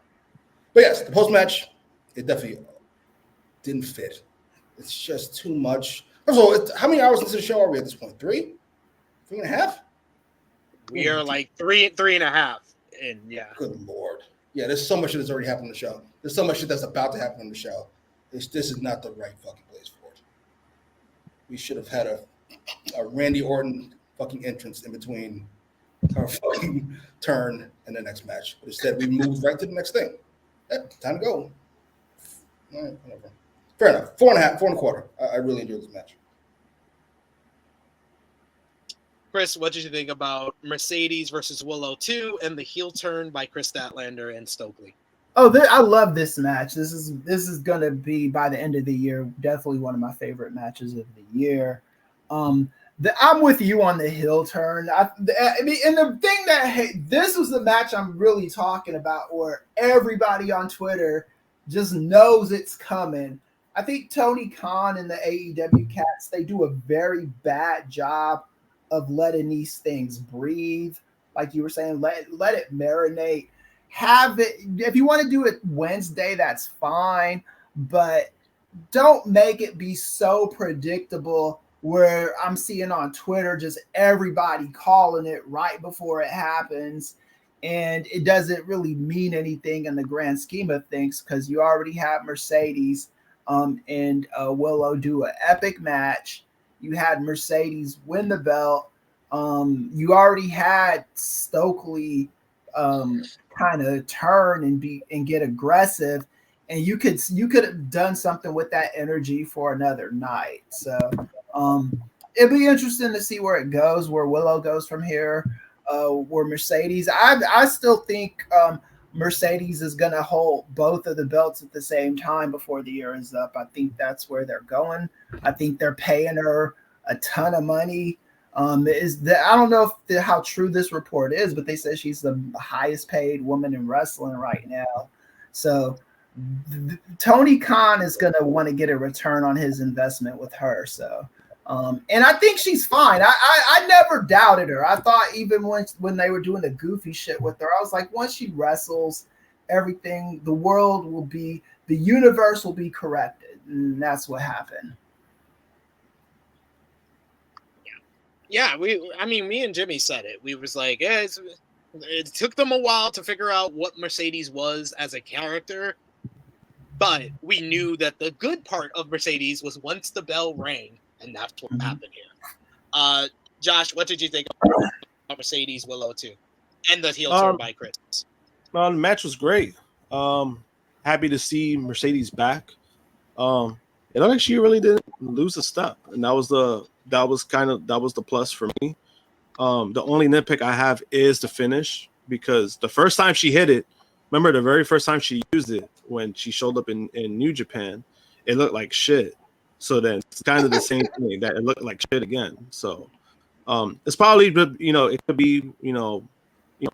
But yes, the post match, it definitely didn't fit. It's just too much. First of all, how many hours into the show are we at this point? 3? 3.5? We are like 3.5. And yeah. Good Lord. Yeah, there's so much shit that's already happened on the show. There's so much shit that's about to happen on the show. This is not the right fucking place for it. We should have had a Randy Orton fucking entrance in between our fucking turn and the next match. But instead, we moved right to the next thing. Yeah, time to go. All right, whatever. Fair enough. 4.5, 4.25. I really enjoyed this match. Chris, what did you think about Mercedes versus Willow 2 and the heel turn by Chris Statlander and Stokely? Oh, I love this match. This is gonna be, by the end of the year, definitely one of my favorite matches of the year. I'm with you on the heel turn. I mean, and the thing that this was the match I'm really talking about, where everybody on Twitter just knows it's coming. I think Tony Khan and the AEW cats, they do a very bad job of letting these things breathe. Like you were saying, let it marinate. Have it, if you want to do it Wednesday, that's fine, but don't make it be so predictable where I'm seeing on Twitter just everybody calling it right before it happens, and it doesn't really mean anything in the grand scheme of things, because you already have Mercedes and Willow do an epic match. You had Mercedes win the belt. You already had Stokely kind of turn and get aggressive, and you could have done something with that energy for another night. So it'd be interesting to see where it goes, where Willow goes from here, where Mercedes. I still think Mercedes is going to hold both of the belts at the same time before the year is up. I think that's where they're going. I think they're paying her a ton of money. I don't know how true this report is, but they say she's the highest paid woman in wrestling right now. So Tony Khan is going to want to get a return on his investment with her. So, and I think she's fine. I never doubted her. I thought even when they were doing the goofy shit with her, I was like, once she wrestles, everything, the universe will be corrected. And that's what happened. Yeah, me and Jimmy said it. We was like, yeah, it took them a while to figure out what Mercedes was as a character, but we knew that the good part of Mercedes was once the bell rang, and that's what happened here. Josh, what did you think about Mercedes Willow 2 and the heel turn by Chris? The match was great. Happy to see Mercedes back. It looked like she really didn't lose a step, and that was the plus for me. The only nitpick I have is the finish, because the first time she hit it, remember the very first time she used it when she showed up in New Japan, it looked like shit. So then it's kind of the same thing, that it looked like shit again. So it's probably, it could be,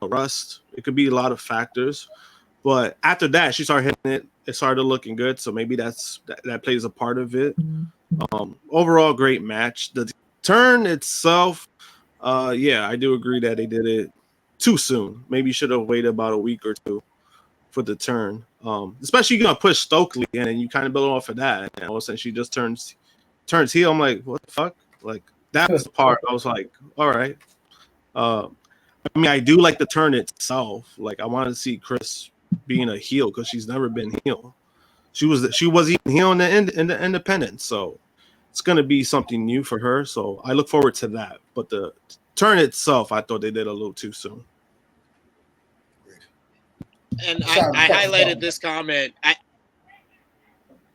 rust. It could be a lot of factors. But after that, she started hitting it. It started looking good. So maybe that plays a part of it. Overall, great match. The turn itself, I do agree that they did it too soon. Maybe you should have waited about a week or two for the turn. Especially you're gonna push Stokely in, and you kind of build off of that. And all of a sudden she just turns heel. I'm like, what the fuck? Like, that was the part I was like, all right. I do like the turn itself. Like, I wanted to see Chris being a heel, because she's never been heel. She was even heel in the independent, so it's going to be something new for her. So I look forward to that. But the turn itself, I thought they did a little too soon. And I highlighted this comment.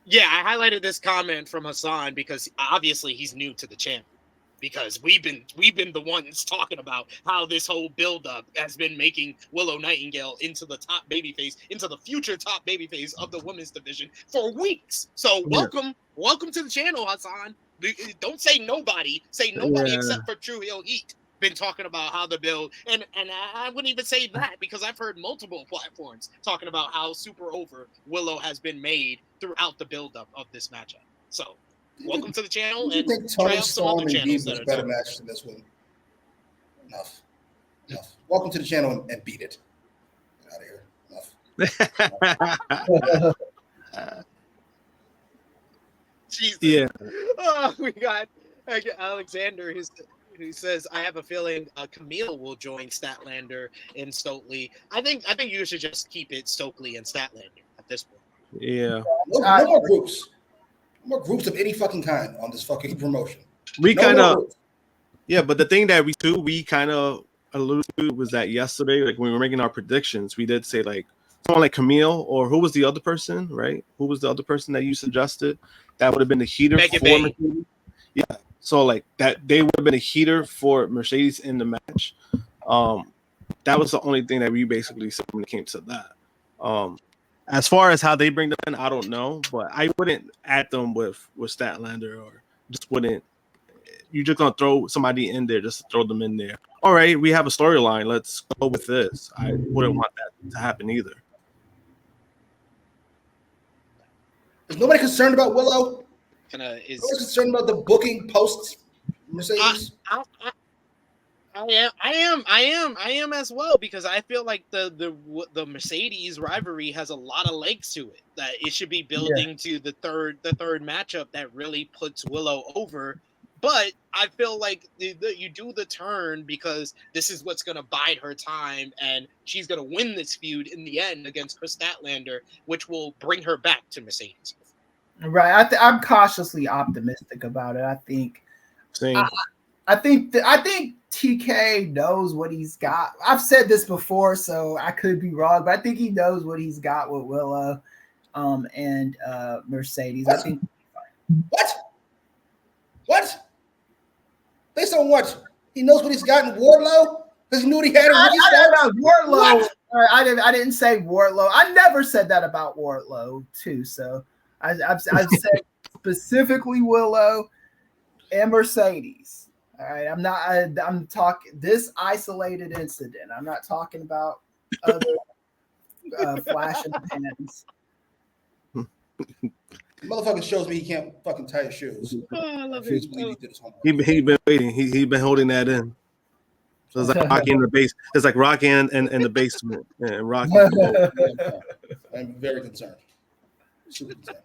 Yeah, I highlighted this comment from Hassan because obviously he's new to the channel. Because we've been the ones talking about how this whole buildup has been making Willow Nightingale into the top babyface, into the future top babyface of the women's division for weeks. So welcome to the channel, Hassan. Don't say nobody. Say nobody except for True Heel Heat been talking about how the build, and I wouldn't even say that because I've heard multiple platforms talking about how super over Willow has been made throughout the buildup of this matchup. So welcome to the channel, and think try Tony out some other Storm and channels Gabe that was are better doing. match than this one. Enough. Welcome to the channel and beat it. Get out of here. Enough. Jesus. Yeah. Oh, we got Alexander who says, I have a feeling Camille will join Statlander and Stokely. I think you should just keep it Stokely and Statlander at this point. Yeah. No more groups. No more groups of any fucking kind on this fucking promotion. We No kind more of, groups. yeah, but the thing that we kind of alluded to was that yesterday, like when we were making our predictions, we did say like someone like Camille, or who was the other person, right? Who was the other person that you suggested? That would have been the heater Megan for Bay. Mercedes. Yeah. So like that, they would have been a heater for Mercedes in the match. That was the only thing that we basically said when it came to that. As far as how they bring them in, I don't know, but I wouldn't add them with Statlander, or just wouldn't. You're just gonna throw somebody in there just to throw them in there. All right, we have a storyline. Let's go with this. I wouldn't want that to happen either. Is nobody concerned about Willow? Is nobody concerned about the booking posts Mercedes? I am as well, because I feel like the Mercedes rivalry has a lot of legs to it. That it should be building to the third matchup that really puts Willow over. But I feel like you do the turn because this is what's going to bide her time, and she's going to win this feud in the end against Kris Statlander, which will bring her back to Mercedes. Right. I'm cautiously optimistic about it. I think. Same. I think TK knows what he's got. I've said this before, so I could be wrong, but I think he knows what he's got with Willow, and Mercedes. What? I think. What? Based on what? He knows what he's got in Wardlow because he knew what he had in Ricky Starks. Wardlow. I didn't say Wardlow. I never said that about Wardlow too. So I've said specifically Willow and Mercedes. All right, I'm talking this isolated incident. I'm not talking about other flash in the pans. Motherfucker shows me he can't fucking tie his shoes. I love He been waiting. He been holding that in. So it's like Rocky in the base. It's like Rocky in the basement, and Rocky. I'm very concerned. Super concerned.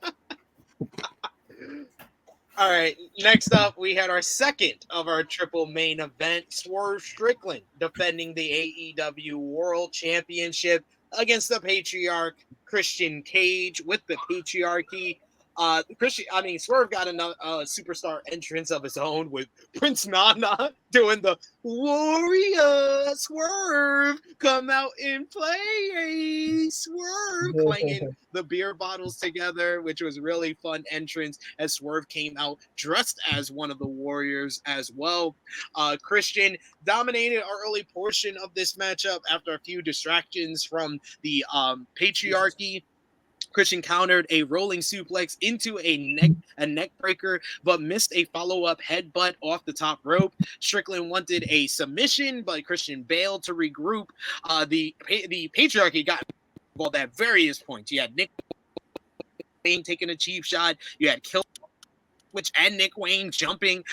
All right, next up, we had our second of our triple main event, Swerve Strickland defending the AEW World Championship against the Patriarch Christian Cage with the Patriarchy. Swerve got a superstar entrance of his own with Prince Nana doing the Warrior Swerve, come out and play, Swerve, clanging the beer bottles together, which was really fun entrance as Swerve came out dressed as one of the Warriors as well. Christian dominated our early portion of this matchup after a few distractions from the Patriarchy. Christian countered a rolling suplex into a neck breaker, but missed a follow-up headbutt off the top rope. Strickland wanted a submission, but Christian bailed to regroup. The Patriarchy got involved at various points. You had Nick Wayne taking a cheap shot. You had Killswitch and Nick Wayne jumping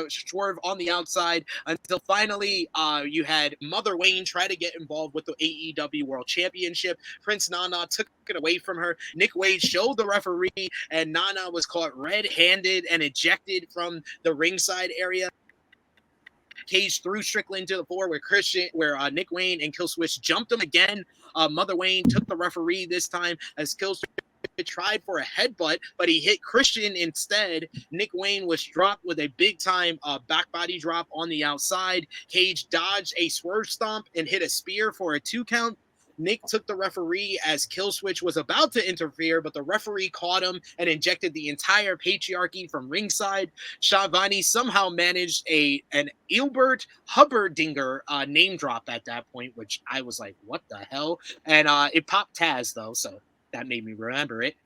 Swerve on the outside until finally you had Mother Wayne try to get involved with the AEW World Championship. Prince Nana took it away from her. Nick Wayne showed the referee, and Nana was caught red-handed and ejected from the ringside area. Cage threw Strickland to the floor where Nick Wayne and Killswitch jumped him again. Mother Wayne took the referee this time as Killswitch tried for a headbutt, but he hit Christian instead. Nick Wayne was dropped with a big-time back body drop on the outside. Cage dodged a swerve stomp and hit a spear for a 2 count. Nick took the referee as Killswitch was about to interfere, but the referee caught him and injected the entire patriarchy from ringside. Shavani somehow managed an Ilbert Hubbarddinger name drop at that point, which I was like, what the hell? And it popped Taz, though, so that made me remember it.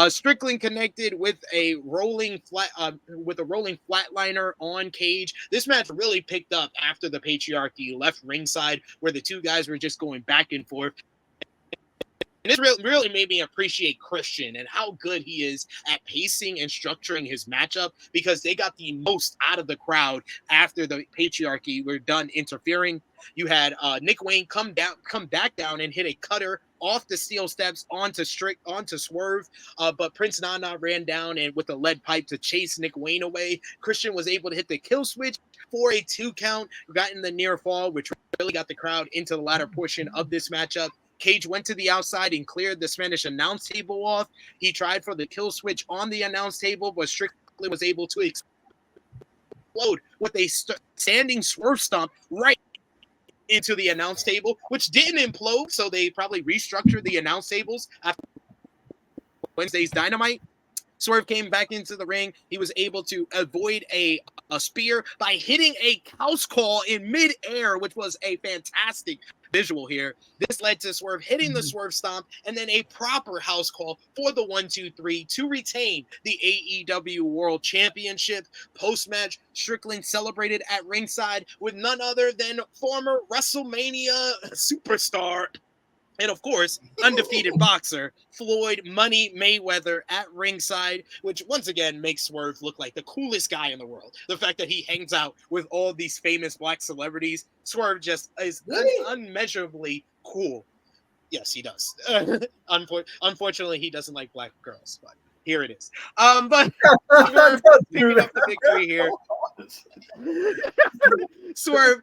Strickland connected with a rolling flatliner on Cage. This match really picked up after the patriarchy left ringside, where the two guys were just going back and forth. And this really made me appreciate Christian and how good he is at pacing and structuring his matchup, because they got the most out of the crowd after the patriarchy were done interfering. You had Nick Wayne come back down and hit a cutter off the steel steps onto Swerve, but Prince Nana ran down and with a lead pipe to chase Nick Wayne away. Christian was able to hit the kill switch for a 2 count, got in the near fall, which really got the crowd into the latter portion of this matchup. Cage went to the outside and cleared the Spanish announce table off. He tried for the kill switch on the announce table, but Strickland was able to explode with a standing swerve stomp right into the announce table, which didn't implode, so they probably restructured the announce tables after Wednesday's Dynamite. Swerve came back into the ring. He was able to avoid a spear by hitting a house call in midair, which was a fantastic visual here. This led to Swerve hitting the Swerve stomp and then a proper house call for the 1-2-3 to retain the AEW World Championship. Post-match, Strickland celebrated at ringside with none other than former WrestleMania superstar and, of course, undefeated boxer Floyd Money Mayweather at ringside, which once again makes Swerve look like the coolest guy in the world. The fact that he hangs out with all these famous black celebrities, Swerve just is unmeasurably cool. Yes, he does. Unfortunately, he doesn't like black girls, but here it is. But Swerve picking up the victory here. Swerve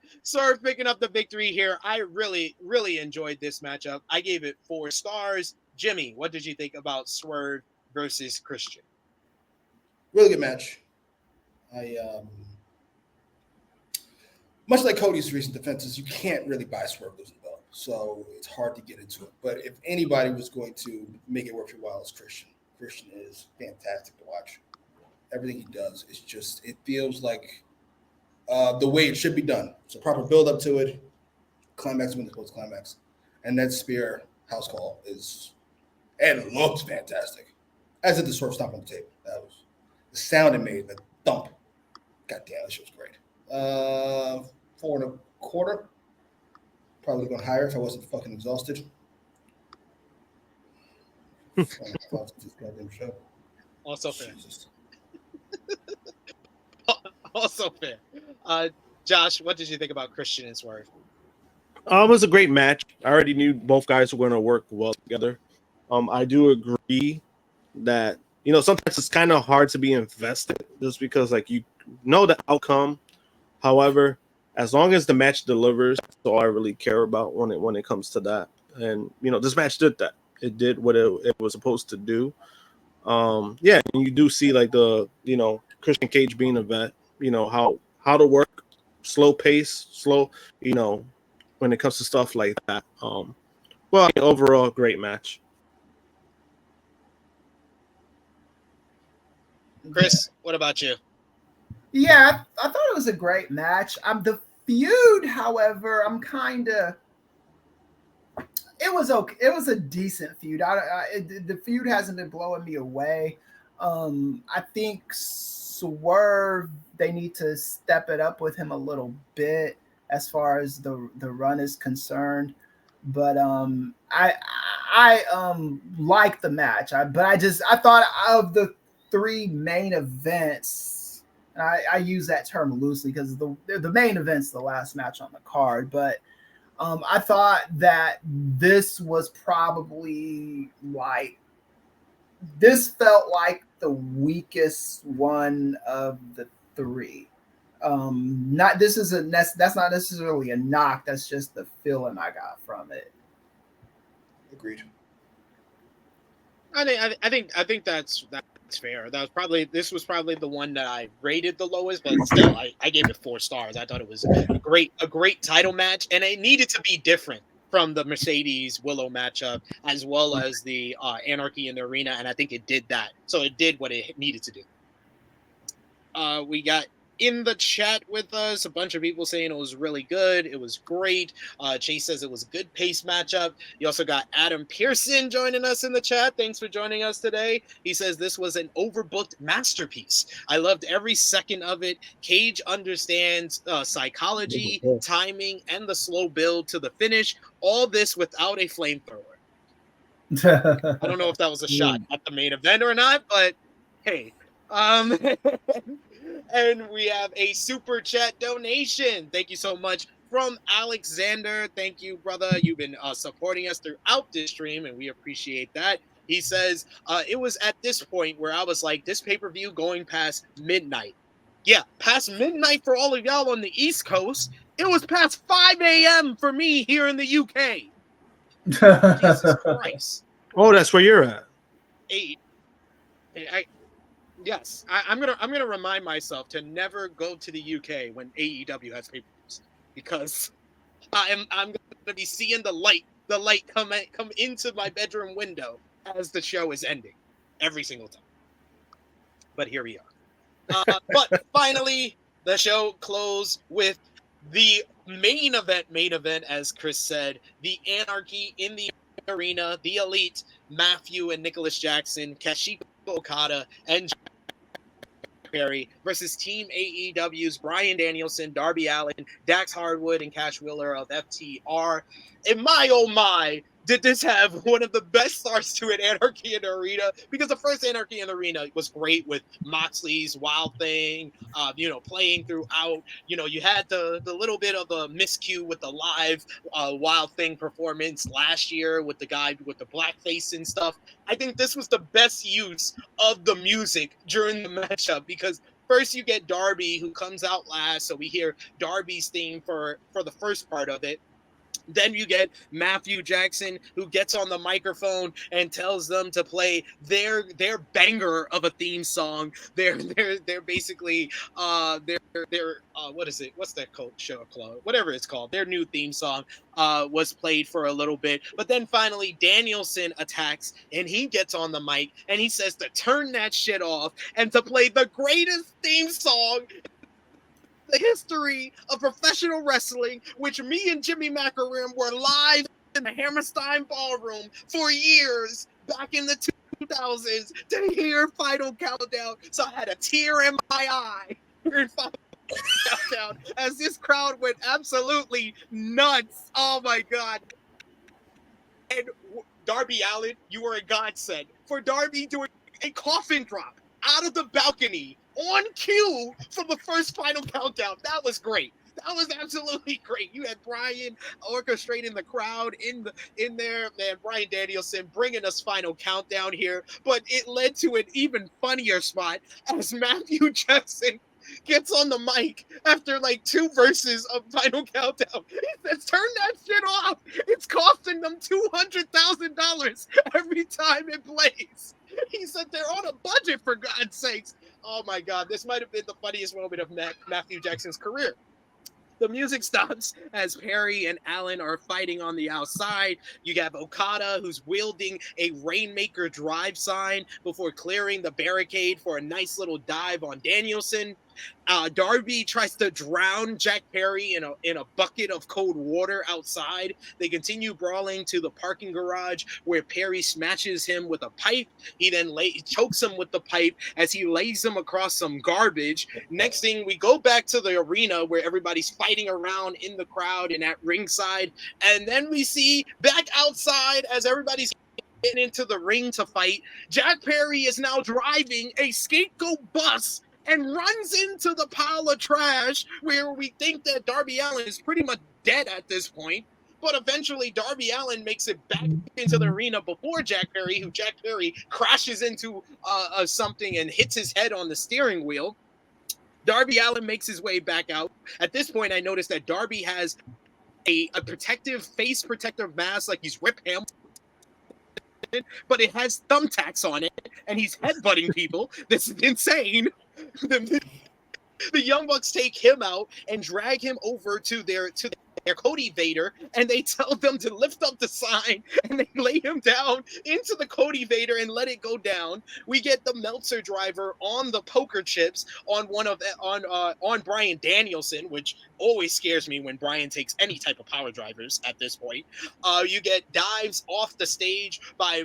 picking up the victory here. I really, really enjoyed this matchup. I gave it 4 stars. Jimmy, what did you think about Swerve versus Christian? Really good match. Much like Cody's recent defenses, you can't really buy Swerve losing the belt, so it's hard to get into it. But if anybody was going to make it worth your while, it's Christian. Christian is fantastic to watch. Everything he does is just, it feels like the way it should be done. It's a proper build up to it. Climax when it's supposed to climax. And that spear house call is, and it looks fantastic. As did the swerve stomp on the table. That was the sound it made, the thump. God damn, that shit was great. 4.25. Probably would have gone higher if I wasn't fucking exhausted. This goddamn show. Also fair. Jesus. Also fair. Josh, what did you think about Christian and Swerve? It was a great match. I already knew both guys were going to work well together. I do agree that, sometimes it's kind of hard to be invested just because, you know the outcome. However, as long as the match delivers, that's all I really care about when it comes to that. And, this match did that. It did what it was supposed to do. And you do see Christian Cage being a vet, how to work, slow pace, when it comes to stuff like that. Overall, great match. Chris, what about you? Yeah, I thought it was a great match. The feud, however, it was okay. It was a decent feud. The feud hasn't been blowing me away. I think Swerve, they need to step it up with him a little bit as far as the run is concerned. But I like the match. I thought of the 3 main events, and I use that term loosely because the main event's the last match on the card, but I thought that this was probably this felt like the weakest one of the 3. That's not necessarily a knock. That's just the feeling I got from it. Agreed. I think that's fair. This was probably the one that I rated the lowest, but still, I gave it 4 stars. I thought it was a great title match, and it needed to be different from the Mercedes Willow matchup, as well as the Anarchy in the Arena, and I think it did that. So it did what it needed to do. We got in the chat with us a bunch of people saying it was really good. It was great. Chase says it was a good pace matchup. You also got Adam Pearson joining us in the chat. Thanks for joining us today. He says this was an overbooked masterpiece. I loved every second of it. Cage understands psychology, timing, and the slow build to the finish. All this without a flamethrower. I don't know if that was a shot at the main event or not, but hey. And we have a super chat donation. Thank you so much from Alexander. Thank you, brother. You've been supporting us throughout this stream, and we appreciate that. He says, it was at this point where I was like, this pay-per-view going past midnight. Yeah, past midnight for all of y'all on the East Coast. It was past 5 a.m. for me here in the UK. Jesus Christ. Oh, that's where you're at. Yes, I'm gonna remind myself to never go to the UK when AEW has pay-per-views, because I'm gonna be seeing the light come into my bedroom window as the show is ending every single time. But here we are. But finally, the show closed with the main event, as Chris said, the Anarchy in the Arena, the Elite, Matthew and Nicholas Jackson, Kazuchika Okada, and Jack Perry versus Team AEW's Bryan Danielson, Darby Allin, Dax Hardwood, and Cash Wheeler of FTR. And my, oh my, did this have one of the best starts to an Anarchy in the Arena, because the first Anarchy in the Arena was great with Moxley's Wild Thing, playing throughout. You had the little bit of a miscue with the live Wild Thing performance last year with the guy with the blackface and stuff. I think this was the best use of the music during the matchup, because first you get Darby, who comes out last, so we hear Darby's theme for the first part of it. Then you get Matthew Jackson, who gets on the microphone and tells them to play their banger of a theme song. They're basically what is it? What's that show called? Whatever it's called. Their new theme song was played for a little bit. But then finally Danielson attacks and he gets on the mic and he says to turn that shit off and to play the greatest theme song the history of professional wrestling, which me and Jimmy Macram were live in the Hammerstein Ballroom for years back in the 2000s to hear Final Countdown. So I had a tear in my eye hearing Final Countdown as this crowd went absolutely nuts. Oh my God. And Darby Allin, you were a godsend. For Darby doing a coffin drop out of the balcony on cue from the first Final Countdown. That was great. That was absolutely great. You had Bryan orchestrating the crowd in there, man. Bryan Danielson bringing us Final Countdown here, but it led to an even funnier spot as Matthew Jackson gets on the mic after like 2 verses of Final Countdown. He says, turn that shit off. It's costing them $200,000 every time it plays. He said they're on a budget, for God's sakes. Oh my God, this might have been the funniest moment of Matthew Jackson's career. The music stops as Perry and Allin are fighting on the outside. You have Okada, who's wielding a Rainmaker drive sign before clearing the barricade for a nice little dive on Danielson. Darby tries to drown Jack Perry in a bucket of cold water outside. They continue brawling to the parking garage where Perry smashes him with a pipe. He then chokes him with the pipe as he lays him across some garbage. Next thing, we go back to the arena where everybody's fighting around in the crowd and at ringside. And then we see back outside as everybody's getting into the ring to fight. Jack Perry is now driving a scapegoat bus and runs into the pile of trash where we think that Darby Allin is pretty much dead at this point. But eventually Darby Allin makes it back into the arena before Jack Perry, who Jack Perry crashes into something and hits his head on the steering wheel. Darby Allin makes his way back out. At this point, I noticed that Darby has a face protective mask like he's Rip Hamilton, but it has thumbtacks on it, and he's headbutting people. This is insane. The Young Bucks take him out and drag him over to their their Cody Vader, and they tell them to lift up the sign, and they lay him down into the Cody Vader and let it go down. We get the Meltzer driver on the poker chips on Bryan Danielson, which always scares me when Bryan takes any type of power drivers at this point. You get dives off the stage by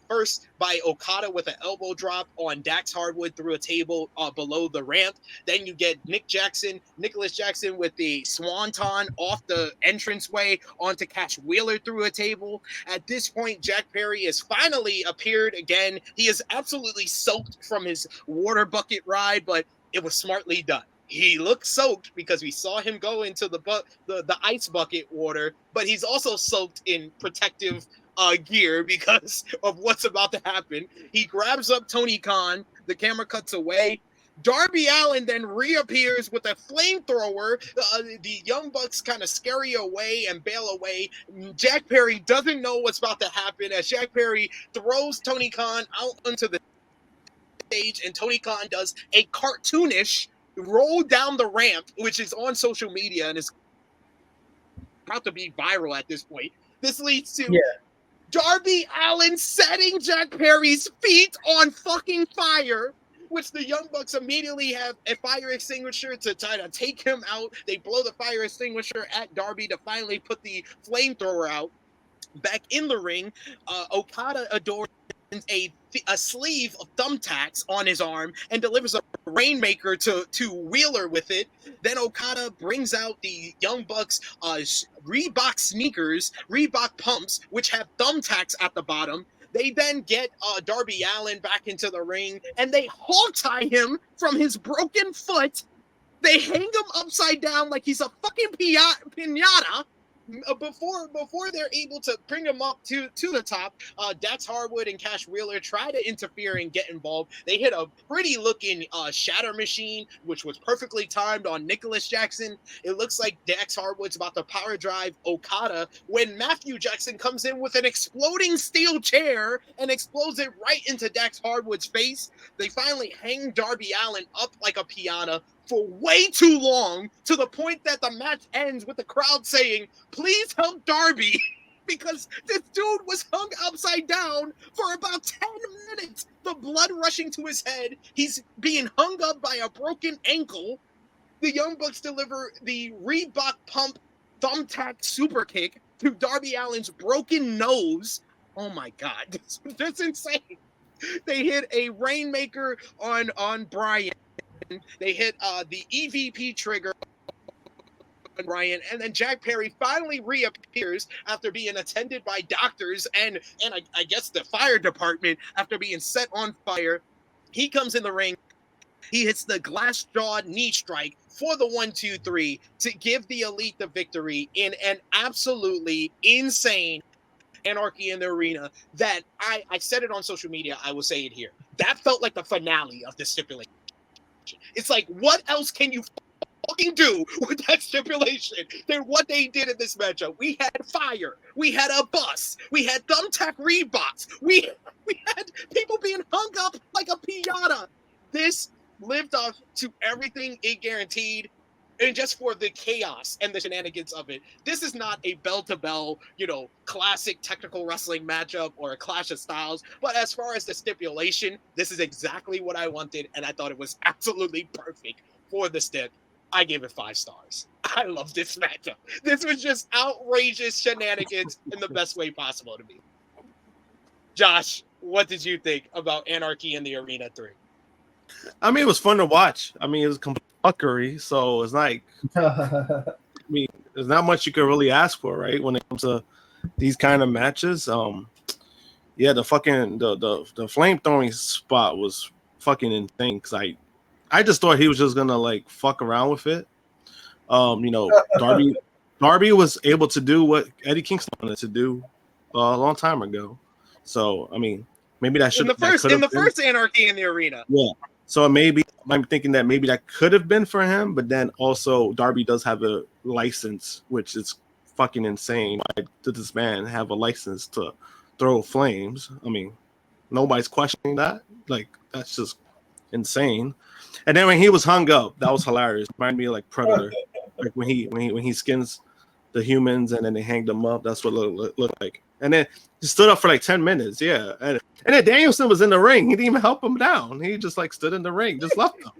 first by Okada with an elbow drop on Dax Hardwood through a table below the ramp. Then you get Nicholas Jackson with the swanton off the entranceway onto Cash Wheeler through a table. At this point, Jack Perry has finally appeared again. He is absolutely soaked from his water bucket ride, but it was smartly done. He looked soaked because we saw him go into the ice bucket water, but he's also soaked in protective gear because of what's about to happen. He grabs up Tony Khan. The camera cuts away. Darby Allin then reappears with a flamethrower. The Young Bucks kind of scurry away and bail away. Jack Perry doesn't know what's about to happen as Jack Perry throws Tony Khan out onto the stage, and Tony Khan does a cartoonish roll down the ramp, which is on social media and is about to be viral at this point. This leads to Darby Allin setting Jack Perry's feet on fucking fire, which the Young Bucks immediately have a fire extinguisher to try to take him out. They blow the fire extinguisher at Darby to finally put the flamethrower out. Back in the ring, Okada adores a sleeve of thumbtacks on his arm and delivers a rainmaker to Wheeler with it. Then Okada brings out the Young Bucks Reebok sneakers, Reebok pumps, which have thumbtacks at the bottom. They then get Darby Allin back into the ring, and they hog tie him from his broken foot. They hang him upside down like he's a fucking piñata. Before they're able to bring him up to the top, Dax Hardwood and Cash Wheeler try to interfere and get involved. They hit a pretty looking shatter machine, which was perfectly timed on Nicholas Jackson. It looks like Dax Hardwood's about to power drive Okada when Matthew Jackson comes in with an exploding steel chair and explodes it right into Dax Hardwood's face. They finally hang Darby Allin up like a piano for way too long, to the point that the match ends with the crowd saying, "Please help Darby," because this dude was hung upside down for about 10 minutes. The blood rushing to his head. He's being hung up by a broken ankle. The Young Bucks deliver the Reebok pump thumbtack super kick to Darby Allin's broken nose. Oh my God, that's insane. They hit a rainmaker on Bryan. They hit the EVP trigger on Bryan, and then Jack Perry finally reappears after being attended by doctors and I guess the fire department after being set on fire. He comes in the ring. He hits the glass-jawed knee strike for the 1-2-3 to give the Elite the victory in an absolutely insane Anarchy in the Arena that I said it on social media. I will say it here. That felt like the finale of the stipulation. It's like, what else can you fucking do with that stipulation than what they did in this matchup? We had fire, we had a bus, we had thumbtack Reeboks, we had people being hung up like a piñata. This lived up to everything it guaranteed. And just for the chaos and the shenanigans of it, this is not a bell-to-bell, classic technical wrestling matchup or a clash of styles. But as far as the stipulation, this is exactly what I wanted, and I thought it was absolutely perfect for the stip. I gave it 5 stars. I love this matchup. This was just outrageous shenanigans in the best way possible to me. Josh, what did you think about Anarchy in the Arena 3? I mean, it was fun to watch. I mean, it was complete fuckery, so it's like, I mean, there's not much you could really ask for, right? When it comes to these kind of matches. Yeah, the fucking the flame throwing spot was fucking insane because I just thought he was just gonna like fuck around with it. Darby was able to do what Eddie Kingston wanted to do a long time ago. So I mean, maybe that should in the first Anarchy in the Arena. Yeah. So maybe I'm thinking that maybe that could have been for him, but then also Darby does have a license, which is fucking insane. Why did this man have a license to throw flames? I mean, nobody's questioning that. Like, that's just insane. And then when he was hung up, that was hilarious. Reminded me of like Predator, like when he skins the humans, and then they hanged them up. That's what it looked like. And then he stood up for like 10 minutes. Yeah. And then Danielson was in the ring. He didn't even help him down. He just like stood in the ring, just left him.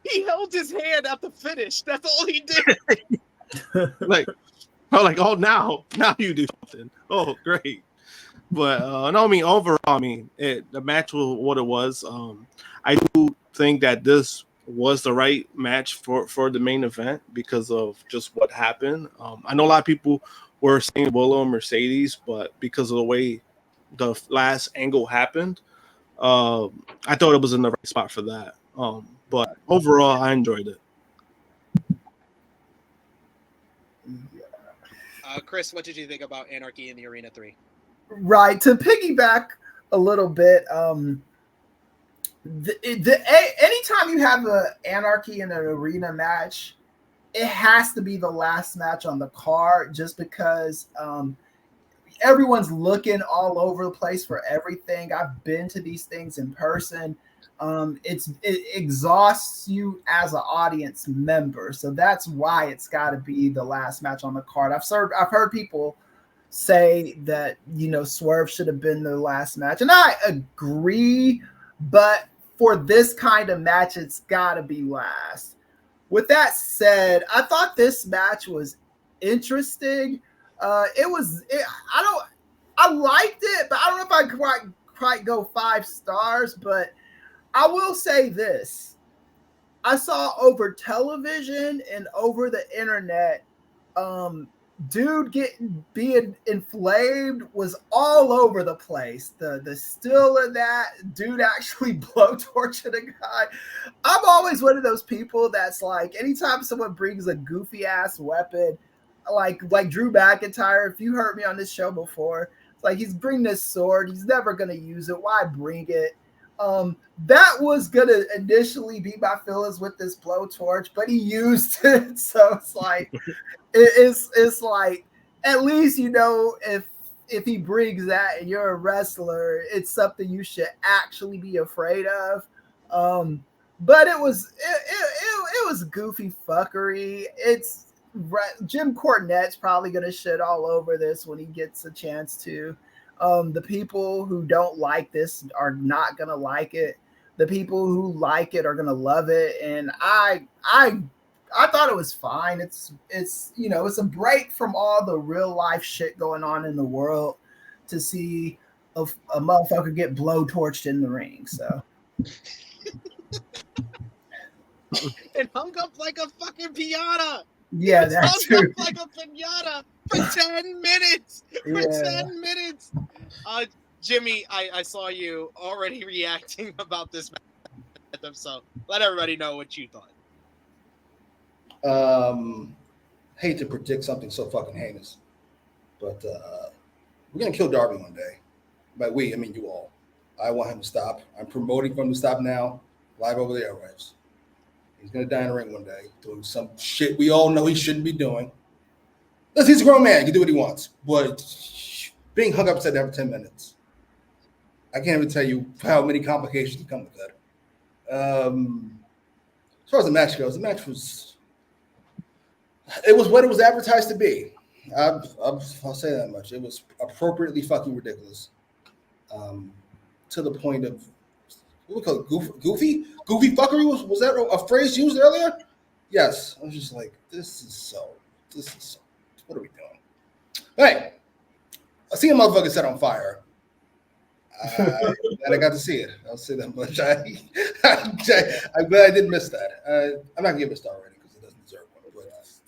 He held his hand at the finish. That's all he did. like, oh, now you do something. Oh, great. But no, I mean, overall, I mean, the match was what it was. I do think that this was the right match for the main event because of just what happened. I know a lot of people were saying Willow and Mercedes, but because of the way the last angle happened, I thought it was in the right spot for that. But overall, I enjoyed it. Chris, what did you think about Anarchy in the Arena 3? Right, to piggyback a little bit, anytime you have an Anarchy in an Arena match, it has to be the last match on the card, just because everyone's looking all over the place for everything. I've been to these things in person. It exhausts you as an audience member, so that's why it's got to be the last match on the card. I've heard people say that, you know, Swerve should have been the last match, and I agree, but for this kind of match, it's got to be last. With that said, I thought this match was interesting. I liked it, but I don't know if I could quite go 5 stars, but I will say this. I saw over television and over the internet, dude being inflamed was all over the place. The still of that dude actually blowtorching a guy. I'm always one of those people that's like, anytime someone brings a goofy ass weapon, like Drew McIntyre, if you heard me on this show before, it's like he's bringing this sword, he's never gonna use it. Why bring it? That was gonna initially be my feelings with this blowtorch, but he used it, so it's like it's like, at least, you know, if he brings that and you're a wrestler, it's something you should actually be afraid of. But it was goofy fuckery. It's Jim Cornette's probably gonna shit all over this when he gets a chance to. The people who don't like this are not gonna like it. The people who like it are gonna love it, and I thought it was fine. It's you know, it's a break from all the real life shit going on in the world to see a motherfucker get blowtorched in the ring. So It hung up like a fucking piñata. yeah, that's hung true. up like a piñata for 10 minutes. For 10 minutes. Jimmy, I saw you already reacting about this match, so let everybody know what you thought. Hate to predict something so fucking heinous, but we're gonna kill Darby one day. By we, I mean you all. I want him to stop. I'm promoting for him to stop now, live over the airwaves. He's gonna die in the ring one day, doing some shit we all know he shouldn't be doing. Listen, he's a grown man. He can do what he wants, but being hung up upside down for 10 minutes, I can't even tell you how many complications come with that. As far as the match goes, the match was what it was advertised to be. I'll say that much. It was appropriately fucking ridiculous, to the point of what we call it, goofy fuckery. Was that a phrase used earlier? Yes. I was just like, this is so. What are we doing? Hey, I see a motherfucker set on fire. And I got to see it. I'll say that much. I'm glad I didn't miss that. I'm not gonna give it a star rating because it doesn't deserve one.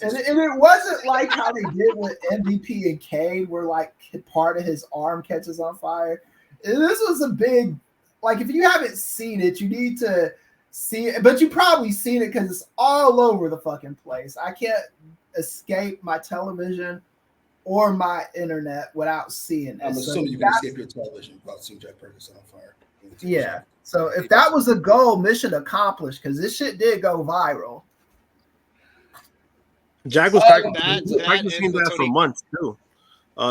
And it wasn't like how they did with MVP and Kane, where like part of his arm catches on fire. And this was a big, like, if you haven't seen it, you need to see it. But you probably seen it because it's all over the fucking place. I can't escape my television or my internet without seeing it. I'm assuming you can escape your television without seeing Jack Ferguson on fire. Yeah. So if that was a goal, mission accomplished, because this shit did go viral. Jack was practicing that for months too.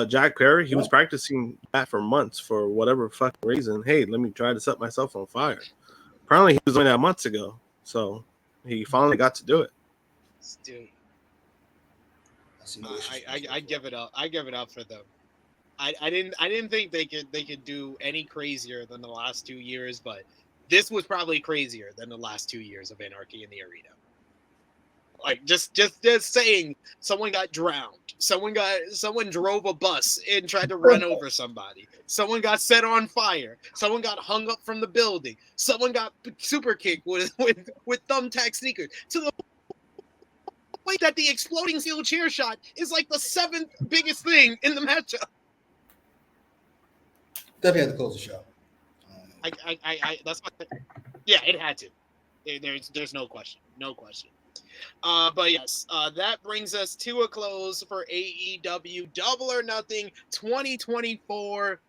Jack Perry, he was practicing that for months for whatever fucking reason. Hey, let me try to set myself on fire. Apparently, he was doing that months ago, so he finally got to do it. Dude. see no issues. I give it up. I give it up for them. I didn't think they could do any crazier than the last 2 years, but this was probably crazier than the last 2 years of Anarchy in the Arena. Like just saying someone got drowned, someone drove a bus and tried to run over somebody, someone got set on fire, someone got hung up from the building, someone got super kicked with thumbtack sneakers, to the point that the exploding steel chair shot is like the 7th biggest thing in the matchup. Definitely had to close the show. That's what, yeah, it had to. There's no question. But yes, that brings us to a close for AEW Double or Nothing 2024.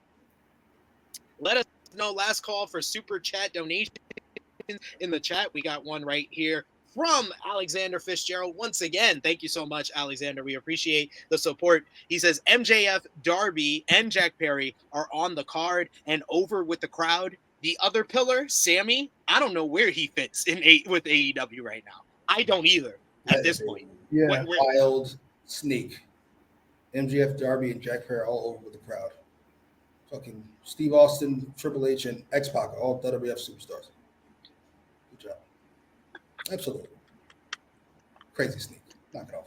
Let us know. Last call for super chat donations in the chat. We got one right here from Alexander Fitzgerald. Once again, thank you so much, Alexander. We appreciate the support. He says MJF, Darby, and Jack Perry are on the card and over with the crowd. The other pillar, Sammy, I don't know where he fits with AEW right now. I don't either at this point. Yeah. Wild sneak. MJF, Darby, and Jack Perry all over with the crowd. Fucking Steve Austin, Triple H, and X-Pac, all WWF superstars. Good job. Absolutely. Crazy sneak. Knock it off.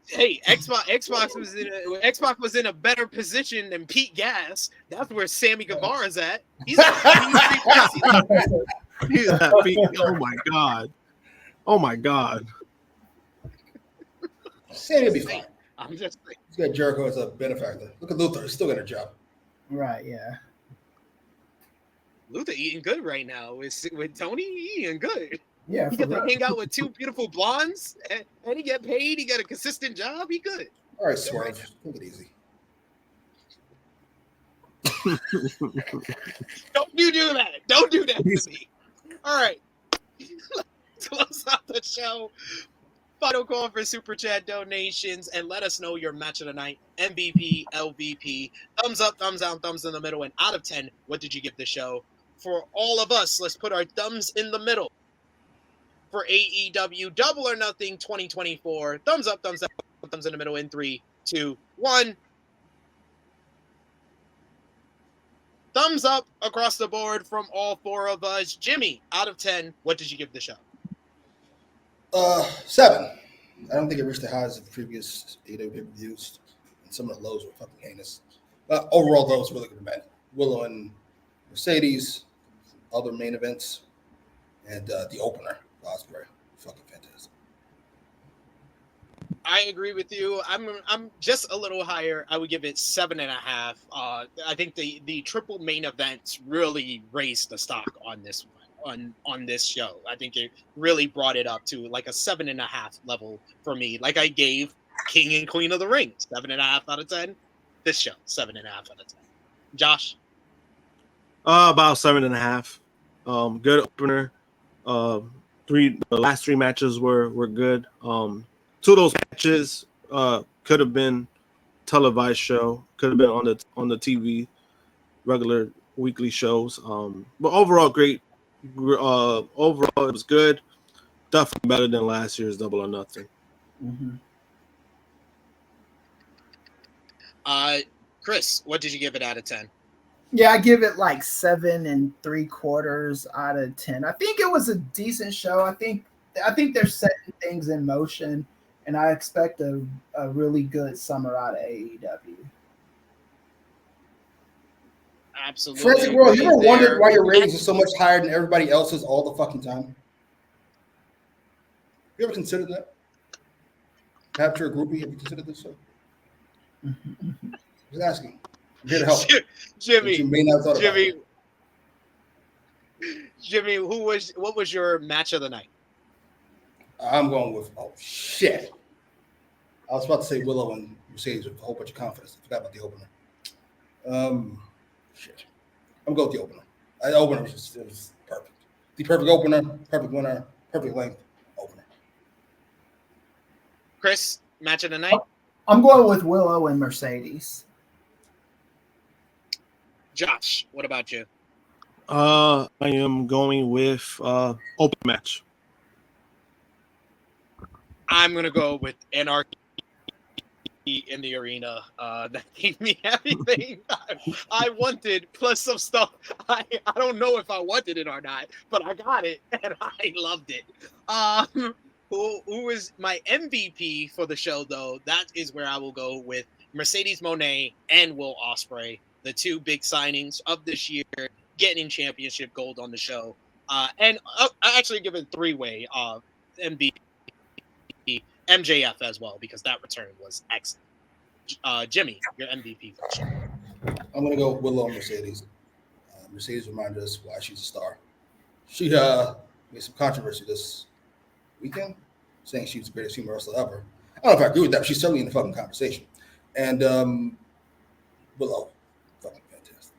Hey, Xbox was in a better position than Pete Gas. That's where Sammy Guevara's at. He's Oh my god. Sammy will be fine. I'm just saying. He's got Jericho as a benefactor. Look at Luther. He's still got a job. Right, yeah. Luther eating good right now with Tony. He eating good. Yeah, he get to hang out with 2 beautiful blondes, and he get paid. He got a consistent job. He good. All right, Swerve. Take it easy. Don't you do that. Don't do that to me. All right. Let's close out the show. Final call for super chat donations, and let us know your match of the night. MVP, LVP, thumbs up, thumbs down, thumbs in the middle, and out of 10, what did you give the show? For all of us, let's put our thumbs in the middle. For AEW Double or Nothing 2024, thumbs up, thumbs down, thumbs in the middle in 3, 2, 1. Thumbs up across the board from all 4 of us. Jimmy, out of 10, what did you give the show? 7. I don't think it reached the highs of previous AEW pay-per-views, and some of the lows were fucking heinous. Overall, though, it's really good event. Willow and Mercedes, other main events, and the opener, Ospreay, fucking fantastic. I agree with you. I'm just a little higher. I would give it 7.5. I think the triple main events really raised the stock on this one, on this show. I think it really brought it up to like a 7.5 level for me. Like I gave King and Queen of the Ring 7.5 out of 10. This show 7.5 out of 10. Josh, about 7.5. Good opener. The last 3 matches were good. 2 of those matches could have been televised show, could have been on the TV, regular weekly shows. But overall, great. Overall, it was good. Definitely better than last year's Double or Nothing. Mm-hmm. Chris, what did you give it out of 10? Yeah, I give it like 7 3/4 out of 10. I think it was a decent show. I think they're setting things in motion, and I expect a really good summer out of AEW. Absolutely. Frantic World, you ever wondered why your ratings are so much higher than everybody else's all the fucking time? You ever considered that? Capture a groupie? Have you considered this? Just asking. I'm here to help. Jimmy, You may not have thought about it. Jimmy, what was your match of the night? I'm going with, oh shit. I was about to say Willow and Mercedes with a whole bunch of confidence. I forgot about the opener. Shit. I'm going with the opener. The opener was perfect. The perfect opener, perfect winner, perfect length opener. Chris, match of the night? I'm going with Willow and Mercedes. Josh, what about you? I am going with open match. I'm gonna go with Anarchy in the Arena. That gave me everything I wanted, plus some stuff I don't know if I wanted it or not, but I got it and I loved it. Who is my MVP for the show though? That is where I will go with Mercedes Mone and Will Ospreay, the two big signings of this year, getting championship gold on the show. And I actually give it three-way MVP. MJF as well, because that return was excellent. Jimmy, your MVP for the show. I'm gonna go Willow Mercedes. Mercedes reminded us why she's a star. She made some controversy this weekend, saying she was the greatest female wrestler ever. I don't know if I agree with that, but she's certainly in the fucking conversation. And Willow, fucking fantastic.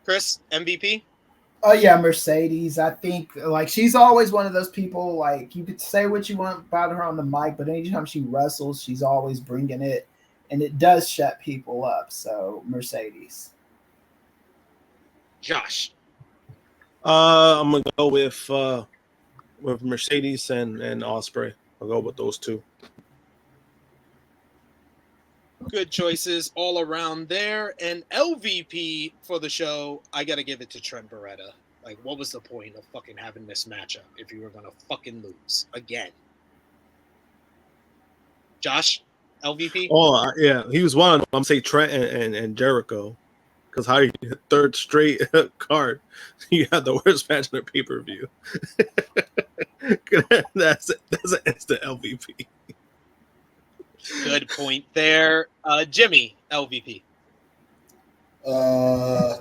Kris, MVP? Oh yeah, Mercedes. I think like she's always one of those people. Like you could say what you want about her on the mic, but anytime she wrestles, she's always bringing it, and it does shut people up. So Mercedes. Josh. I'm gonna go with Mercedes and Ospreay. I'll go with those two. Good choices all around there. And LVP for the show, I got to give it to Trent Beretta. Like, what was the point of fucking having this matchup if you were going to fucking lose again? Josh, LVP? Oh, yeah. He was one of them. I'm say Trent and Jericho. Because how you third straight card, you had the worst match in the pay-per-view. That's an instant LVP. Good point there. Jimmy, LVP.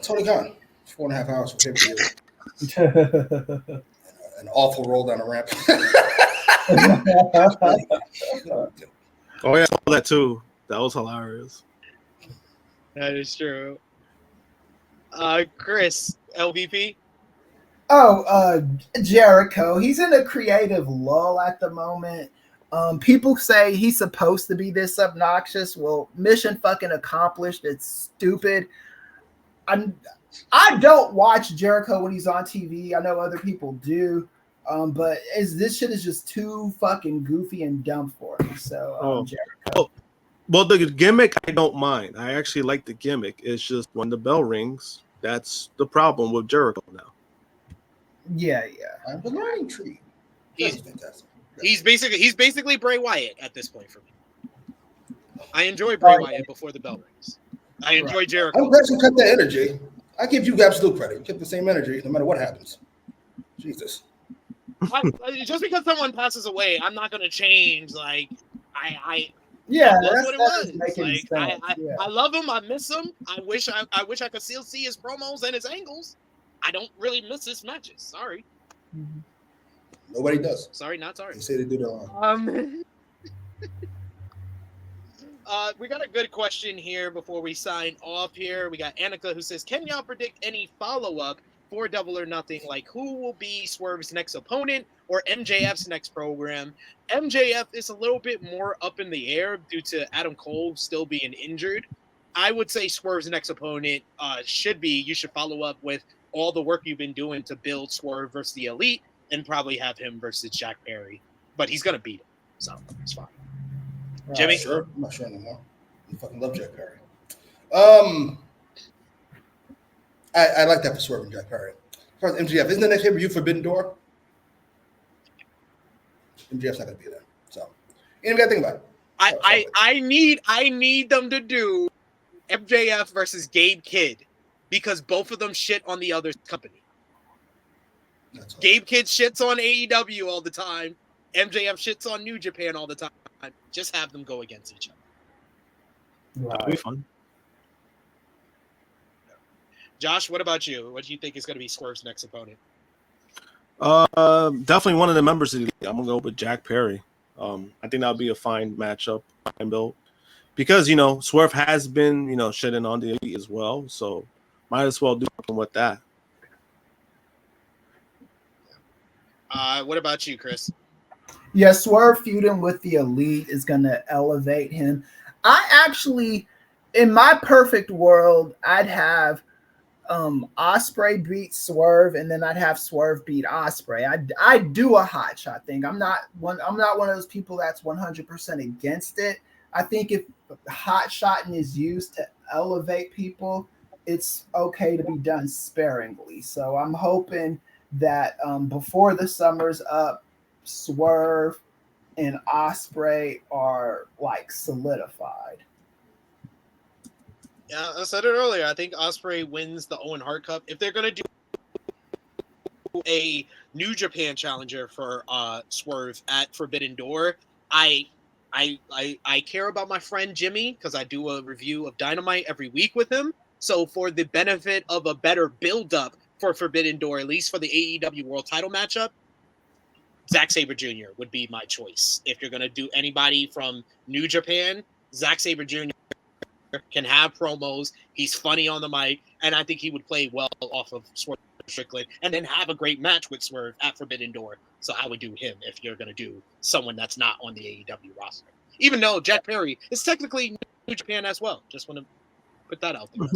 Tony Khan, 4.5 hours for pay-per-view. An awful roll down the ramp. Oh yeah, I saw that too. That was hilarious. That is true. Kris, LVP. Jericho. He's in a creative lull at the moment. People say he's supposed to be this obnoxious. Well, mission fucking accomplished. It's stupid. I don't watch Jericho when he's on TV. I know other people do. But this shit is just too fucking goofy and dumb for me. So Jericho. Well, the gimmick I don't mind. I actually like the gimmick. It's just when the bell rings, that's the problem with Jericho now. Yeah. I'm the learning tree. That's fantastic. He's basically Bray Wyatt at this point for me. I enjoy Bray Wyatt before the bell rings. I enjoy Jericho. I'm glad you kept that energy. I give you absolute credit. You kept the same energy no matter what happens. Jesus. Just because someone passes away, I'm not going to change. Like that's what it was. Like, I love him. I miss him. I wish I could still see his promos and his angles. I don't really miss his matches. Sorry. Mm-hmm. Nobody does. Sorry, not sorry. They say they do their own. We got a good question here before we sign off here. We got Annika who says, can y'all predict any follow-up for Double or Nothing? Like, who will be Swerve's next opponent or MJF's next program? MJF is a little bit more up in the air due to Adam Cole still being injured. I would say Swerve's next opponent you should follow up with all the work you've been doing to build Swerve versus the Elite and probably have him versus Jack Perry. But he's going to beat him, so it's fine. Jimmy? Sure. I'm not sure anymore. I fucking love Jack Perry. I like that for Swerve and Jack Perry. As far as MJF, isn't the next pay-per-view Forbidden Door? MJF's not going to be there. So, you got to think about it. I need them to do MJF versus Gabe Kidd because both of them shit on the other company. Gabe Kidd shits on AEW all the time. MJF shits on New Japan all the time. Just have them go against each other. That'll be fun. Josh, what about you? What do you think is going to be Swerve's next opponent? Definitely one of the members of the league. I'm gonna go with Jack Perry. I think that'll be a fine matchup, fine build, because Swerve has been shitting on the Elite as well, so might as well do something with that. What about you, Kris? Yeah, Swerve feuding with the Elite is going to elevate him. I actually, in my perfect world, I'd have Ospreay beat Swerve, and then I'd have Swerve beat Ospreay. I'd do a hot shot thing. I'm not one of those people that's 100% against it. I think if hot shotting is used to elevate people, it's okay to be done sparingly. So I'm hoping that before the summer's up, Swerve and Ospreay are like solidified. Yeah, I said it earlier. I think Ospreay wins the Owen Hart Cup. If they're gonna do a New Japan challenger for Swerve at Forbidden Door, I care about my friend Jimmy because I do a review of Dynamite every week with him. So for the benefit of a better build-up for Forbidden Door, at least for the AEW World Title matchup, Zack Sabre Jr. would be my choice. If you're gonna do anybody from New Japan, Zack Sabre Jr. can have promos. He's funny on the mic, and I think he would play well off of Swerve Strickland, and then have a great match with Swerve at Forbidden Door. So I would do him if you're going to do someone that's not on the AEW roster. Even though Jack Perry is technically New Japan as well. Just want to put that out there.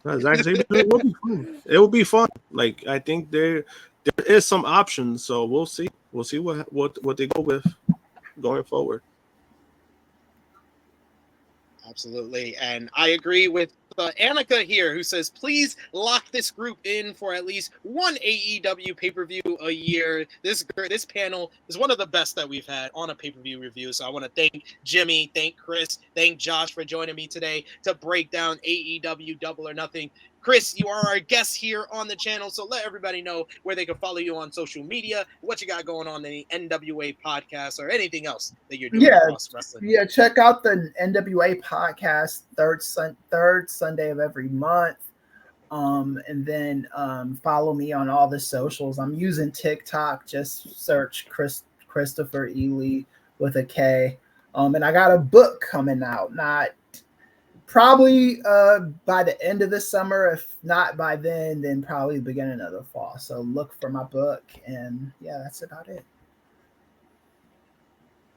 It will be fun. It will be fun. Like, I think there is some options, so we'll see. We'll see what they go with going forward. Absolutely. And I agree with Annika here, who says, please lock this group in for at least one AEW pay-per-view a year. This panel is one of the best that we've had on a pay-per-view review. So I want to thank Jimmy, thank Kris, thank Josh for joining me today to break down AEW Double or Nothing. Kris, you are our guest here on the channel, so let everybody know where they can follow you on social media, what you got going on in the N.W.A podcast, or anything else that you're doing across wrestling. Yeah, check out the N.W.A podcast third Sunday of every month. And then follow me on all the socials. I'm using TikTok. Just search Christopher Ely with a K. And I got a book coming out. Probably by the end of the summer. If not by then probably the beginning of the fall. So look for my book. And yeah, that's about it.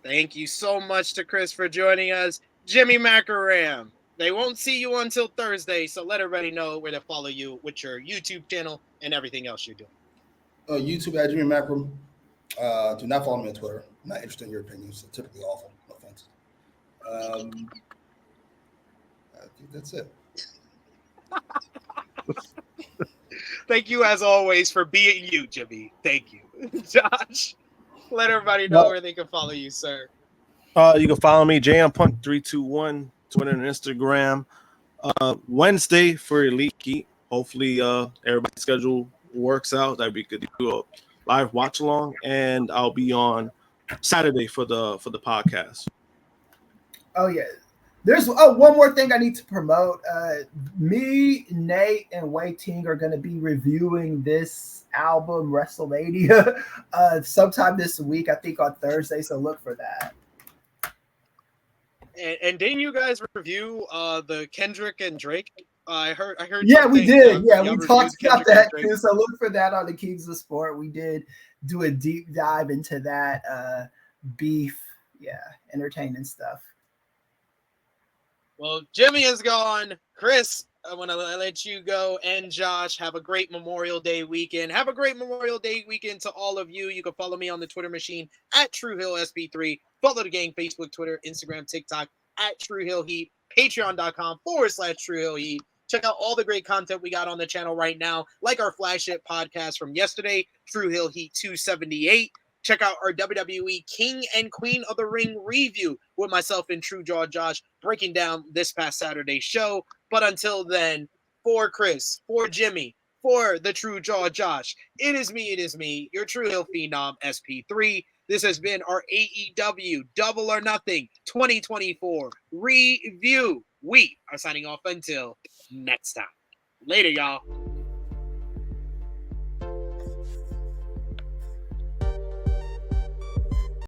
Thank you so much to Kris for joining us. Jimmy Macram. They won't see you until Thursday, so let everybody know where to follow you with your YouTube channel and everything else you're doing. YouTube at Jimmy Macram. Do not follow me on Twitter. I'm not interested in your opinions. They're typically awful. No offense. I think that's it. Thank you, as always, for being you, Jimmy. Thank you. Josh, let everybody know where they can follow you, sir. You can follow me, JMPunk321, Twitter and Instagram. Wednesday for Elite Heat. Hopefully, everybody's schedule works out that we could do a live watch along, and I'll be on Saturday for the podcast. Oh yeah, there's one more thing I need to promote. Me, Nate, and Wei Ting are going to be reviewing this album WrestleMania sometime this week. I think on Thursday, so look for that. And didn't you guys review the Kendrick and Drake? I heard. Yeah, we did. Yeah, we talked about that too. So look for that on the Kings of Sport. We did do a deep dive into that beef. Yeah, entertaining stuff. Well, Jimmy is gone. Kris, I want to let you go. And Josh, have a great Memorial Day weekend. Have a great Memorial Day weekend to all of you. You can follow me on the Twitter machine at TrueHillSB3. Follow the gang, Facebook, Twitter, Instagram, TikTok at TrueHillHeat. Patreon.com/TrueHillHeat. Check out all the great content we got on the channel right now, like our flagship podcast from yesterday, Tru Hill Heat 278. Check out our WWE King and Queen of the Ring review with myself and Tru Draw Josh breaking down this past Saturday's show. But until then, for Kris, for Jimmy, for the Tru Draw Josh, it is me, your Tru Hill Phenom SP3. This has been our AEW Double or Nothing 2024 review. We are signing off until next time. Later, y'all.